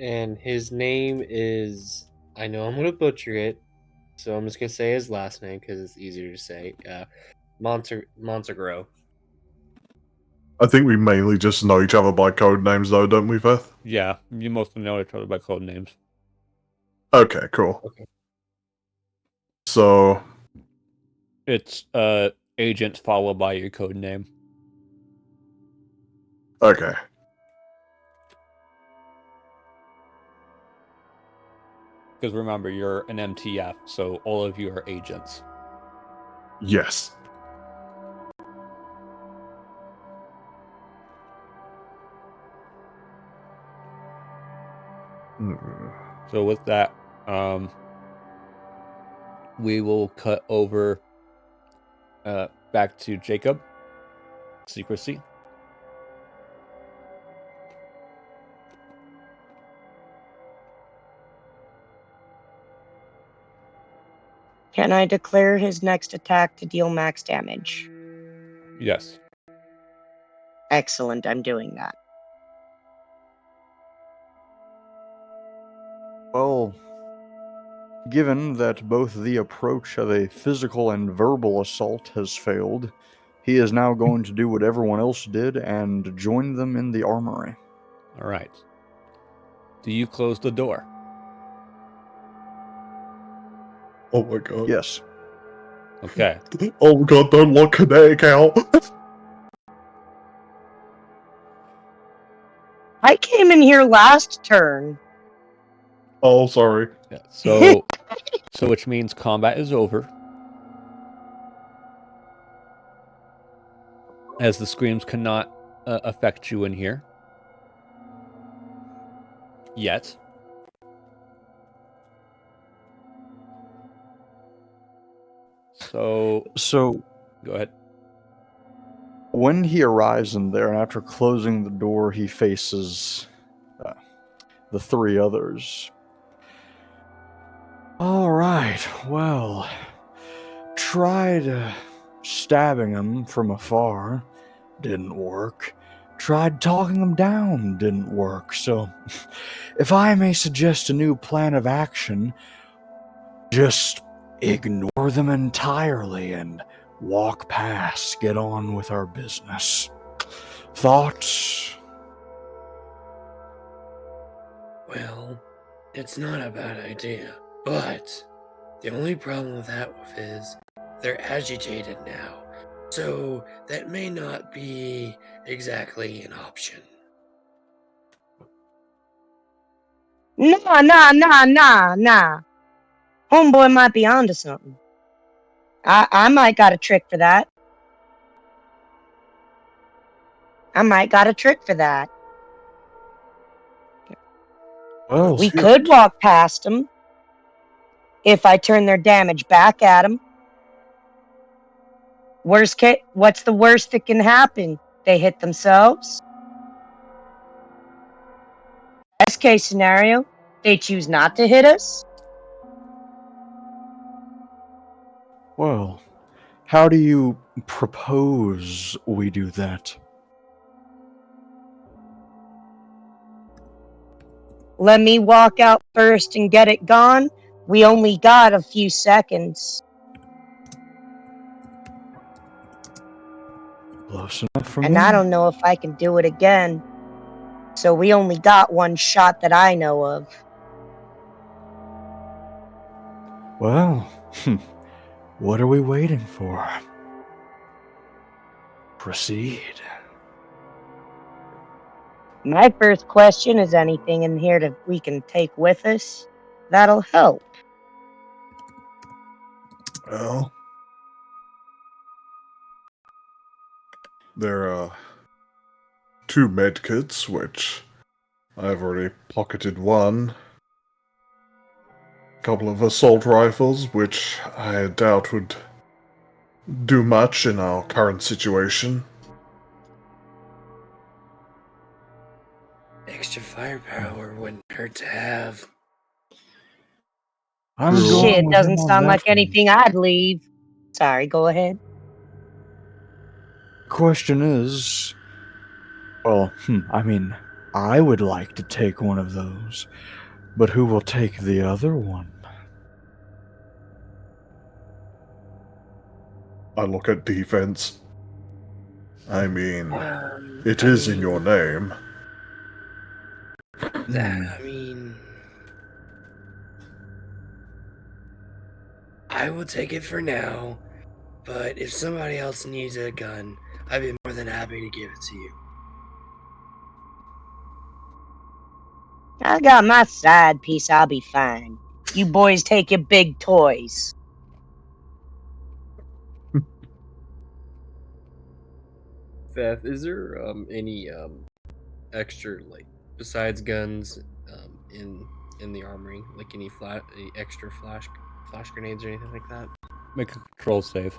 And his name is, I know I'm going to butcher it, so I'm just going to say his last name because it's easier to say. Montegro. I think we mainly just know each other by code names, though, don't we, Beth? Yeah, you mostly know each other by code names. Okay, cool. Okay. So, It's agent followed by your code name. okay. Because remember, you're an MTF, so all of you are agents. Yes. So with that, we will cut over back to Jacob. Secrecy. Can I declare his next attack to deal max damage? Yes. Excellent, I'm doing that. Well, given that both the approach of a physical and verbal assault has failed, he is now going to do what everyone else did and join them in the armory. All right. Do you close the door? Oh my god. Yes. Okay. Oh my god, don't lock Kinetic out. I came in here last turn. Oh, sorry. Yeah. So which means combat is over. As the screams cannot affect you in here. Yet. So go ahead. When he arrives in there, and after closing the door, he faces the three others. All right, well, tried stabbing him from afar, didn't work. Tried talking him down, didn't work. So, if I may suggest a new plan of action, just ignore them entirely and walk past, get on with our business. Thoughts? Well, it's not a bad idea, but the only problem with that is they're agitated now, so that may not be exactly an option. Nah. Homeboy might be onto something. I might got a trick for that. Well, We could walk past them if I turn their damage back at them. Worst case, what's the worst that can happen? They hit themselves. Best case scenario, they choose not to hit us. well, how do you propose we do that? Let me walk out first and get it gone. We only got a few seconds. Close enough for And me. I don't know if I can do it again. So we only got one shot that I know of. Well, what are we waiting for? Proceed. My first question is anything in here that we can take with us? That'll help. Well, there are 2 medkits, which I've already pocketed one. A couple of assault rifles, which I doubt would do much in our current situation. Extra firepower wouldn't hurt to have. I'm True. going Shit, with doesn't him on sound that like one. anything I'd leave. Sorry, go ahead. Question is, well, I mean, I would like to take one of those, but who will take the other one? I look at defense. I mean, it I is in mean, your name. I mean, I will take it for now, but if somebody else needs a gun, I'd be more than happy to give it to you. I got my side piece, I'll be fine. You boys take your big toys. Feth, is there any extra, like, besides guns, in the armory, like any extra flash grenades or anything like that? Make a control save.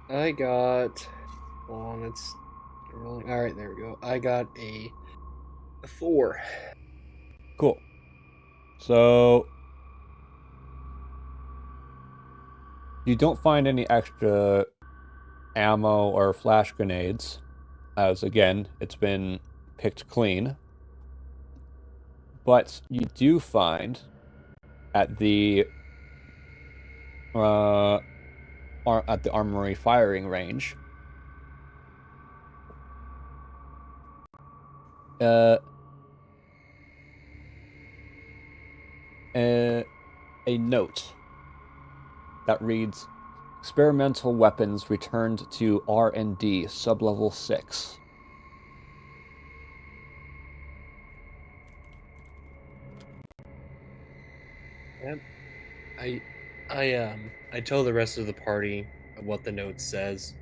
I got. Hold on, it's rolling. All right, there we go. I got a 4. Cool. So you don't find any extra ammo or flash grenades, as again, it's been picked clean. But you do find at the armory firing range a note that reads, "Experimental weapons returned to R&D, sublevel 6." Yep. I tell the rest of the party what the note says.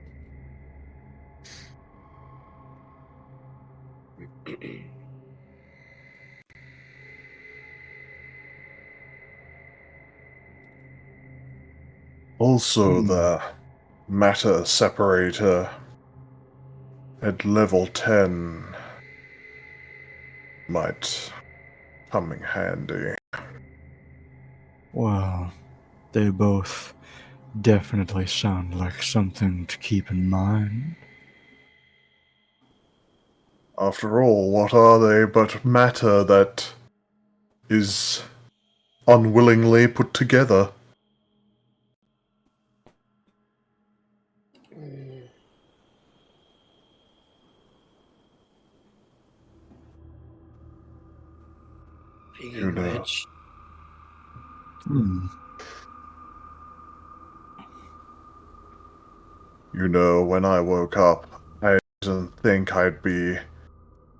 Also, the matter separator at level 10 might come in handy. Well, they both definitely sound like something to keep in mind. After all, what are they but matter that is unwillingly put together? Speaking You of know. which, You know, when I woke up, I didn't think I'd be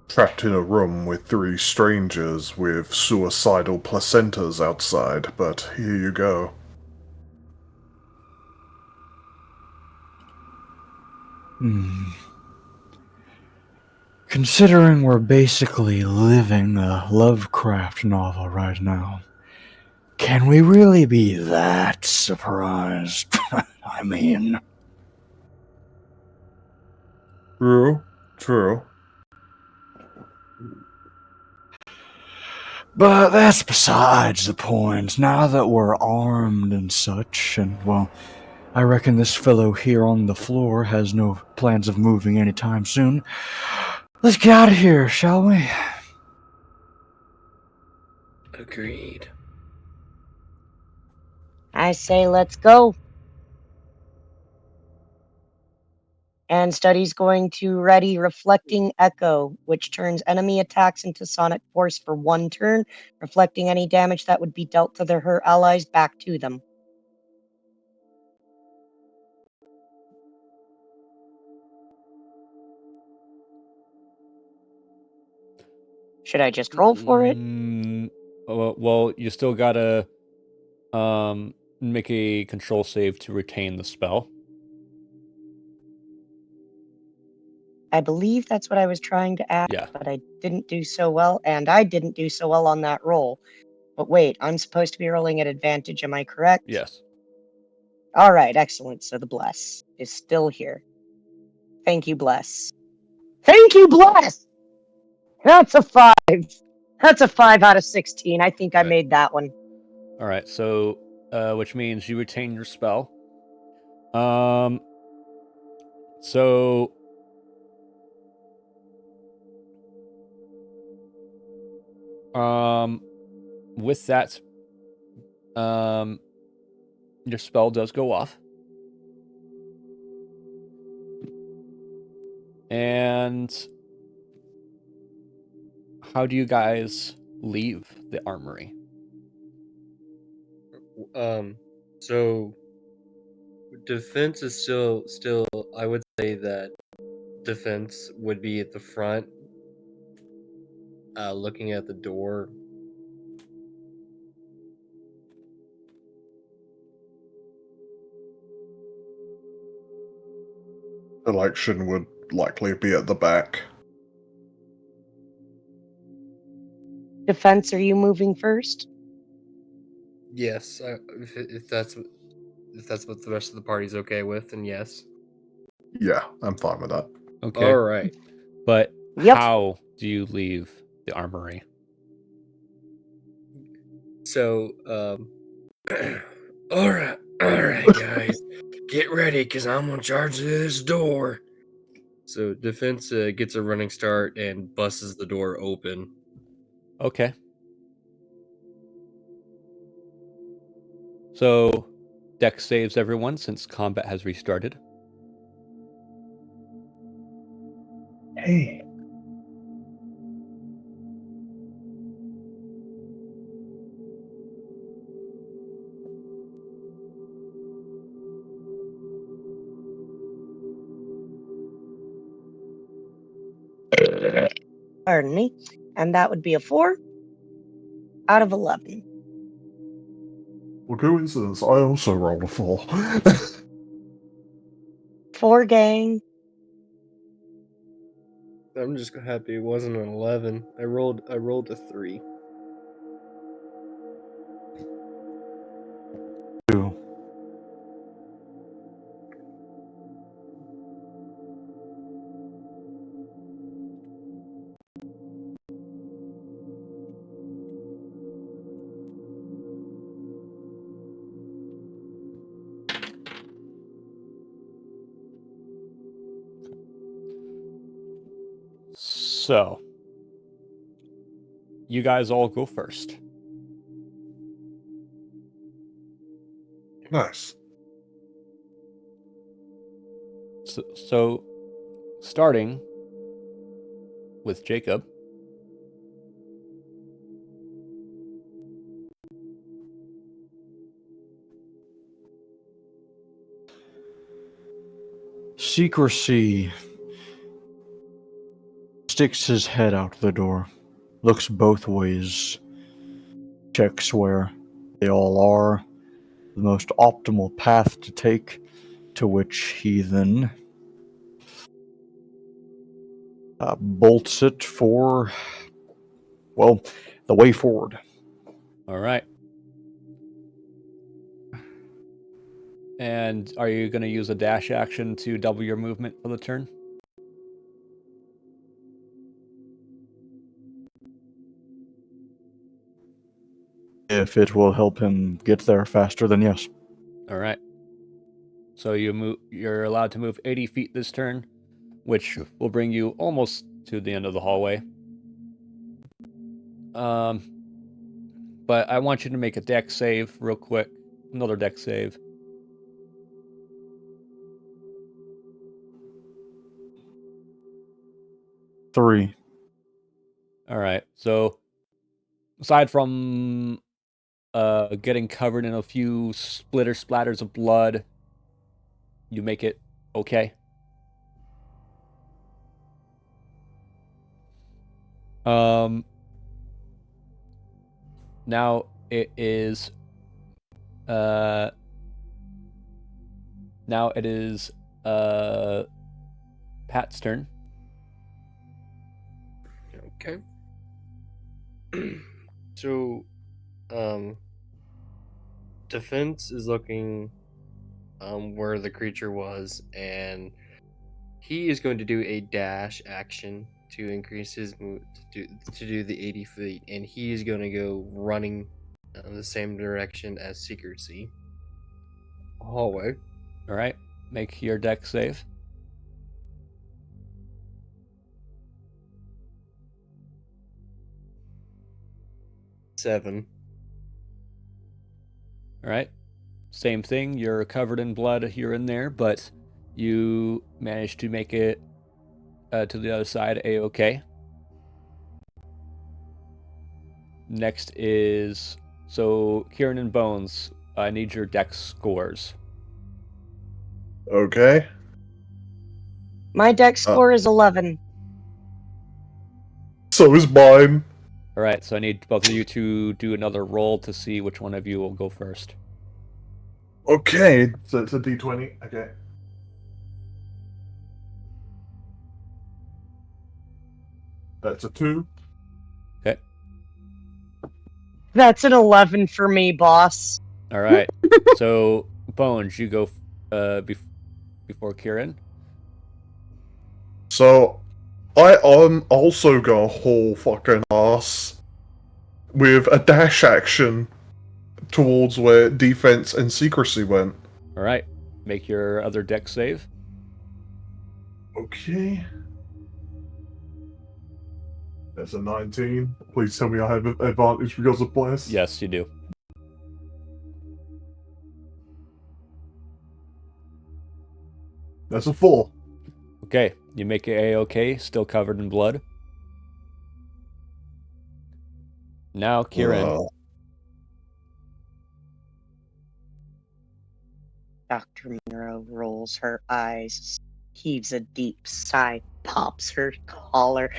trapped in a room with 3 strangers with suicidal placentas outside, but here you go. Considering we're basically living a Lovecraft novel right now, can we really be that surprised? I mean... True. But that's besides the point. Now that we're armed and such, and, well, I reckon this fellow here on the floor has no plans of moving anytime soon. Let's get out of here, shall we? agreed. I say let's go. And Study's going to ready Reflecting Echo, which turns enemy attacks into sonic force for 1 turn, reflecting any damage that would be dealt to her allies back to them. Should I just roll for it? Well, you still gotta make a control save to retain the spell. I believe that's what I was trying to ask, Yeah. but I didn't do so well, and I didn't do so well on that roll. But wait, I'm supposed to be rolling at advantage, am I correct? Yes. All right, excellent. So the bless is still here. Thank you, bless. Thank you, bless! That's a 5. That's a 5 out of 16. I think I Right. made that one. All right. So, which means you retain your spell. So with that, your spell does go off. And how do you guys leave the armory? So defense is still. I would say that defense would be at the front, looking at the door. Election would likely be at the back. Defense, are you moving first? Yes, if that's what the rest of the party's okay with, then yes. Yeah, I'm fine with that. Okay. All right. But Yep. how do you leave the armory? So, All right, guys, get ready, cause I'm gonna charge through this door. so defense gets a running start and busts the door open. Okay. So, Dex saves everyone since combat has restarted. Hey. Pardon me. And that would be a 4 out of 11. Well, coincidence, I also rolled a 4. 4, gang. I'm just happy it wasn't an 11. I rolled a 3. 2. So, you guys all go first. Nice. So starting with Jacob. Secrecy sticks his head out the door, looks both ways, checks where they all are, the most optimal path to take, to which he then bolts it for, well, the way forward. All right. And are you going to use a dash action to double your movement for the turn? If it will help him get there faster, then yes. All right. So you're allowed to move 80 feet this turn, which will bring you almost to the end of the hallway. But I want you to make a dex save real quick. Another dex save. Three. All right. So aside from getting covered in a few splatters of blood, you make it okay. Now it is Pat's turn. Okay. So Defense is looking where the creature was, and he is going to do a dash action to increase his move to do the 80 feet, and he is going to go running the same direction as Secrecy. Hallway. All right, make your deck save. Seven. All right, same thing. You're covered in blood here and there, but you managed to make it to the other side a-okay. Next is Kieran and Bones. I need your deck scores. Okay. My deck score is 11. So is mine. All right, so I need both of you to do another roll to see which one of you will go first. Okay, so it's a D20. Okay. That's a 2. Okay. That's an 11 for me, boss. All right. So Bones, you go before Kieran. So, I also got a whole fucking ass with a dash action towards where defense and secrecy went. All right. Make your other deck save. Okay. That's a 19. Please tell me I have an advantage because of bless. Yes, you do. That's a 4. Okay, you make it a-okay, still covered in blood. Now, Kieran. Dr. Monroe rolls her eyes, heaves a deep sigh, pops her collar,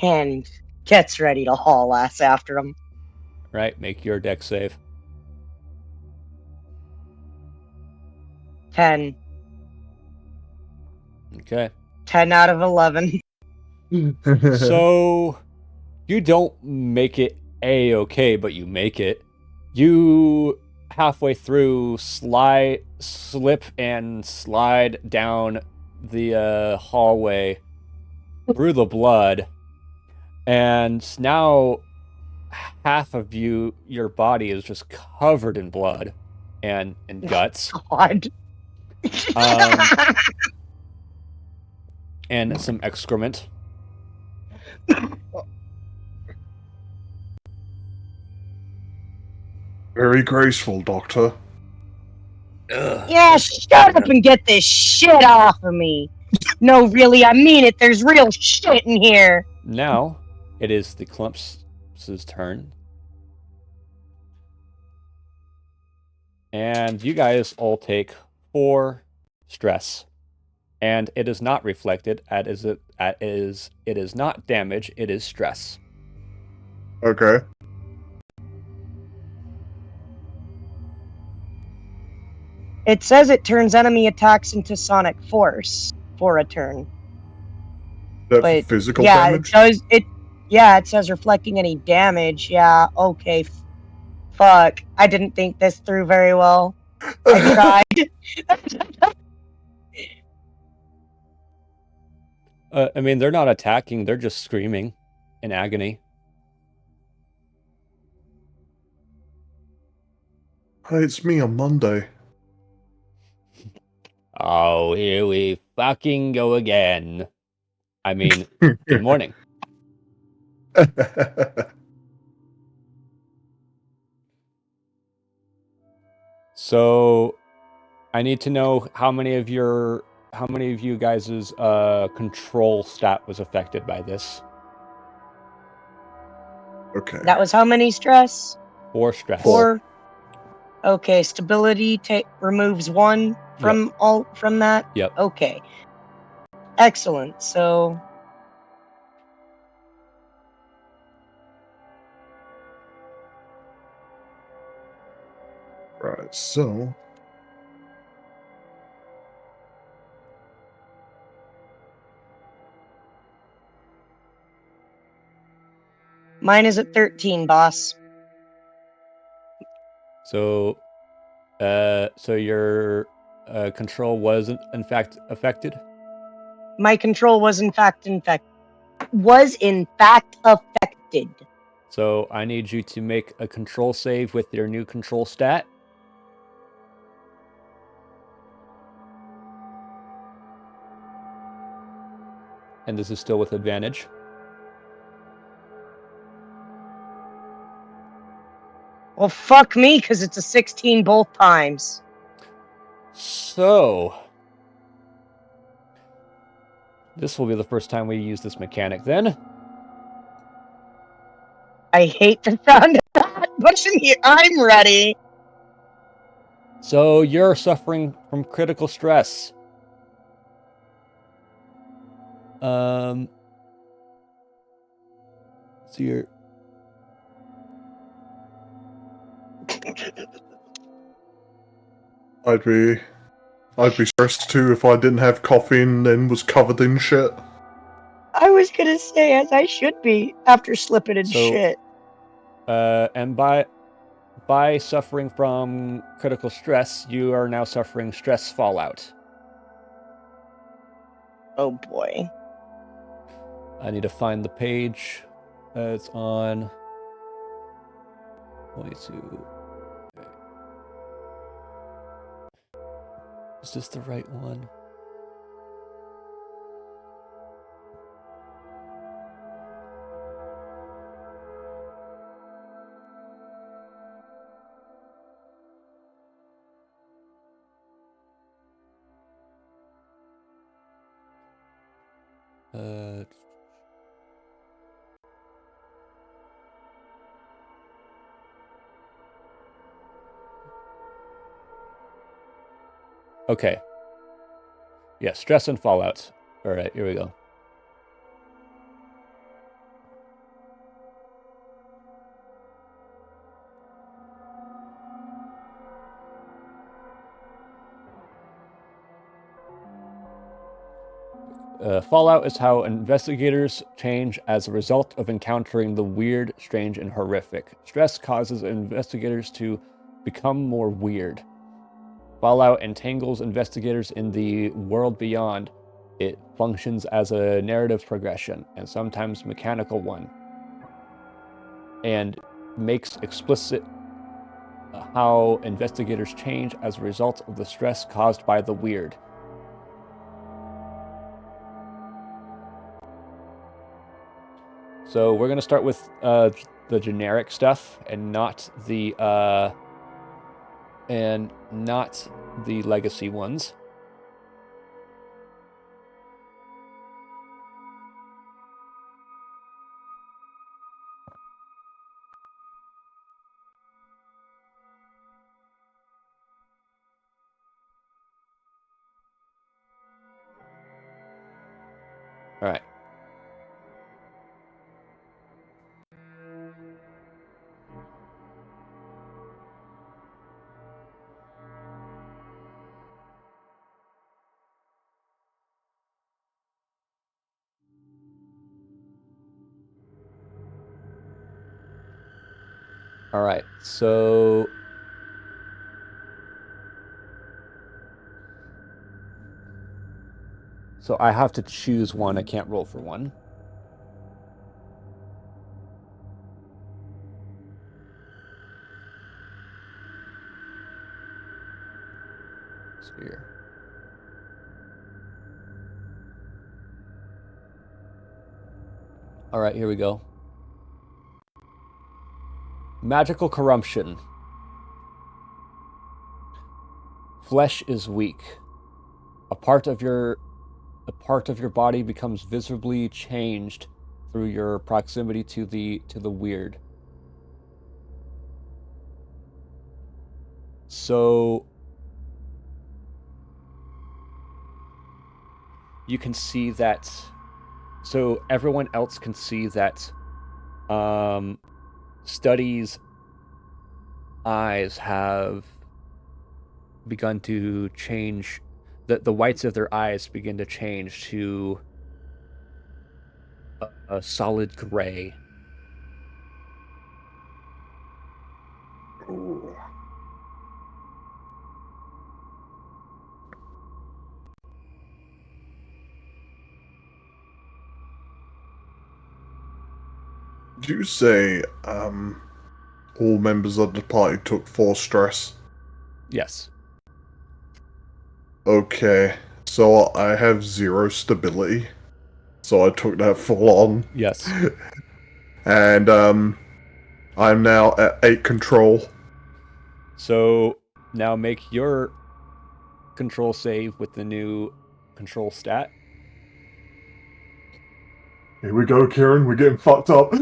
and gets ready to haul ass after him. Right, make your deck save. 10. Okay. 10 out of 11. So, you don't make it a-okay, but you make it. You, halfway through, slip and slide down the hallway through the blood, and now half of your body is just covered in blood and guts. God. And some excrement. Very graceful, Doctor. Yeah, shut up and get this shit off of me. No, really, I mean it. There's real shit in here. Now, it is the Clumps's turn. And you guys all take 4 stress. And it is not reflected as it is not damage, it is stress. Okay. It says it turns enemy attacks into sonic force for a turn. That But physical yeah, damage? it does. It says reflecting any damage. Yeah, okay. Fuck. I didn't think this through very well. I tried. I mean, they're not attacking, they're just screaming in agony. Hey, it's me on Monday. Oh, here we fucking go again. I mean, good morning. So, I need to know how many of you guys' control stat was affected by this. Okay. That was how many stress? 4 stress. 4. Okay, stability removes 1 from from that. Yep. Okay. Excellent. So Right, so... mine is at 13, boss. So, so your control was in fact affected. My control was in fact affected. So I need you to make a control save with your new control stat. And this is still with advantage. Well, fuck me, because it's a 16 both times. So, this will be the first time we use this mechanic then. I hate the sound of that, but I'm ready. So you're suffering from critical stress. So you're... I'd be stressed too if I didn't have coffee and then was covered in shit. I was gonna say, as I should be, after slipping in shit. And by suffering from critical stress, you are now suffering stress fallout. Oh boy. I need to find the page it's on. 22. Okay. Is this the right one? Okay. Yeah, stress and fallout. All right, here we go. Fallout is how investigators change as a result of encountering the weird, strange, and horrific. Stress causes investigators to become more weird. Fallout entangles investigators in the world beyond. It functions as a narrative progression, and sometimes mechanical one, and makes explicit how investigators change as a result of the stress caused by the weird. So we're going to start with the generic stuff and not the legacy ones. All right. All right. So I have to choose one. I can't roll for one. Sphere. All right, here we go. Magical corruption. Flesh is weak. A part of your body becomes visibly changed through your proximity to the weird. So you can see that. So everyone else can see that Study's eyes have begun to change. The whites of their eyes begin to change to a solid gray. Did you say all members of the party took 4 stress? Yes. Okay, so I have 0 stability, so I took that full on. Yes. And I'm now at 8 control. So now make your control save with the new control stat. Here we go, Kieran. We're getting fucked up.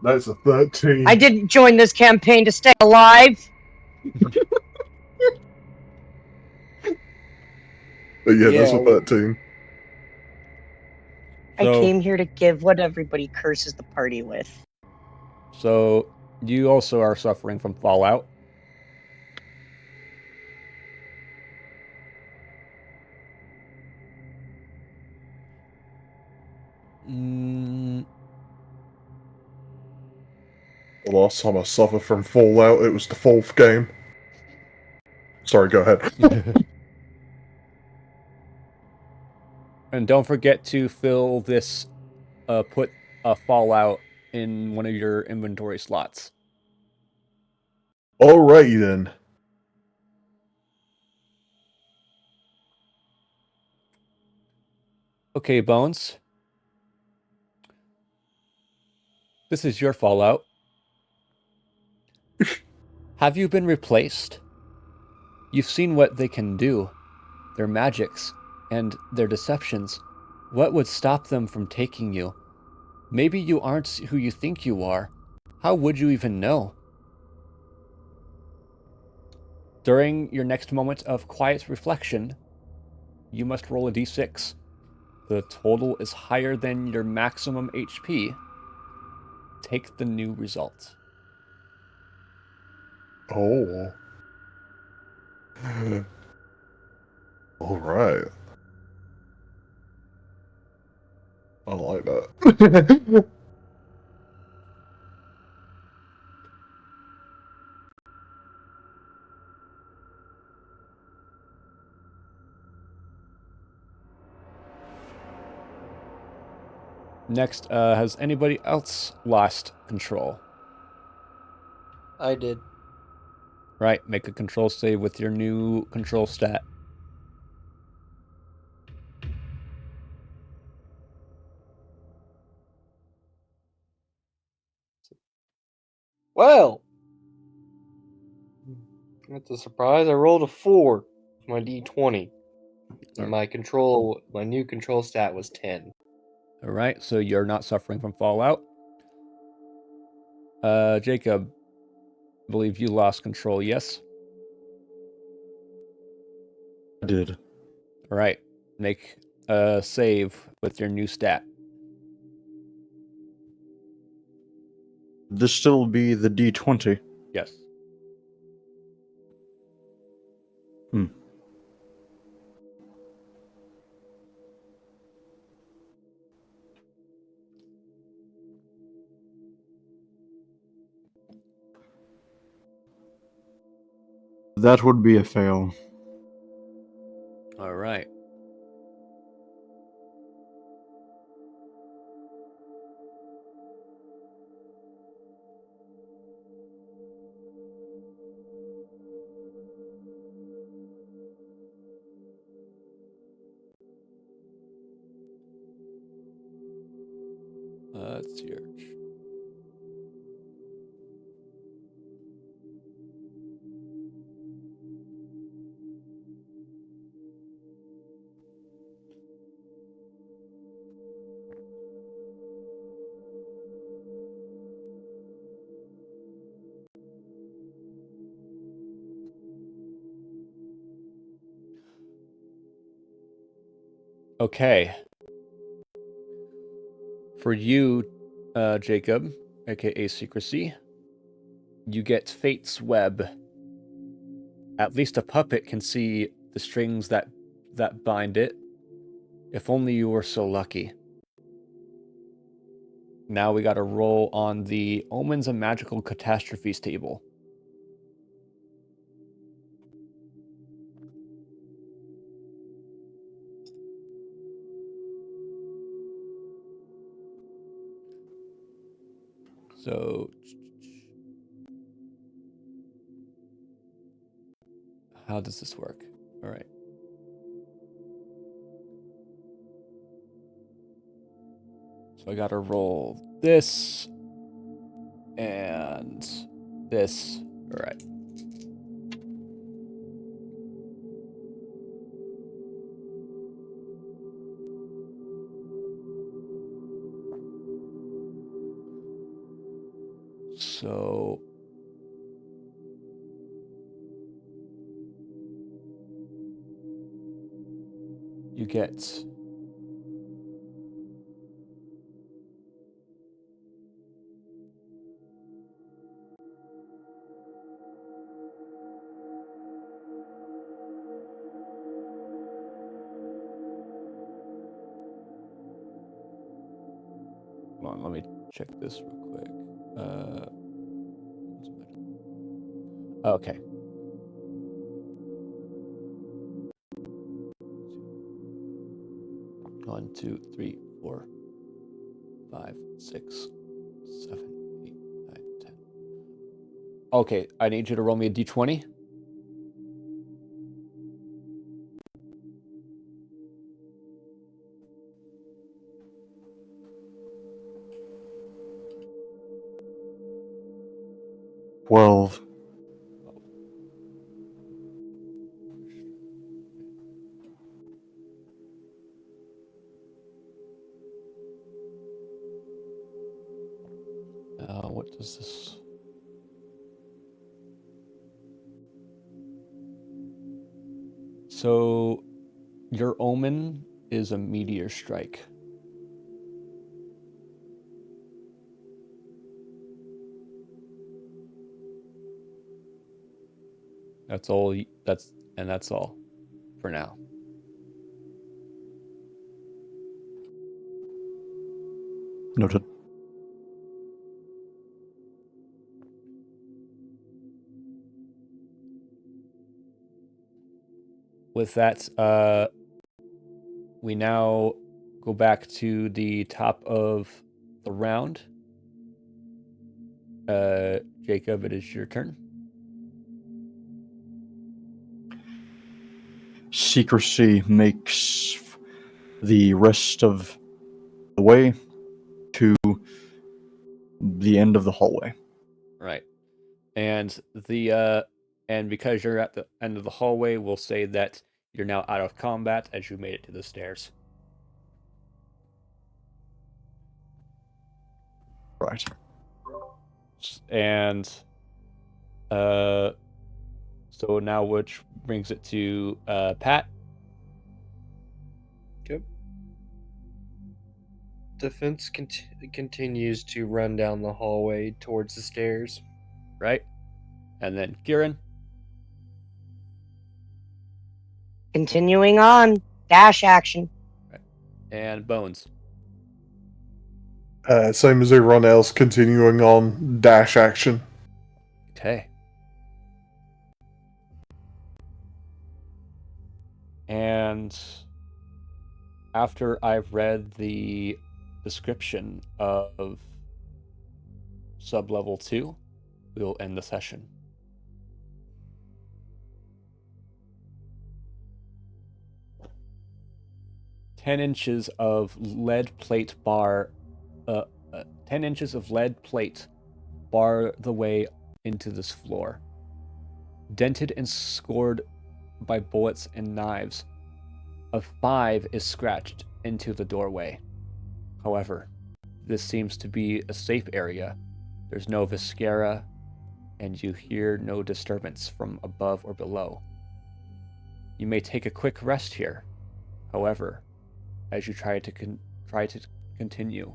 That's a 13. I didn't join this campaign to stay alive. But yeah, that's a Yeah. 13. I So- came here to give what everybody curses the party with. So you also are suffering from fallout. Mm, The last time I suffered from Fallout, it was the 4th game. Sorry, go ahead. and don't forget to fill this, put a fallout in one of your inventory slots. Alrighty then. Okay, Bones. This is your fallout. Have you been replaced? You've seen what they can do, their magics, and their deceptions. What would stop them from taking you? Maybe you aren't who you think you are. How would you even know? During your next moment of quiet reflection, you must roll a d6. The total is higher than your maximum HP. Take the new result. Oh. Alright. I like that. Next, has anybody else lost control? I did. Right, make a control save with your new control stat. Well, that's a surprise. I rolled a 4 with my d20. And my new control stat was 10. All right, so you're not suffering from fallout. Jacob, I believe you lost control, yes? I did. All right, make a save with your new stat. This still be the D20. Yes. That would be a fail. All right. Let's see here. Okay. For you, Jacob, aka Secrecy, you get Fate's Web. At least a puppet can see the strings that bind it. If only you were so lucky. Now we got to roll on the Omens and Magical Catastrophes table. So, how does this work? All right. So I gotta roll this and this. All right. So you get hold on, let me check this real quick. Okay. One, two, three, 4, 5, 6, 7, 8, 9, 10. Okay, I need you to roll me a d20. Twelve. What does this? So, your omen is a meteor strike. That's all. That's all for now. Noted. With that, we now go back to the top of the round. Jacob, it is your turn. Secrecy makes the rest of the way to the end of the hallway. Right. And because you're at the end of the hallway, we'll say that you're now out of combat as you made it to the stairs. Right. And so now which brings it to Pat. Okay. Defense continues to run down the hallway towards the stairs. Right. And then Kieran. Continuing on. Dash action. Right. And Bones. Same as everyone else, continuing on dash action. Okay. And after I've read the description of sub-level 2, we'll end the session. Ten inches of lead plate bar 10 inches of lead plate bar the way into this floor. Dented and scored by bullets and knives, a 5 is scratched into the doorway. However, this seems to be a safe area. There's no viscera, and you hear no disturbance from above or below. You may take a quick rest here. However, as you try to continue,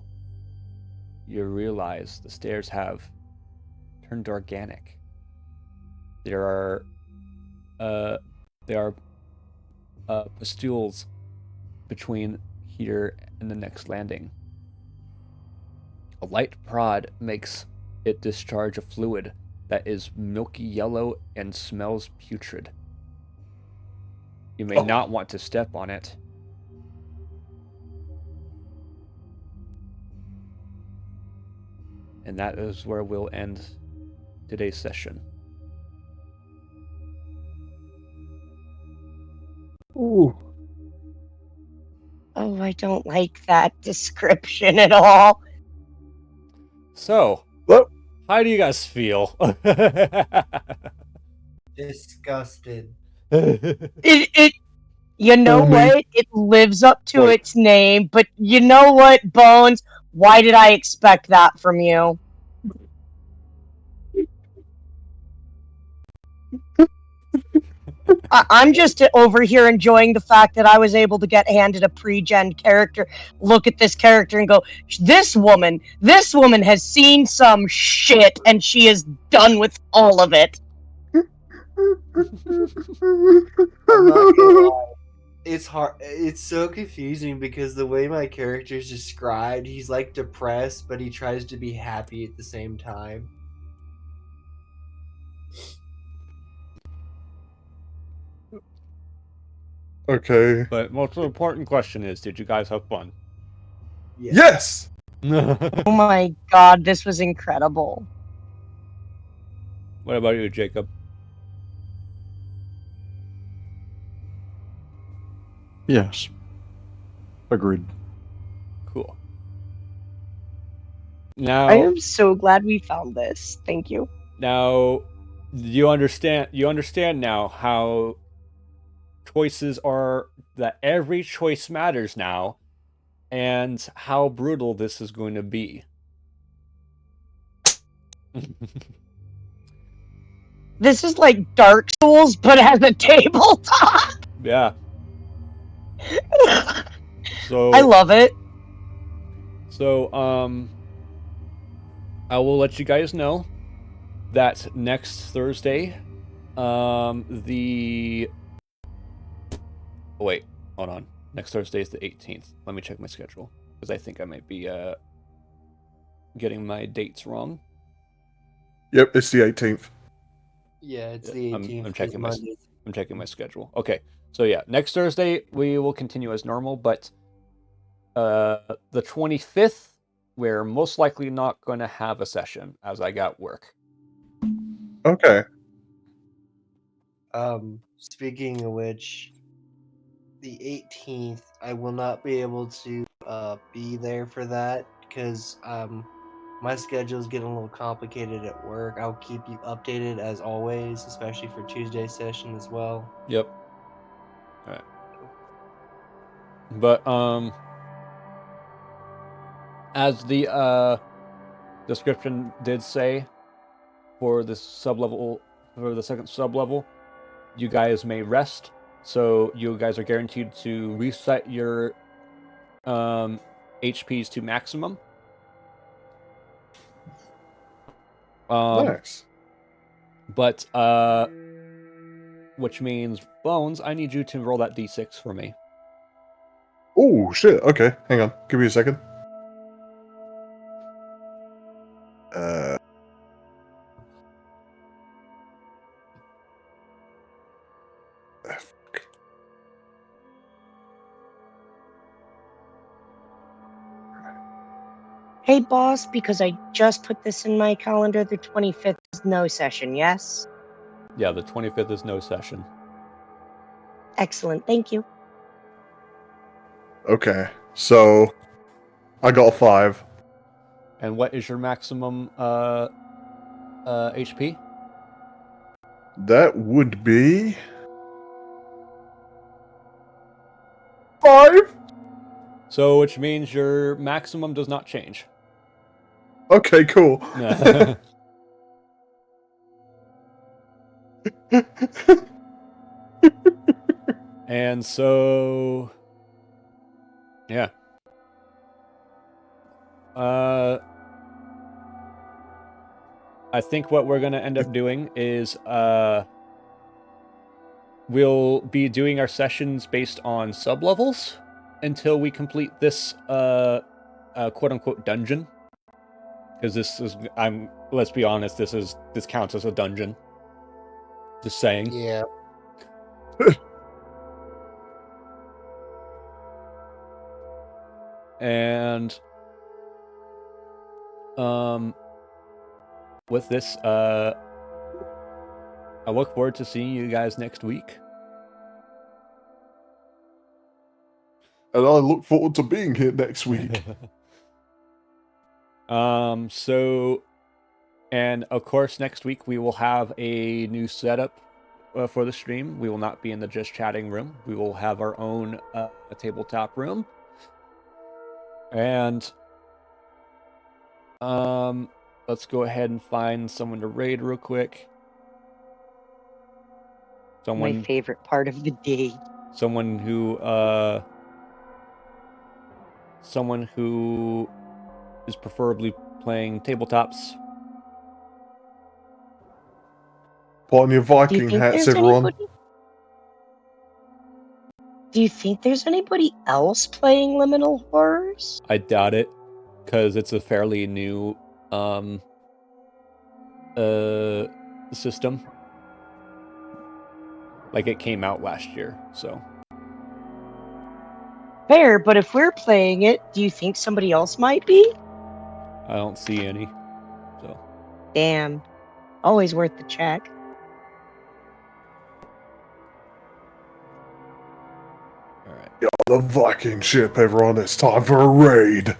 you realize the stairs have turned organic. There are pustules between here and the next landing. A light prod makes it discharge a fluid that is milky yellow and smells putrid. You may not want to step on it. And that is where we'll end today's session. Ooh. Oh, I don't like that description at all. So, Well, how do you guys feel? Disgusted. It you know Only- what? It lives up to Wait. its name, but you know what, Bones? Why did I expect that from you? I'm just over here enjoying the fact that I was able to get handed a pre-gen character, look at this character and go, this woman has seen some shit and she is done with all of it. I'm not gonna lie. It's hard. It's so confusing because the way my character is described, he's like depressed, but he tries to be happy at the same time. Okay. But most important question is, did you guys have fun? Yeah. Yes! Oh my god, this was incredible. What about you, Jacob? Yes. Agreed. Cool. Now, I am so glad we found this. Thank you. now, you understand now how choices are, that every choice matters now, and how brutal this is going to be. This is like Dark Souls, but as a tabletop. Yeah. So I love it. So, I will let you guys know that next Thursday, the... Oh, wait, hold on. Next Thursday is the 18th. Let me check my schedule, because I think I might be, getting my dates wrong. Yep, it's the 18th. Yeah, it's the 18th. I'm checking my Monday. I'm checking my schedule. Okay, so yeah, next Thursday we will continue as normal, but the 25th we're most likely not going to have a session as I got work. Okay. Speaking of which, the 18th, I will not be able to be there for that because my schedule is getting a little complicated at work. I'll keep you updated as always, especially for Tuesday session as well. Yep. All right. But as the description did say, for this sublevel, for the second sublevel, you guys may rest. So you guys are guaranteed to reset your HPs to maximum. Nice. But which means, Bones, I need you to roll that d6 for me. Oh, shit. Okay, hang on. Give me a second. Hey, boss, because I just put this in my calendar, the 25th is no session, yes? Yeah, the 25th is no session. Excellent, thank you. Okay, so I got a 5. And what is your maximum HP? That would be 5. So, which means your maximum does not change. Okay, cool. And so, yeah. I think what we're gonna end up doing is we'll be doing our sessions based on sublevels until we complete this quote unquote dungeon. Because this is, let's be honest, this counts as a dungeon. Just saying. Yeah. And with this, I look forward to seeing you guys next week. And I look forward to being here next week. And of course, next week we will have a new setup for the stream. We will not be in the just chatting room. We will have our own tabletop room. And let's go ahead and find someone to raid real quick. My favorite part of the day. Someone who is preferably playing tabletops. Put on your Viking hats, everyone. Do you think there's anybody else playing Liminal Horrors? I doubt it, because it's a fairly new system. Like, it came out last year, so. Fair, but if we're playing it, do you think somebody else might be? I don't see any, so. Damn. Always worth the check. Alright. Yo, the Viking ship, everyone. It's time for a raid.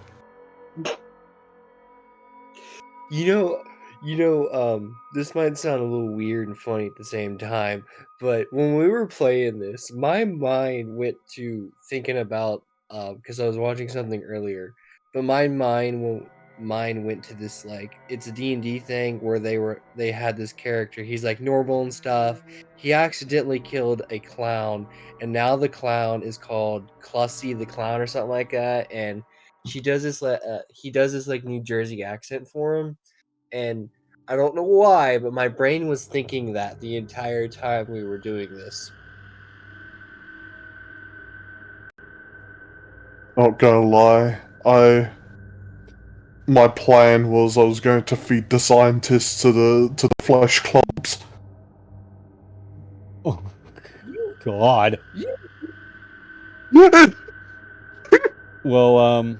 This might sound a little weird and funny at the same time, but when we were playing this, my mind went to thinking about because I was watching something earlier, but my mind went to this, like, it's a D&D thing where they had this character. He's like normal and stuff. He accidentally killed a clown, and now the clown is called Clussy the Clown or something like that, and he does this like New Jersey accent for him. And I don't know why, but my brain was thinking that the entire time we were doing this. Not gonna lie, my plan was I was going to feed the scientists to the flesh clumps. Oh, God. Well,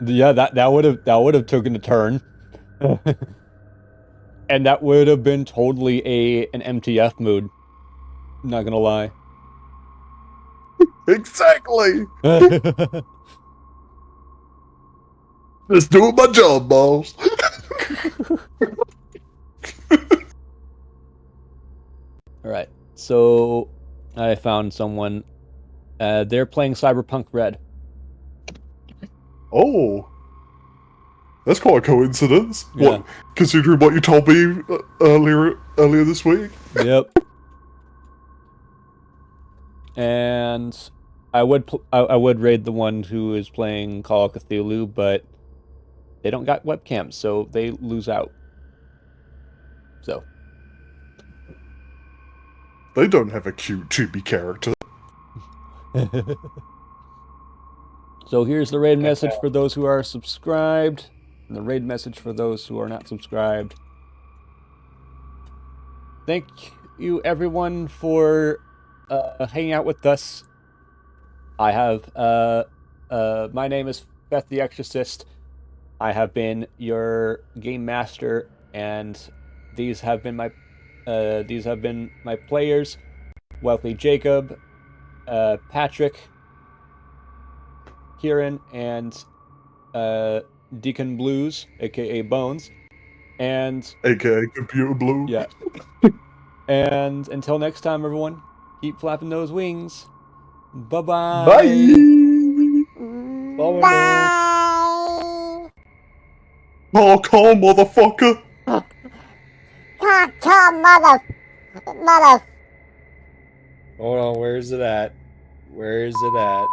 yeah, that would have taken a turn. And that would have been totally an MTF mood. Not gonna lie. Exactly. Just doing my job, boss. Alright, so I found someone. They're playing Cyberpunk Red. Oh. That's quite a coincidence. Yeah. What, considering what you told me earlier this week? Yep. And I would raid the one who is playing Call of Cthulhu, but they don't got webcams, so they lose out. So. They don't have a cute chibi character. So here's the raid message for those who are subscribed, and the raid message for those who are not subscribed. Thank you, everyone, for hanging out with us. I have my name is Beth the Exorcist. I have been your game master, and these have been my players: Wealthy Jacob, Patrick, Kieran, and Deacon Blues, aka Bones, and aka Computer Blue. Yeah. And until next time, everyone, keep flapping those wings. Bye-bye. Bye. Bye. Oh, come, motherfucker. Come, mother. Hold on, where's it at? Where is it at?